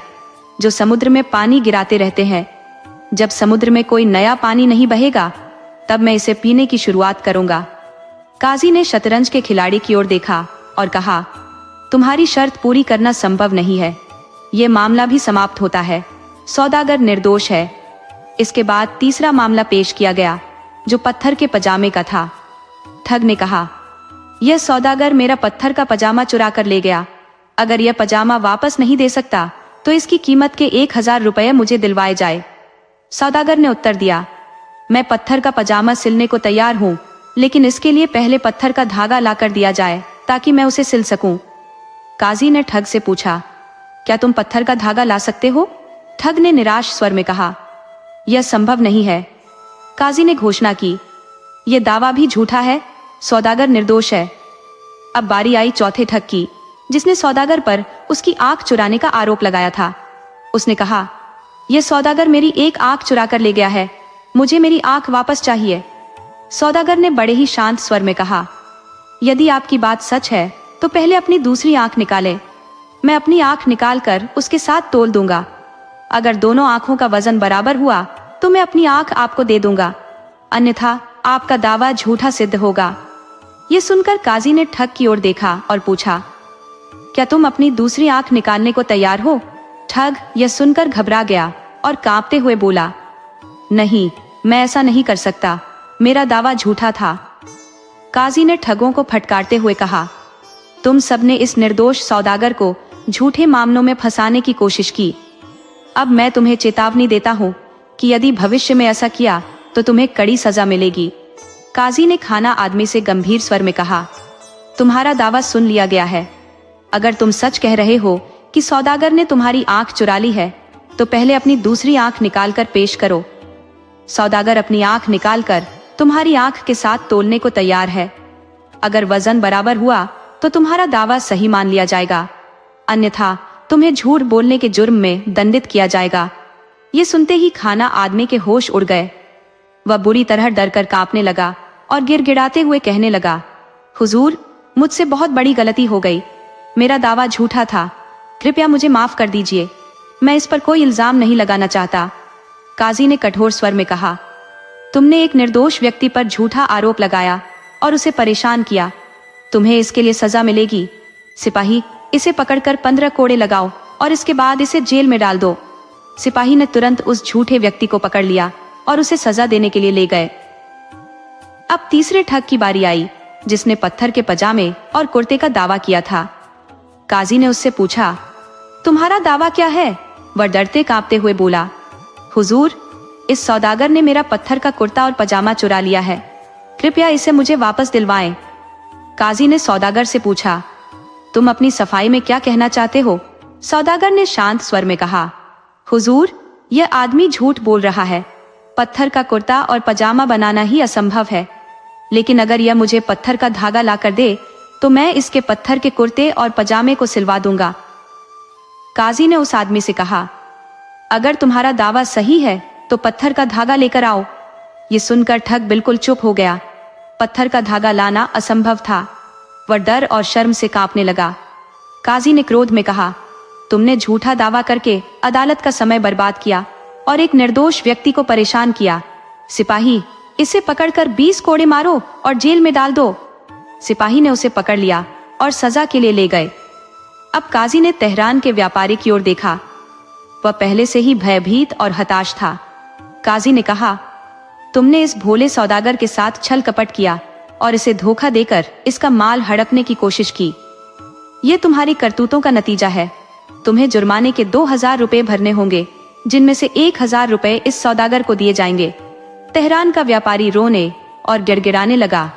जो समुद्र में पानी गिराते रहते हैं। जब समुद्र में कोई नया पानी नहीं बहेगा तब मैं इसे पीने की शुरुआत करूंगा। काजी ने शतरंज के खिलाड़ी की ओर देखा और कहा, तुम्हारी शर्त पूरी करना संभव नहीं है। यह मामला भी समाप्त होता है। सौदागर निर्दोष है। इसके बाद तीसरा मामला पेश किया गया जो पत्थर के पजामे का था। ठग ने कहा, यह सौदागर मेरा पत्थर का पजामा चुरा कर ले गया। अगर यह पजामा वापस नहीं दे सकता तो इसकी कीमत के 1000 रुपये मुझे दिलवाए जाए। सौदागर ने उत्तर दिया, मैं पत्थर का पजामा सिलने को तैयार हूँ, लेकिन इसके लिए पहले पत्थर का धागा लाकर दिया जाए ताकि मैं उसे सिल सकूं। काजी ने ठग से पूछा, क्या तुम पत्थर का धागा ला सकते हो? ठग ने निराश स्वर में कहा, यह संभव नहीं है। काजी ने घोषणा की, यह दावा भी झूठा है। सौदागर निर्दोष है। अब बारी आई चौथे ठग की, जिसने सौदागर पर उसकी आंख चुराने का आरोप लगाया था। उसने कहा, यह सौदागर मेरी एक आंख चुरा कर ले गया है, मुझे मेरी आंख वापस चाहिए। सौदागर ने बड़े ही शांत स्वर में कहा, यदि आपकी बात सच है तो पहले अपनी दूसरी आंख निकालें। मैं अपनी आंख निकालकर उसके साथ तोल दूंगा। अगर दोनों आंखों का वजन बराबर हुआ तो मैं अपनी आंख आपको दे दूंगा, अन्यथा आपका दावा झूठा सिद्ध होगा। ये सुनकर काजी ने ठग की ओर देखा और पूछा, क्या तुम अपनी दूसरी आंख निकालने को तैयार हो? ठग यह सुनकर घबरा गया और कांपते हुए बोला, नहीं, मैं ऐसा नहीं कर सकता, मेरा दावा झूठा था। काजी ने ठगों को फटकारते हुए कहा, तुम सबने इस निर्दोष सौदागर को झूठे मामलों में फंसाने की कोशिश की। अब मैं तुम्हें चेतावनी देता हूँ कि यदि भविष्य में ऐसा किया तो तुम्हें कड़ी सजा मिलेगी। काजी ने खाना आदमी से गंभीर स्वर में कहा, तुम्हारा दावा सुन लिया गया है। अगर तुम सच कह रहे हो कि सौदागर ने तुम्हारी आंख चुरा ली है तो पहले अपनी दूसरी आंख निकालकर पेश करो। सौदागर अपनी आंख निकालकर तुम्हारी आंख के साथ तोलने को तैयार है। अगर वजन बराबर हुआ तो तुम्हारा दावा सही मान लिया जाएगा, अन्यथा तुम्हें झूठ बोलने के जुर्म में दंडित किया जाएगा। ये सुनते ही खाना आदमी के होश उड़ गए। वह बुरी तरह डरकर कांपने लगा और गिड़गिड़ाते हुए कहने लगा, हुजूर, मुझसे बहुत बड़ी गलती हो गई। मेरा दावा झूठा था, कृपया मुझे माफ कर दीजिए। मैं इस पर कोई इल्जाम नहीं लगाना चाहता। काजी ने कठोर स्वर में कहा, तुमने एक निर्दोष व्यक्ति पर झूठा आरोप लगाया और उसे परेशान किया। तुम्हें इसके लिए सजा मिलेगी। सिपाही, इसे पकड़कर 15 कोड़े लगाओ और इसके बाद इसे जेल में डाल दो। सिपाही ने तुरंत उस झूठे व्यक्ति को पकड़ लिया और उसे सजा देने के लिए ले गए। अब तीसरे ठग की बारी आई, जिसने पत्थर के पजामे और कुर्ते का दावा किया था। काजी ने उससे पूछा, तुम्हारा दावा क्या है? वह डरते कांपते हुए बोला, हुजूर, इस सौदागर ने मेरा पत्थर का कुर्ता और पजामा चुरा लिया है, कृपया इसे मुझे वापस दिलवाएं। काजी ने सौदागर से पूछा, तुम अपनी सफाई में क्या कहना चाहते हो? सौदागर ने शांत स्वर में कहा, हुजूर, यह आदमी झूठ बोल रहा है। पत्थर का कुर्ता और पजामा बनाना ही असंभव है, लेकिन अगर यह मुझे पत्थर का धागा ला कर दे तो मैं इसके पत्थर के कुर्ते और पजामे को सिलवा दूंगा। काजी ने उस आदमी से कहा, अगर तुम्हारा दावा सही है तो पत्थर का धागा लेकर आओ। ये सुनकर ठग बिल्कुल चुप हो गया। पत्थर का धागा लाना असंभव था। वह डर और शर्म से कांपने लगा। काजी ने क्रोध में कहा, तुमने झूठा दावा करके अदालत का समय बर्बाद किया और एक निर्दोष व्यक्ति को परेशान किया। सिपाही, इसे पकड़कर 20 कोड़े मारो और जेल में डाल दो। सिपाही ने उसे पकड़ लिया और सजा के लिए ले गए। अब काजी ने तेहरान के व्यापारी की ओर देखा। वह पहले से ही भयभीत और हताश था। काजी ने कहा, तुमने इस भोले सौदागर के साथ छल कपट किया और इसे धोखा देकर इसका माल हड़पने की कोशिश की। ये तुम्हारी करतूतों का नतीजा है। तुम्हें जुर्माने के 2000 रुपए भरने होंगे, जिनमें से 1000 रुपए इस सौदागर को दिए जाएंगे। तेहरान का व्यापारी रोने और गिड़गिड़ाने लगा,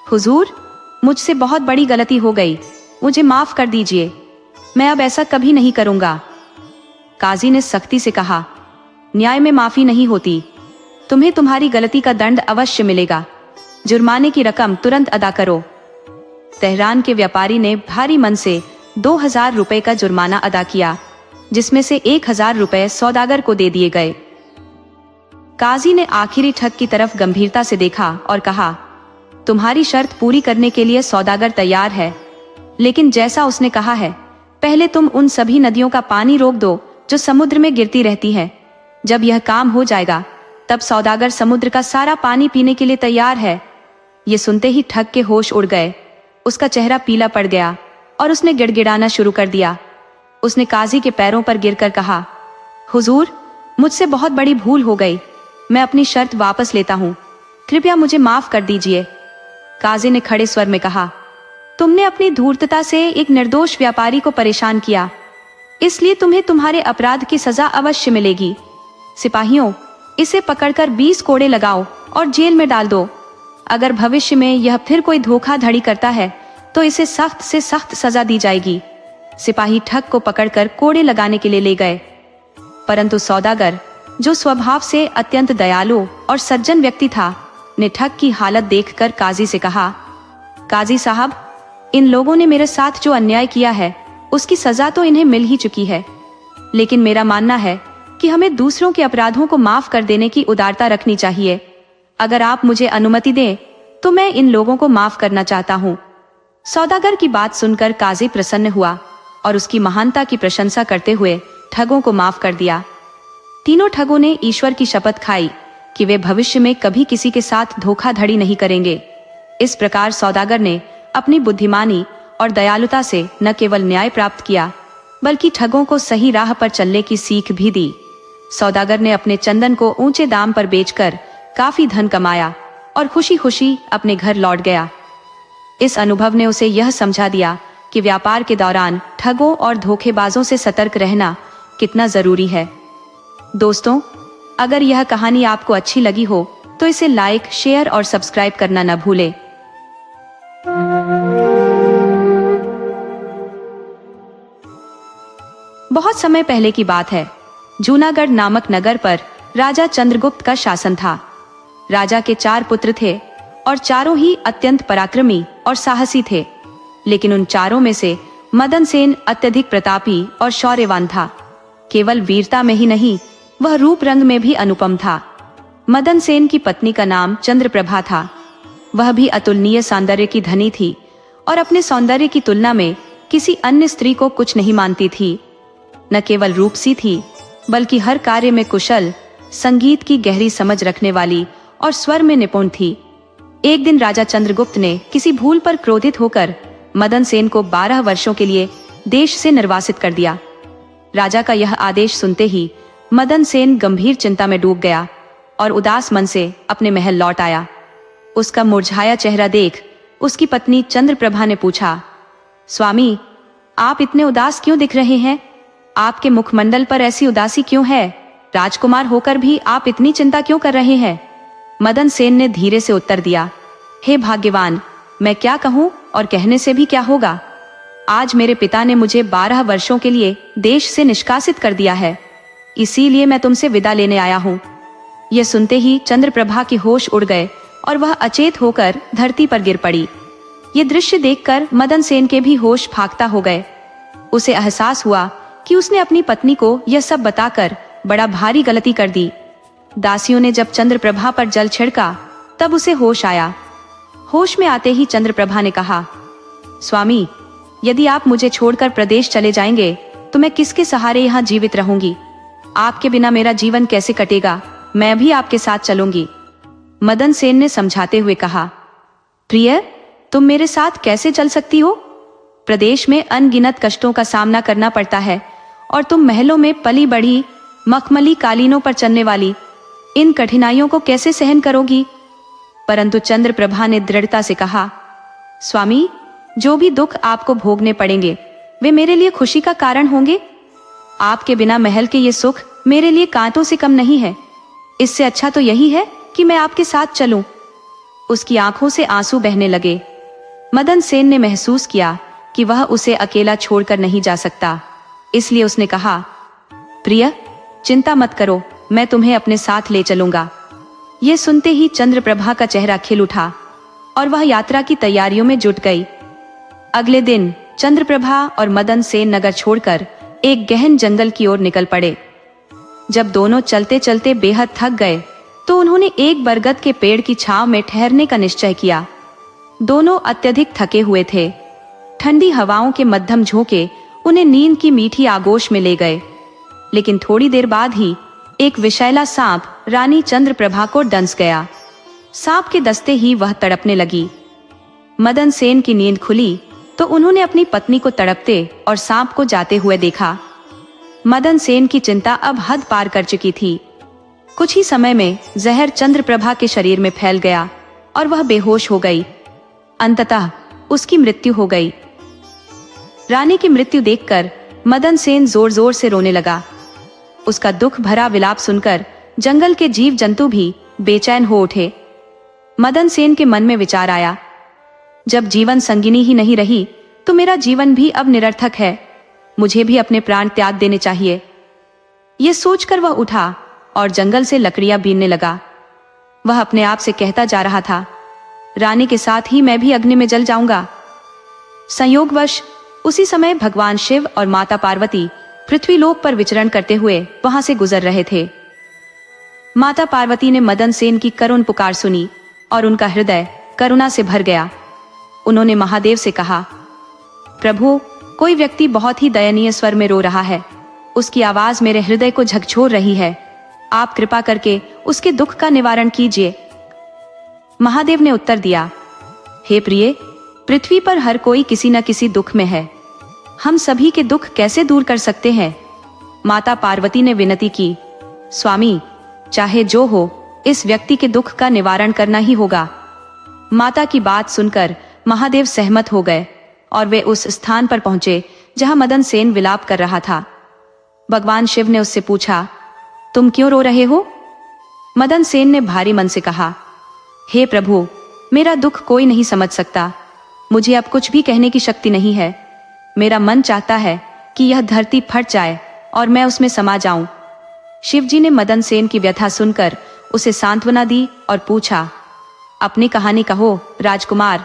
हुजूर, मुझसे बहुत बड़ी गलती हो गई, मुझे माफ कर दीजिए, मैं अब ऐसा कभी नहीं करूंगा। काजी ने सख्ती से कहा, न्याय में माफी नहीं होती, तुम्हें तुम्हारी गलती का दंड अवश्य मिलेगा। जुर्माने की रकम तुरंत अदा करो। तेहरान के व्यापारी ने भारी मन से 2000 रुपए का जुर्माना अदा किया, जिसमें से 1000 रुपए सौदागर को दे दिए गए। काजी ने आखिरी ठग की तरफ गंभीरता से देखा और कहा, तुम्हारी शर्त पूरी करने के लिए सौदागर तैयार है, लेकिन जैसा उसने कहा है, पहले तुम उन सभी नदियों का पानी रोक दो जो समुद्र में गिरती रहती है। जब यह काम हो जाएगा, तब सौदागर समुद्र का सारा पानी पीने के लिए तैयार है। ये सुनते ही ठग के होश उड़ गए। उसका चेहरा पीला पड़ गया और उसने गिड़गिड़ाना शुरू कर दिया। उसने काजी के पैरों पर गिरकर कहा, हुजूर, मुझसे बहुत बड़ी भूल हो गई, मैं अपनी शर्त वापस लेता हूँ, कृपया मुझे माफ कर दीजिए। काजी ने खड़े स्वर में कहा, तुमने अपनी धूर्तता से एक निर्दोष व्यापारी को परेशान किया, इसलिए तुम्हें तुम्हारे अपराध की सजा अवश्य मिलेगी। सिपाहियों, इसे पकड़कर 20 कोड़े लगाओ और जेल में डाल दो। अगर भविष्य में यह फिर कोई धोखाधड़ी करता है तो इसे सख्त से सख्त सजा दी जाएगी। सिपाही ठग को पकड़कर कोड़े लगाने के लिए ले गए, परंतु सौदागर, जो स्वभाव से अत्यंत दयालु और सज्जन व्यक्ति था, ने ठग की हालत देखकर काजी से कहा, काजी साहब, इन लोगों ने मेरे साथ जो अन्याय किया है उसकी सजा तो इन्हें मिल ही चुकी है, लेकिन मेरा मानना है कि हमें दूसरों के अपराधों को माफ कर देने की उदारता रखनी चाहिए। अगर आप मुझे अनुमति दें तो मैं इन लोगों को माफ करना चाहता हूँ। सौदागर की बात सुनकर काजी प्रसन्न हुआ और उसकी महानता की प्रशंसा करते हुए ठगों को माफ कर दिया। तीनों ठगों ने ईश्वर की शपथ खाई कि वे भविष्य में कभी किसी के साथ धोखाधड़ी नहीं करेंगे। इस प्रकार सौदागर ने अपनी बुद्धिमानी और दयालुता से न केवल न्याय प्राप्त किया, बल्कि ठगों को सही राह पर चलने की सीख भी दी। सौदागर ने अपने चंदन को ऊंचे दाम पर बेचकर काफी धन कमाया और खुशी खुशी अपने घर लौट गया। इस अनुभव ने उसे यह समझा दिया कि व्यापार के दौरान ठगों और धोखेबाजों से सतर्क रहना कितना जरूरी है। दोस्तों, अगर यह कहानी आपको अच्छी लगी हो तो इसे लाइक, शेयर और सब्सक्राइब करना न भूलें। बहुत समय पहले की बात है। जूनागढ़ नामक नगर पर राजा चंद्रगुप्त का शासन था। राजा के 4 पुत्र थे और चारों ही अत्यंत पराक्रमी और साहसी थे, लेकिन उन चारों में से मदन सेन अत्यधिक प्रतापी और शौर्यवान था। केवल वीरता में ही नहीं, वह रूप रंग में भी अनुपम था। मदन सेन की पत्नी का नाम चंद्रप्रभा था। वह भी अतुलनीय सौंदर्य की धनी थी और अपने सौंदर्य की तुलना में किसी अन्य स्त्री को कुछ नहीं मानती थी। न केवल रूपसी थी, बल्कि हर कार्य में कुशल, संगीत की गहरी समझ रखने वाली और स्वर में निपुण थी। एक दिन राजा चंद्रगुप्त ने किसी भूल पर क्रोधित होकर मदन सेन को 12 वर्षों के लिए देश से निर्वासित कर दिया। राजा का यह आदेश सुनते ही मदन सेन गंभीर चिंता में डूब गया और उदास मन से अपने महल लौट आया। उसका मुरझाया चेहरा देख उसकी पत्नी चंद्रप्रभा ने पूछा, स्वामी, आप इतने उदास क्यों दिख रहे हैं? आपके मुखमंडल पर ऐसी उदासी क्यों है? राजकुमार होकर भी आप इतनी चिंता क्यों कर रहे हैं? मदन सेन ने धीरे से उत्तर दिया, हे भाग्यवान, मैं क्या कहूँ और कहने से भी क्या होगा। आज मेरे पिता ने मुझे 12 वर्षों के लिए देश से निष्कासित कर दिया है, इसीलिए मैं तुमसे विदा लेने आया हूँ। यह सुनते ही चंद्रप्रभा के होश उड़ गए और वह अचेत होकर धरती पर गिर पड़ी। ये दृश्य देखकर मदन सेन के भी होश फाख्ता हो गए। उसे एहसास हुआ कि उसने अपनी पत्नी को यह सब बताकर बड़ा भारी गलती कर दी। दासियों ने जब चंद्रप्रभा पर जल छिड़का तब उसे होश आया। होश में आते ही चंद्रप्रभा ने कहा, स्वामी, यदि आप मुझे छोड़कर प्रदेश चले जाएंगे तो मैं किसके सहारे यहाँ जीवित रहूंगी? आपके बिना मेरा जीवन कैसे कटेगा? मैं भी आपके साथ चलूंगी। मदन सेन ने समझाते हुए कहा, प्रिय, तुम मेरे साथ कैसे चल सकती हो? प्रदेश में अनगिनत कष्टों का सामना करना पड़ता है और तुम महलों में पली बढ़ी मखमली कालीनों पर चलने वाली, इन कठिनाइयों को कैसे सहन करोगी? परंतु चंद्रप्रभा ने दृढ़ता से कहा, स्वामी, जो भी दुख आपको भोगने पड़ेंगे वे मेरे लिए खुशी का कारण होंगे। आपके बिना महल के ये सुख मेरे लिए कांटों से कम नहीं है। इससे अच्छा तो यही है कि मैं आपके साथ चलूं। उसकी आंखों से आंसू बहने लगे। मदन सेन ने महसूस किया कि वह उसे अकेला छोड़कर नहीं जा सकता, इसलिए उसने कहा, प्रिय, चिंता मत करो, मैं तुम्हें अपने साथ ले चलूंगा। ये सुनते ही चंद्रप्रभा का चेहरा खिल उठा और वह यात्रा की तैयारियों में जुट गई। अगले दिन चंद्रप्रभा और मदन सेन नगर छोड़कर एक गहन जंगल की ओर निकल पड़े। जब दोनों चलते चलते बेहद थक गए तो उन्होंने एक बरगद के पेड़ की छांव में ठहरने का निश्चय किया। दोनों अत्यधिक थके हुए थे। ठंडी हवाओं के मध्यम झोंके उन्हें नींद की मीठी आगोश में ले गए, लेकिन थोड़ी देर बाद ही एक विषैला सांप रानी चंद्रप्रभा को डंस गया। सांप के दस्ते ही वह तड़पने लगी। मदन सेन की नींद खुली तो उन्होंने अपनी पत्नी को तड़पते और सांप को जाते हुए देखा। मदन सेन की चिंता अब हद पार कर चुकी थी। कुछ ही समय में जहर चंद्रप्रभा के शरीर में फैल गया और वह बेहोश हो गई। अंततः उसकी मृत्यु हो गई। रानी की मृत्यु देखकर मदन सेन जोर जोर से रोने लगा। उसका दुख भरा विलाप सुनकर जंगल के जीव जंतु भी बेचैन हो उठे। मदन सेन के मन में विचार आया, जब जीवन संगिनी ही नहीं रही तो मेरा जीवन भी अब निरर्थक है। मुझे भी अपने प्राण त्याग देने चाहिए। ये सोचकर वह उठा और जंगल से लकड़ियां बीनने लगा। वह अपने आप से कहता जा रहा था, रानी के साथ ही मैं भी अग्नि में जल जाऊंगा। संयोगवश उसी समय भगवान शिव और माता पार्वती पृथ्वीलोक पर विचरण करते हुए वहां से गुजर रहे थे। माता पार्वती ने मदन सेन की करुण पुकार सुनी और उनका हृदय करुणा से भर गया। उन्होंने महादेव से कहा, प्रभु, कोई व्यक्ति बहुत ही दयनीय स्वर में रो रहा है। उसकी आवाज मेरे हृदय को झकझोर रही है। आप कृपा करके उसके दुख का निवारण कीजिए। महादेव ने उत्तर दिया, हे प्रिय, पृथ्वी पर हर कोई किसी न किसी दुख में है। हम सभी के दुख कैसे दूर कर सकते हैं? माता पार्वती ने विनती की, स्वामी, चाहे जो हो, इस व्यक्ति के दुख का निवारण करना ही होगा। माता की बात सुनकर महादेव सहमत हो गए और वे उस स्थान पर पहुंचे जहां मदन सेन विलाप कर रहा था। भगवान शिव ने उससे पूछा, तुम क्यों रो रहे हो? मदन सेन ने भारी मन से कहा, हे प्रभु, मेरा दुख कोई नहीं समझ सकता। मुझे अब कुछ भी कहने की शक्ति नहीं है। मेरा मन चाहता है कि यह धरती फट जाए और मैं उसमें समा जाऊं। शिवजी ने मदन सेन की व्यथा सुनकर उसे सांत्वना दी और पूछा, अपनी कहानी कहो राजकुमार।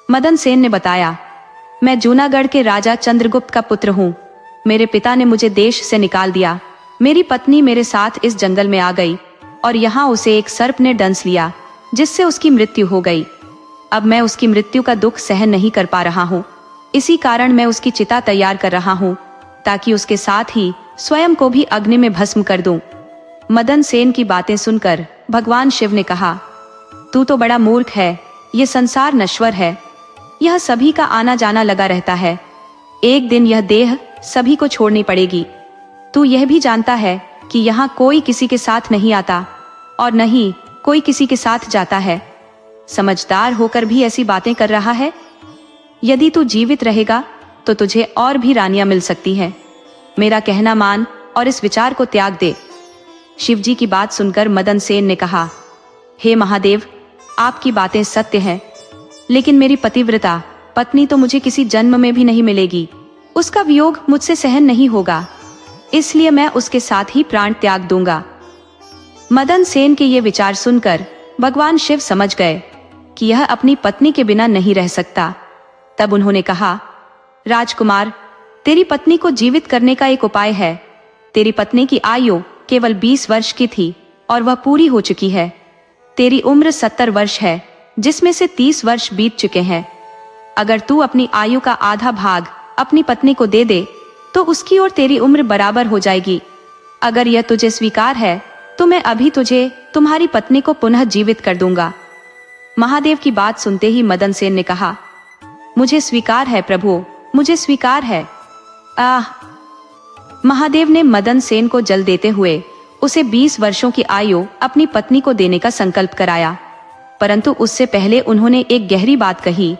मदन सेन ने बताया, मैं जूनागढ़ के राजा चंद्रगुप्त का पुत्र हूँ। मेरे पिता ने मुझे देश से निकाल दिया। मेरी पत्नी मेरे साथ इस जंगल में आ गई और यहाँ उसे एक सर्प ने डंस लिया, जिससे उसकी मृत्यु हो गई। अब मैं उसकी मृत्यु का दुख सहन नहीं कर पा रहा हूँ। इसी कारण मैं उसकी चिता तैयार कर रहा हूँ, ताकि उसके साथ ही स्वयं को भी अग्नि में भस्म कर दूं। मदन सेन की बातें सुनकर भगवान शिव ने कहा, तू तो बड़ा मूर्ख है। ये संसार नश्वर है। यह सभी का आना जाना लगा रहता है। एक दिन यह देह सभी को छोड़नी पड़ेगी। तू यह भी जानता है कि यहाँ कोई किसी के साथ नहीं आता और न ही कोई किसी के साथ जाता है। समझदार होकर भी ऐसी बातें कर रहा है। यदि तू जीवित रहेगा तो तुझे और भी रानियां मिल सकती हैं। मेरा कहना मान और इस विचार को त्याग दे। शिवजी की बात सुनकर मदन सेन ने कहा, हे महादेव, आपकी बातें सत्य हैं, लेकिन मेरी पतिव्रता पत्नी तो मुझे किसी जन्म में भी नहीं मिलेगी। उसका वियोग मुझसे सहन नहीं होगा, इसलिए मैं उसके साथ ही प्राण त्याग दूंगा। मदन सेन के ये विचार सुनकर भगवान शिव समझ गए कि यह अपनी पत्नी के बिना नहीं रह सकता। तब उन्होंने कहा, राजकुमार, तेरी पत्नी को जीवित करने का एक उपाय है। तेरी पत्नी की आयु केवल 20 वर्ष की थी और वह पूरी हो चुकी है। तेरी उम्र 70 वर्ष है, जिसमें से 30 वर्ष बीत चुके हैं। अगर तू अपनी आयु का आधा भाग अपनी पत्नी को दे दे तो उसकी और तेरी उम्र बराबर हो जाएगी। अगर यह तुझे स्वीकार है तो मैं अभी तुझे तुम्हारी पत्नी को पुनः जीवित कर दूंगा। महादेव की बात सुनते ही मदन सेन ने कहा, मुझे स्वीकार है प्रभु, मुझे स्वीकार है। महादेव ने मदन सेन को जल देते हुए उसे 20 वर्षों की आयु अपनी पत्नी को देने का संकल्प कराया, परंतु उससे पहले उन्होंने एक गहरी बात कही।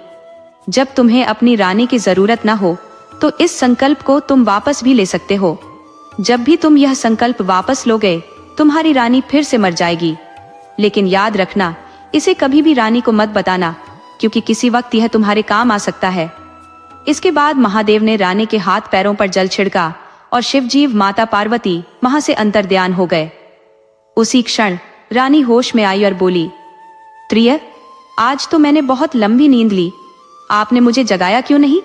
जब तुम्हें अपनी रानी की जरूरत न हो तो इस संकल्प को तुम वापस भी ले सकते हो। जब भी तुम यह संकल्प वापस लोगे, तुम्हारी रानी फिर से मर जाएगी। लेकिन याद रखना, इसे कभी भी रानी को मत बताना, क्योंकि किसी वक्त यह तुम्हारे काम आ सकता है। इसके बाद महादेव ने रानी के हाथ पैरों पर जल छिड़का और शिवजीव माता पार्वती वहां से अंतर्ध्यान हो गए। उसी क्षण रानी होश में आई और बोली, प्रिय, आज तो मैंने बहुत लंबी नींद ली, आपने मुझे जगाया क्यों नहीं?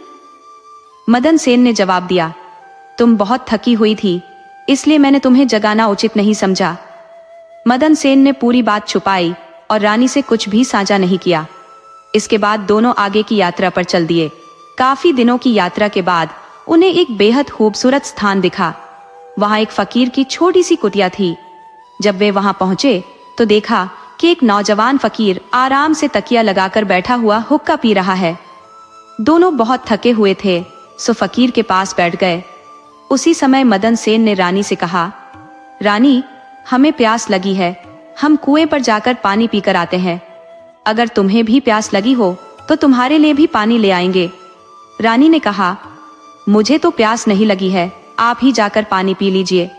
मदन सेन ने जवाब दिया, तुम बहुत थकी हुई थी, इसलिए मैंने तुम्हें जगाना उचित नहीं समझा। मदन सेन ने पूरी बात छुपाई और रानी से कुछ भी साझा नहीं किया। इसके बाद दोनों आगे की यात्रा पर चल दिए। काफी दिनों की यात्रा के बाद उन्हें एक बेहद खूबसूरत स्थान दिखा। वहां एक फकीर की छोटी सी कुटिया थी। जब वे वहां पहुंचे तो देखा कि एक नौजवान फकीर आराम से तकिया लगाकर बैठा हुआ हुक्का पी रहा है। दोनों बहुत थके हुए थे, सो फकीर के पास बैठ गए। उसी समय मदन सेन ने रानी से कहा, रानी, हमें प्यास लगी है, हम कुएं पर जाकर पानी पीकर आते हैं। अगर तुम्हें भी प्यास लगी हो तो तुम्हारे लिए भी पानी ले आएंगे। रानी ने कहा, मुझे तो प्यास नहीं लगी है, आप ही जाकर पानी पी लीजिए।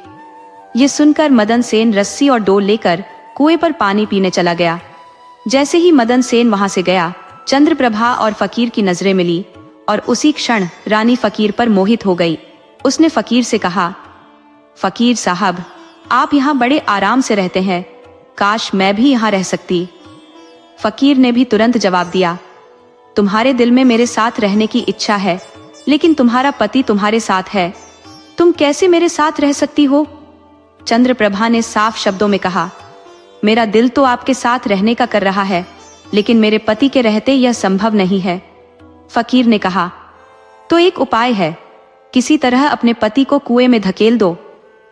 ये सुनकर मदन सेन रस्सी और डोल लेकर कुएं पर पानी पीने चला गया। जैसे ही मदन सेन वहां से गया, चंद्रप्रभा और फकीर की नजरें मिली और उसी क्षण रानी फकीर पर मोहित हो गई। उसने फकीर से कहा, फकीर साहब, आप यहाँ बड़े आराम से रहते हैं, काश मैं भी यहाँ रह सकती। फकीर ने भी तुरंत जवाब दिया, तुम्हारे दिल में मेरे साथ रहने की इच्छा है, लेकिन तुम्हारा पति तुम्हारे साथ है, तुम कैसे मेरे साथ रह सकती हो? चंद्रप्रभा ने साफ शब्दों में कहा, मेरा दिल तो आपके साथ रहने का कर रहा है, लेकिन मेरे पति के रहते यह संभव नहीं है। फकीर ने कहा, तो एक उपाय है, किसी तरह अपने पति को कुएं में धकेल दो,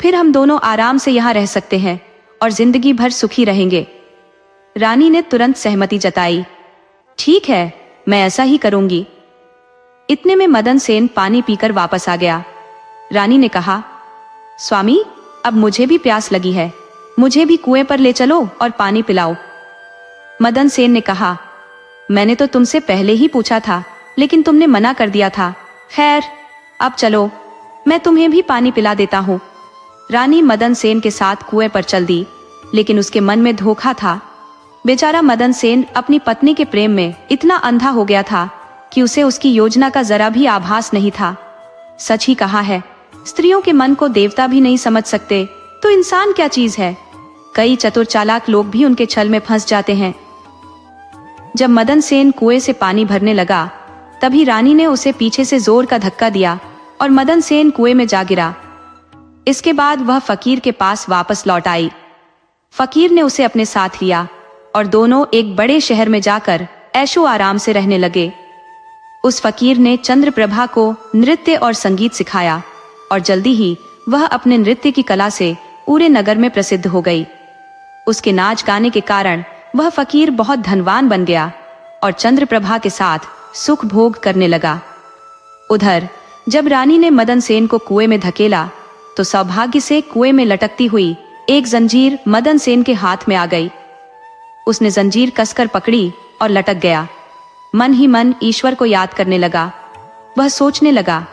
फिर हम दोनों आराम से यहाँ रह सकते हैं और जिंदगी भर सुखी रहेंगे। रानी ने तुरंत सहमति जताई, ठीक है, मैं ऐसा ही करूंगी। इतने में मदन सेन पानी पीकर वापस आ गया। रानी ने कहा, स्वामी, अब मुझे भी प्यास लगी है, मुझे भी कुएं पर ले चलो और पानी पिलाओ। मदन सेन ने कहा, मैंने तो तुमसे पहले ही पूछा था, लेकिन तुमने मना कर दिया था। खैर, अब चलो, मैं तुम्हें भी पानी पिला देता हूँ। रानी मदन सेन के साथ कुएं पर चल दी, लेकिन उसके मन में धोखा था। बेचारा मदन सेन अपनी पत्नी के प्रेम में इतना अंधा हो गया था कि उसे उसकी योजना का जरा भी आभास नहीं था। सच ही कहा है, स्त्रियों के मन को देवता भी नहीं समझ सकते, तो इंसान क्या चीज है। कई चतुर चालाक लोग भी उनके छल में फंस जाते हैं। जब मदन सेन कुएं से पानी भरने लगा, तभी रानी ने उसे पीछे से जोर का धक्का दिया और मदन सेन कुएं में जा गिरा। इसके बाद वह फकीर के पास वापस लौट आई। फकीर ने उसे अपने साथ लिया और दोनों एक बड़े शहर में जाकर ऐशो आराम से रहने लगे। उस फकीर ने चंद्रप्रभा को नृत्य और संगीत सिखाया और जल्दी ही वह अपने नृत्य की कला से पूरे नगर में प्रसिद्ध हो गई। उसके नाच गाने के कारण वह फकीर बहुत धनवान बन गया और चंद्रप्रभा के साथ सुख भोग करने लगा। उधर जब रानी ने मदन सेन को कुएं में धकेला, तो सौभाग्य से कुएं में लटकती हुई एक जंजीर मदन सेन के हाथ में आ गई। उसने जंजीर कसकर पकड़ी और लटक गया। मन ही मन ईश्वर को याद करने लगा। वह सोचने लगा,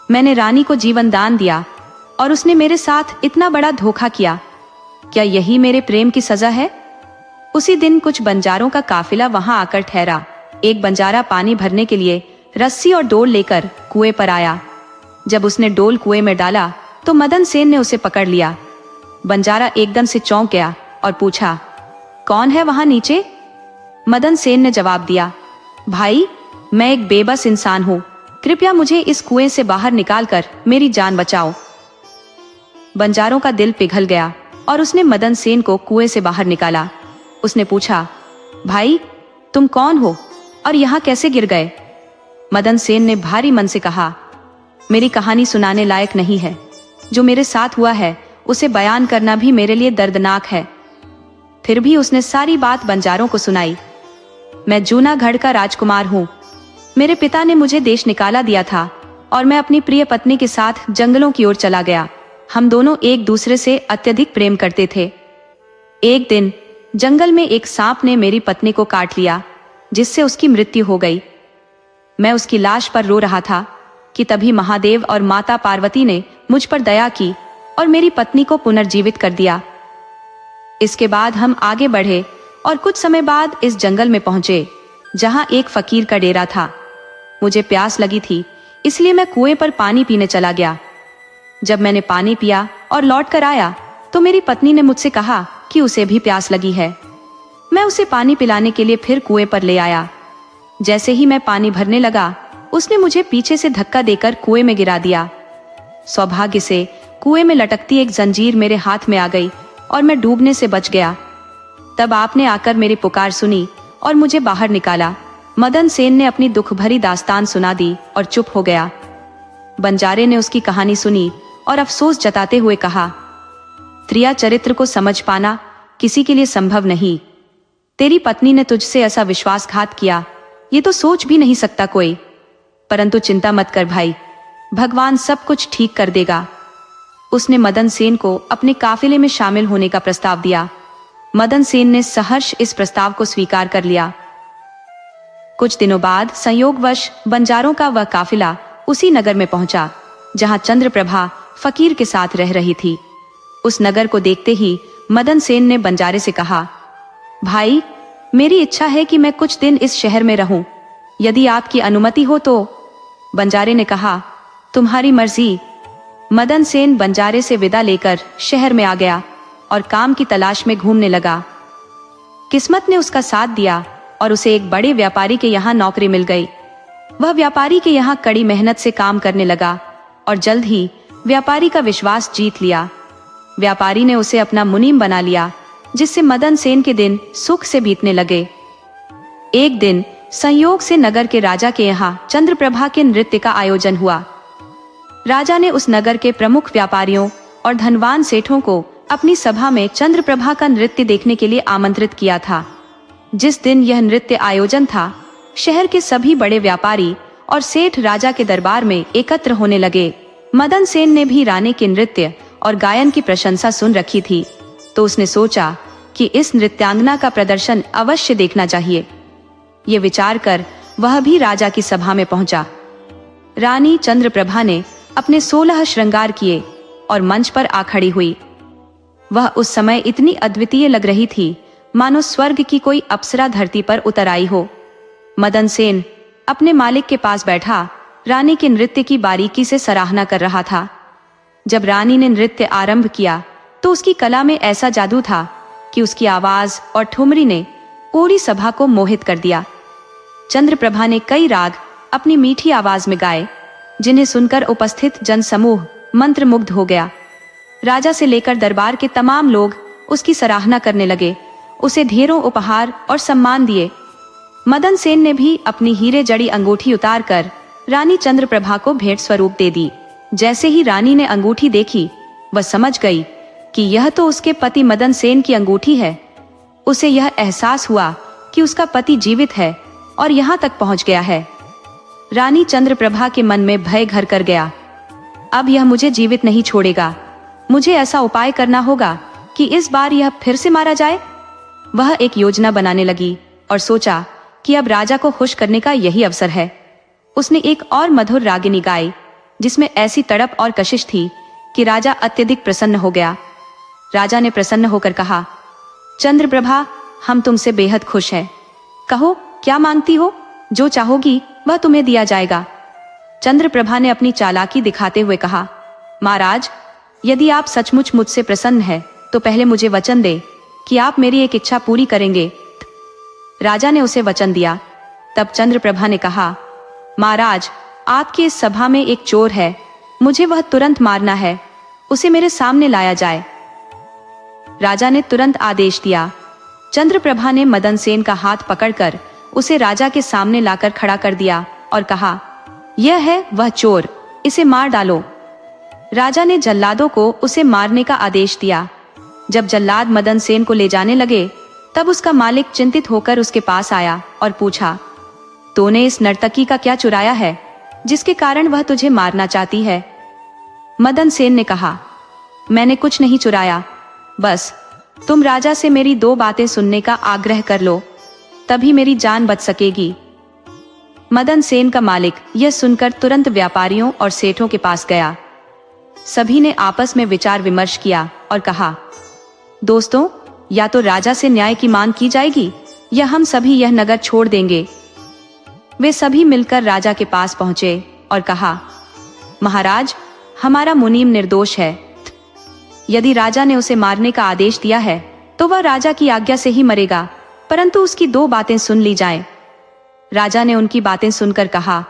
मैंने रानी को जीवन दान दिया और उसने मेरे साथ इतना बड़ा धोखा किया, क्या यही मेरे प्रेम की सजा है? उसी दिन कुछ बंजारों का काफिला वहां आकर ठहरा। एक बंजारा पानी भरने के लिए रस्सी और डोल लेकर कुएं पर आया। जब उसने डोल कुएं में डाला तो मदन सेन ने उसे पकड़ लिया। बंजारा एकदम से चौंक गया और पूछा, कौन है वहां नीचे? मदन सेन ने जवाब दिया, भाई, मैं एक बेबस इंसान हूं, कृपया मुझे इस कुएं से बाहर निकालकर मेरी जान बचाओ। बंजारों का दिल पिघल गया और उसने मदन सेन को कुएं से बाहर निकाला। उसने पूछा, भाई, तुम कौन हो और यहाँ कैसे गिर गए? मदन सेन ने भारी मन से कहा, मेरी कहानी सुनाने लायक नहीं है। जो मेरे साथ हुआ है उसे बयान करना भी मेरे लिए दर्दनाक है। फिर भी उसने सारी बात बंजारों को सुनाई। मैं जूनागढ़ का राजकुमार हूँ। मेरे पिता ने मुझे देश निकाला दिया था, और मैं अपनी प्रिय पत्नी के साथ जंगलों की ओर चला गया। हम दोनों एक दूसरे से अत्यधिक प्रेम करते थे। एक दिन जंगल में एक सांप ने मेरी पत्नी को काट लिया, जिससे उसकी मृत्यु हो गई। मैं उसकी लाश पर रो रहा था कि तभी महादेव और माता पार्वती ने मुझ पर दया की और मेरी पत्नी को पुनर्जीवित कर दिया। इसके बाद हम आगे बढ़े और कुछ समय बाद इस जंगल में पहुंचे, जहां एक फकीर का डेरा था। मुझे प्यास लगी थी, इसलिए मैं कुएं पर पानी पीने चला गया। जब मैंने पानी पिया और लौट कर आया तो मेरी पत्नी ने मुझसे कहा कि उसे भी प्यास लगी है। मैं उसे पानी पिलाने के लिए फिर कुएं पर ले आया। जैसे ही मैं पानी भरने लगा, उसने मुझे पीछे से धक्का देकर कुएं में गिरा दिया। सौभाग्य से कुएं में लटकती एक जंजीर मेरे हाथ में आ गई और मैं डूबने से बच गया। तब आपने आकर मेरी पुकार सुनी और मुझे बाहर निकाला। मदन सेन ने अपनी दुख भरी दास्तान सुना दी और चुप हो गया। बंजारे ने उसकी कहानी सुनी और अफसोस जताते हुए कहा, त्रिया चरित्र को समझ पाना किसी के लिए संभव नहीं। तेरी पत्नी ने तुझसे ऐसा विश्वासघात किया, ये तो सोच भी नहीं सकता कोई। परंतु चिंता मत कर भाई, भगवान सब कुछ ठीक कर देगा। उसने मदन सेन को अपने काफिले में शामिल होने का प्रस्ताव दिया। मदन सेन ने सहर्ष इस प्रस्ताव को स्वीकार कर लिया। कुछ दिनों बाद संयोगवश बंजारों का वह काफिला उसी नगर में पहुंचा, जहां चंद्रप्रभा फकीर के साथ रह रही थी। उस नगर को देखते ही मदन सेन ने बंजारे से कहा, भाई, मेरी इच्छा है कि मैं कुछ दिन इस शहर में रहूं, यदि आपकी अनुमति हो तो। बंजारे ने कहा, तुम्हारी मर्जी। मदन सेन बंजारे से विदा लेकर शहर में आ गया और काम की तलाश में घूमने लगा। किस्मत ने उसका साथ दिया और उसे एक बड़े व्यापारी के यहाँ नौकरी मिल गई। वह व्यापारी के यहाँ कड़ी मेहनत से काम करने लगा और जल्द ही व्यापारी का विश्वास जीत लिया। व्यापारी ने उसे अपना मुनीम बना लिया, जिससे मदन सेन के दिन सुख से बीतने लगे। एक दिन संयोग से नगर के राजा के यहाँ चंद्रप्रभा के नृत्य का आयोजन हुआ। राजा ने उस नगर के प्रमुख व्यापारियों और धनवान सेठों को अपनी सभा में चंद्रप्रभा का नृत्य देखने के लिए आमंत्रित किया था। जिस दिन यह नृत्य आयोजन था, शहर के सभी बड़े व्यापारी और सेठ राजा के दरबार में एकत्र होने लगे। मदन सेन ने भी रानी के नृत्य और गायन की प्रशंसा सुन रखी थी, तो उसने सोचा कि इस नृत्यांगना का प्रदर्शन अवश्य देखना चाहिए। ये विचार कर वह भी राजा की सभा में पहुंचा। रानी चंद्रप्रभा ने अपने 16 श्रृंगार किए और मंच पर आ खड़ी हुई। वह उस समय इतनी अद्वितीय लग रही थी, मानो स्वर्ग की कोई अप्सरा धरती पर उतर आई हो। मदन सेन अपने मालिक के पास बैठा रानी के नृत्य की बारीकी से सराहना कर रहा था। जब रानी ने नृत्य आरंभ किया तो उसकी कला में ऐसा जादू था कि उसकी आवाज और ठुमरी ने पूरी सभा को मोहित कर दिया। चंद्रप्रभा ने कई राग अपनी मीठी आवाज में गाए, जिन्हें सुनकर उपस्थित जनसमूह मंत्रमुग्ध हो गया। राजा से लेकर दरबार के तमाम लोग उसकी सराहना करने लगे, उसे ढेरों उपहार और सम्मान दिए। मदन सेन ने भी अपनी हीरे जड़ी अंगूठी उतार कर रानी चंद्रप्रभा को भेंट स्वरूप दे दी। जैसे ही रानी ने अंगूठी देखी, वह समझ गई कि यह तो उसके पति मदन सेन की अंगूठी है। उसे यह एहसास हुआ कि उसका पति जीवित है और यहाँ तक पहुँच गया है। रानी चंद्रप्रभा के मन में भय घर कर गया। अब यह मुझे जीवित नहीं छोड़ेगा, मुझे ऐसा उपाय करना होगा कि इस बार यह फिर से मारा जाए। वह एक योजना बनाने लगी और सोचा कि अब राजा को खुश करने का यही अवसर है। उसने एक और मधुर रागिनी गाई, जिसमें ऐसी तड़प और कशिश थी कि राजा अत्यधिक प्रसन्न हो गया। राजा ने प्रसन्न होकर कहा, चंद्रप्रभा, हम तुमसे बेहद खुश हैं। कहो, क्या मांगती हो? जो चाहोगी वह तुम्हें दिया जाएगा। चंद्रप्रभा ने अपनी चालाकी दिखाते हुए कहा, महाराज, यदि आप सचमुच मुझसे प्रसन्न हैं, तो पहले मुझे वचन दे कि आप मेरी एक इच्छा पूरी करेंगे। राजा ने उसे वचन दिया। तब चंद्रप्रभा ने कहा, महाराज, आपकी इस सभा में एक चोर है, मुझे वह तुरंत मारना है, उसे मेरे सामने लाया जाए। राजा ने तुरंत आदेश दिया। चंद्रप्रभा ने मदन सेन का हाथ पकड़कर उसे राजा के सामने लाकर खड़ा कर दिया और कहा, यह है वह चोर, इसे मार डालो। राजा ने जल्लादों को उसे मारने का आदेश दिया। जब जल्लाद मदन सेन को ले जाने लगे, तब उसका मालिक चिंतित होकर उसके पास आया और पूछा, तूने इस नर्तकी का क्या चुराया है? जिसके कारण वह तुझे मारना चाहती है। मदन सेन ने कहा, मैंने कुछ नहीं चुराया, बस तुम राजा से मेरी 2 बातें सुनने का आग्रह कर लो, तभी मेरी जान बच सकेगी। मदन सेन का मालिक यह सुनकर तुरंत व्यापारियों और सेठों के पास गया। सभी ने आपस में विचार विमर्श किया और कहा, दोस्तों, या तो राजा से न्याय की मांग की जाएगी या हम सभी यह नगर छोड़ देंगे। वे सभी मिलकर राजा के पास पहुंचे और कहा, महाराज, हमारा मुनीम निर्दोष है। यदि राजा ने उसे मारने का आदेश दिया है तो वह राजा की आज्ञा से ही मरेगा, परंतु उसकी 2 बातें सुन ली जाएं। राजा ने उनकी बातें सुनकर कहा,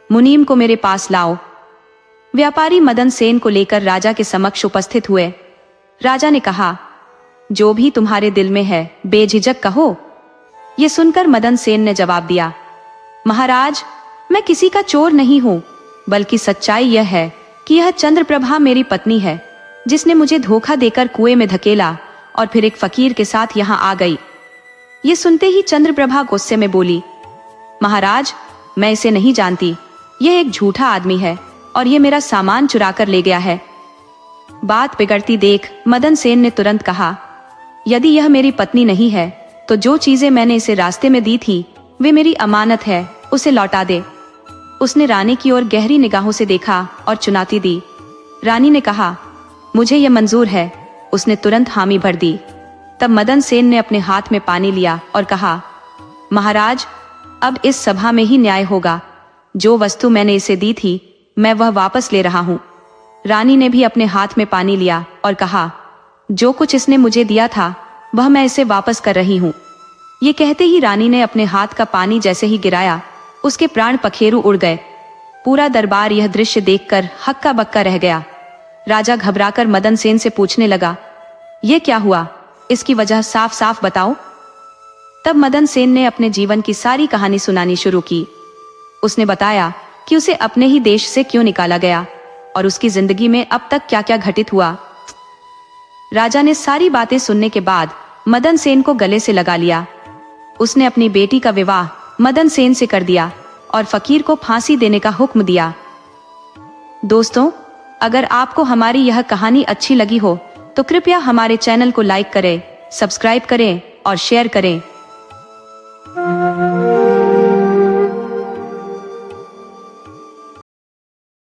मुनीम को मेरे पास लाओ। व्यापारी मदन सेन को लेकर राजा के समक्ष उपस्थित हुए। राजा ने कहा, जो भी तुम्हारे दिल में है बेझिझक कहो। ये सुनकर मदन सेन ने जवाब दिया, महाराज, मैं किसी का चोर नहीं हूं, बल्कि सच्चाई यह है कि यह चंद्रप्रभा मेरी पत्नी है, जिसने मुझे धोखा देकर कुएं में धकेला और फिर एक फकीर के साथ यहाँ आ गई। ये सुनते ही चंद्रप्रभा गुस्से में बोली, महाराज, मैं इसे नहीं जानती, यह एक झूठा आदमी है और ये मेरा सामान चुरा कर ले गया है। बात बिगड़ती देख मदन सेन ने तुरंत कहा, यदि यह मेरी पत्नी नहीं है तो जो चीजें मैंने इसे रास्ते में दी थी वे मेरी अमानत है, उसे लौटा दे। उसने रानी की ओर गहरी निगाहों से देखा और चुनौती दी। रानी ने कहा, मुझे यह मंजूर है। उसने तुरंत हामी भर दी। तब मदन सेन ने अपने हाथ में पानी लिया और कहा, महाराज, अब इस सभा में ही न्याय होगा। जो वस्तु मैंने इसे दी थी मैं वह वापस ले रहा हूँ। रानी ने भी अपने हाथ में पानी लिया और कहा, जो कुछ इसने मुझे दिया था वह मैं इसे वापस कर रही हूँ। ये कहते ही रानी ने अपने हाथ का पानी जैसे ही गिराया, उसके प्राण पखेरु उड़ गए। पूरा दरबार यह दृश्य देखकर हक्का बक्का रह गया। राजा घबराकर मदन सेन से पूछने लगा, ये क्या हुआ? इसकी वजह साफ साफ बताओ। तब मदन सेन ने अपने जीवन की सारी कहानी सुनानी शुरू की। उसने बताया कि उसे अपने ही देश से क्यों निकाला गया और उसकी जिंदगी में अब तक क्या क्या घटित हुआ। राजा ने सारी बातें सुनने के बाद मदन सेन को गले से लगा लिया। उसने अपनी बेटी का विवाह मदन सेन से कर दिया और फकीर को फांसी देने का हुक्म दिया। दोस्तों, अगर आपको हमारी यह कहानी अच्छी लगी हो तो कृपया हमारे चैनल को लाइक करें, सब्सक्राइब करें और शेयर करें।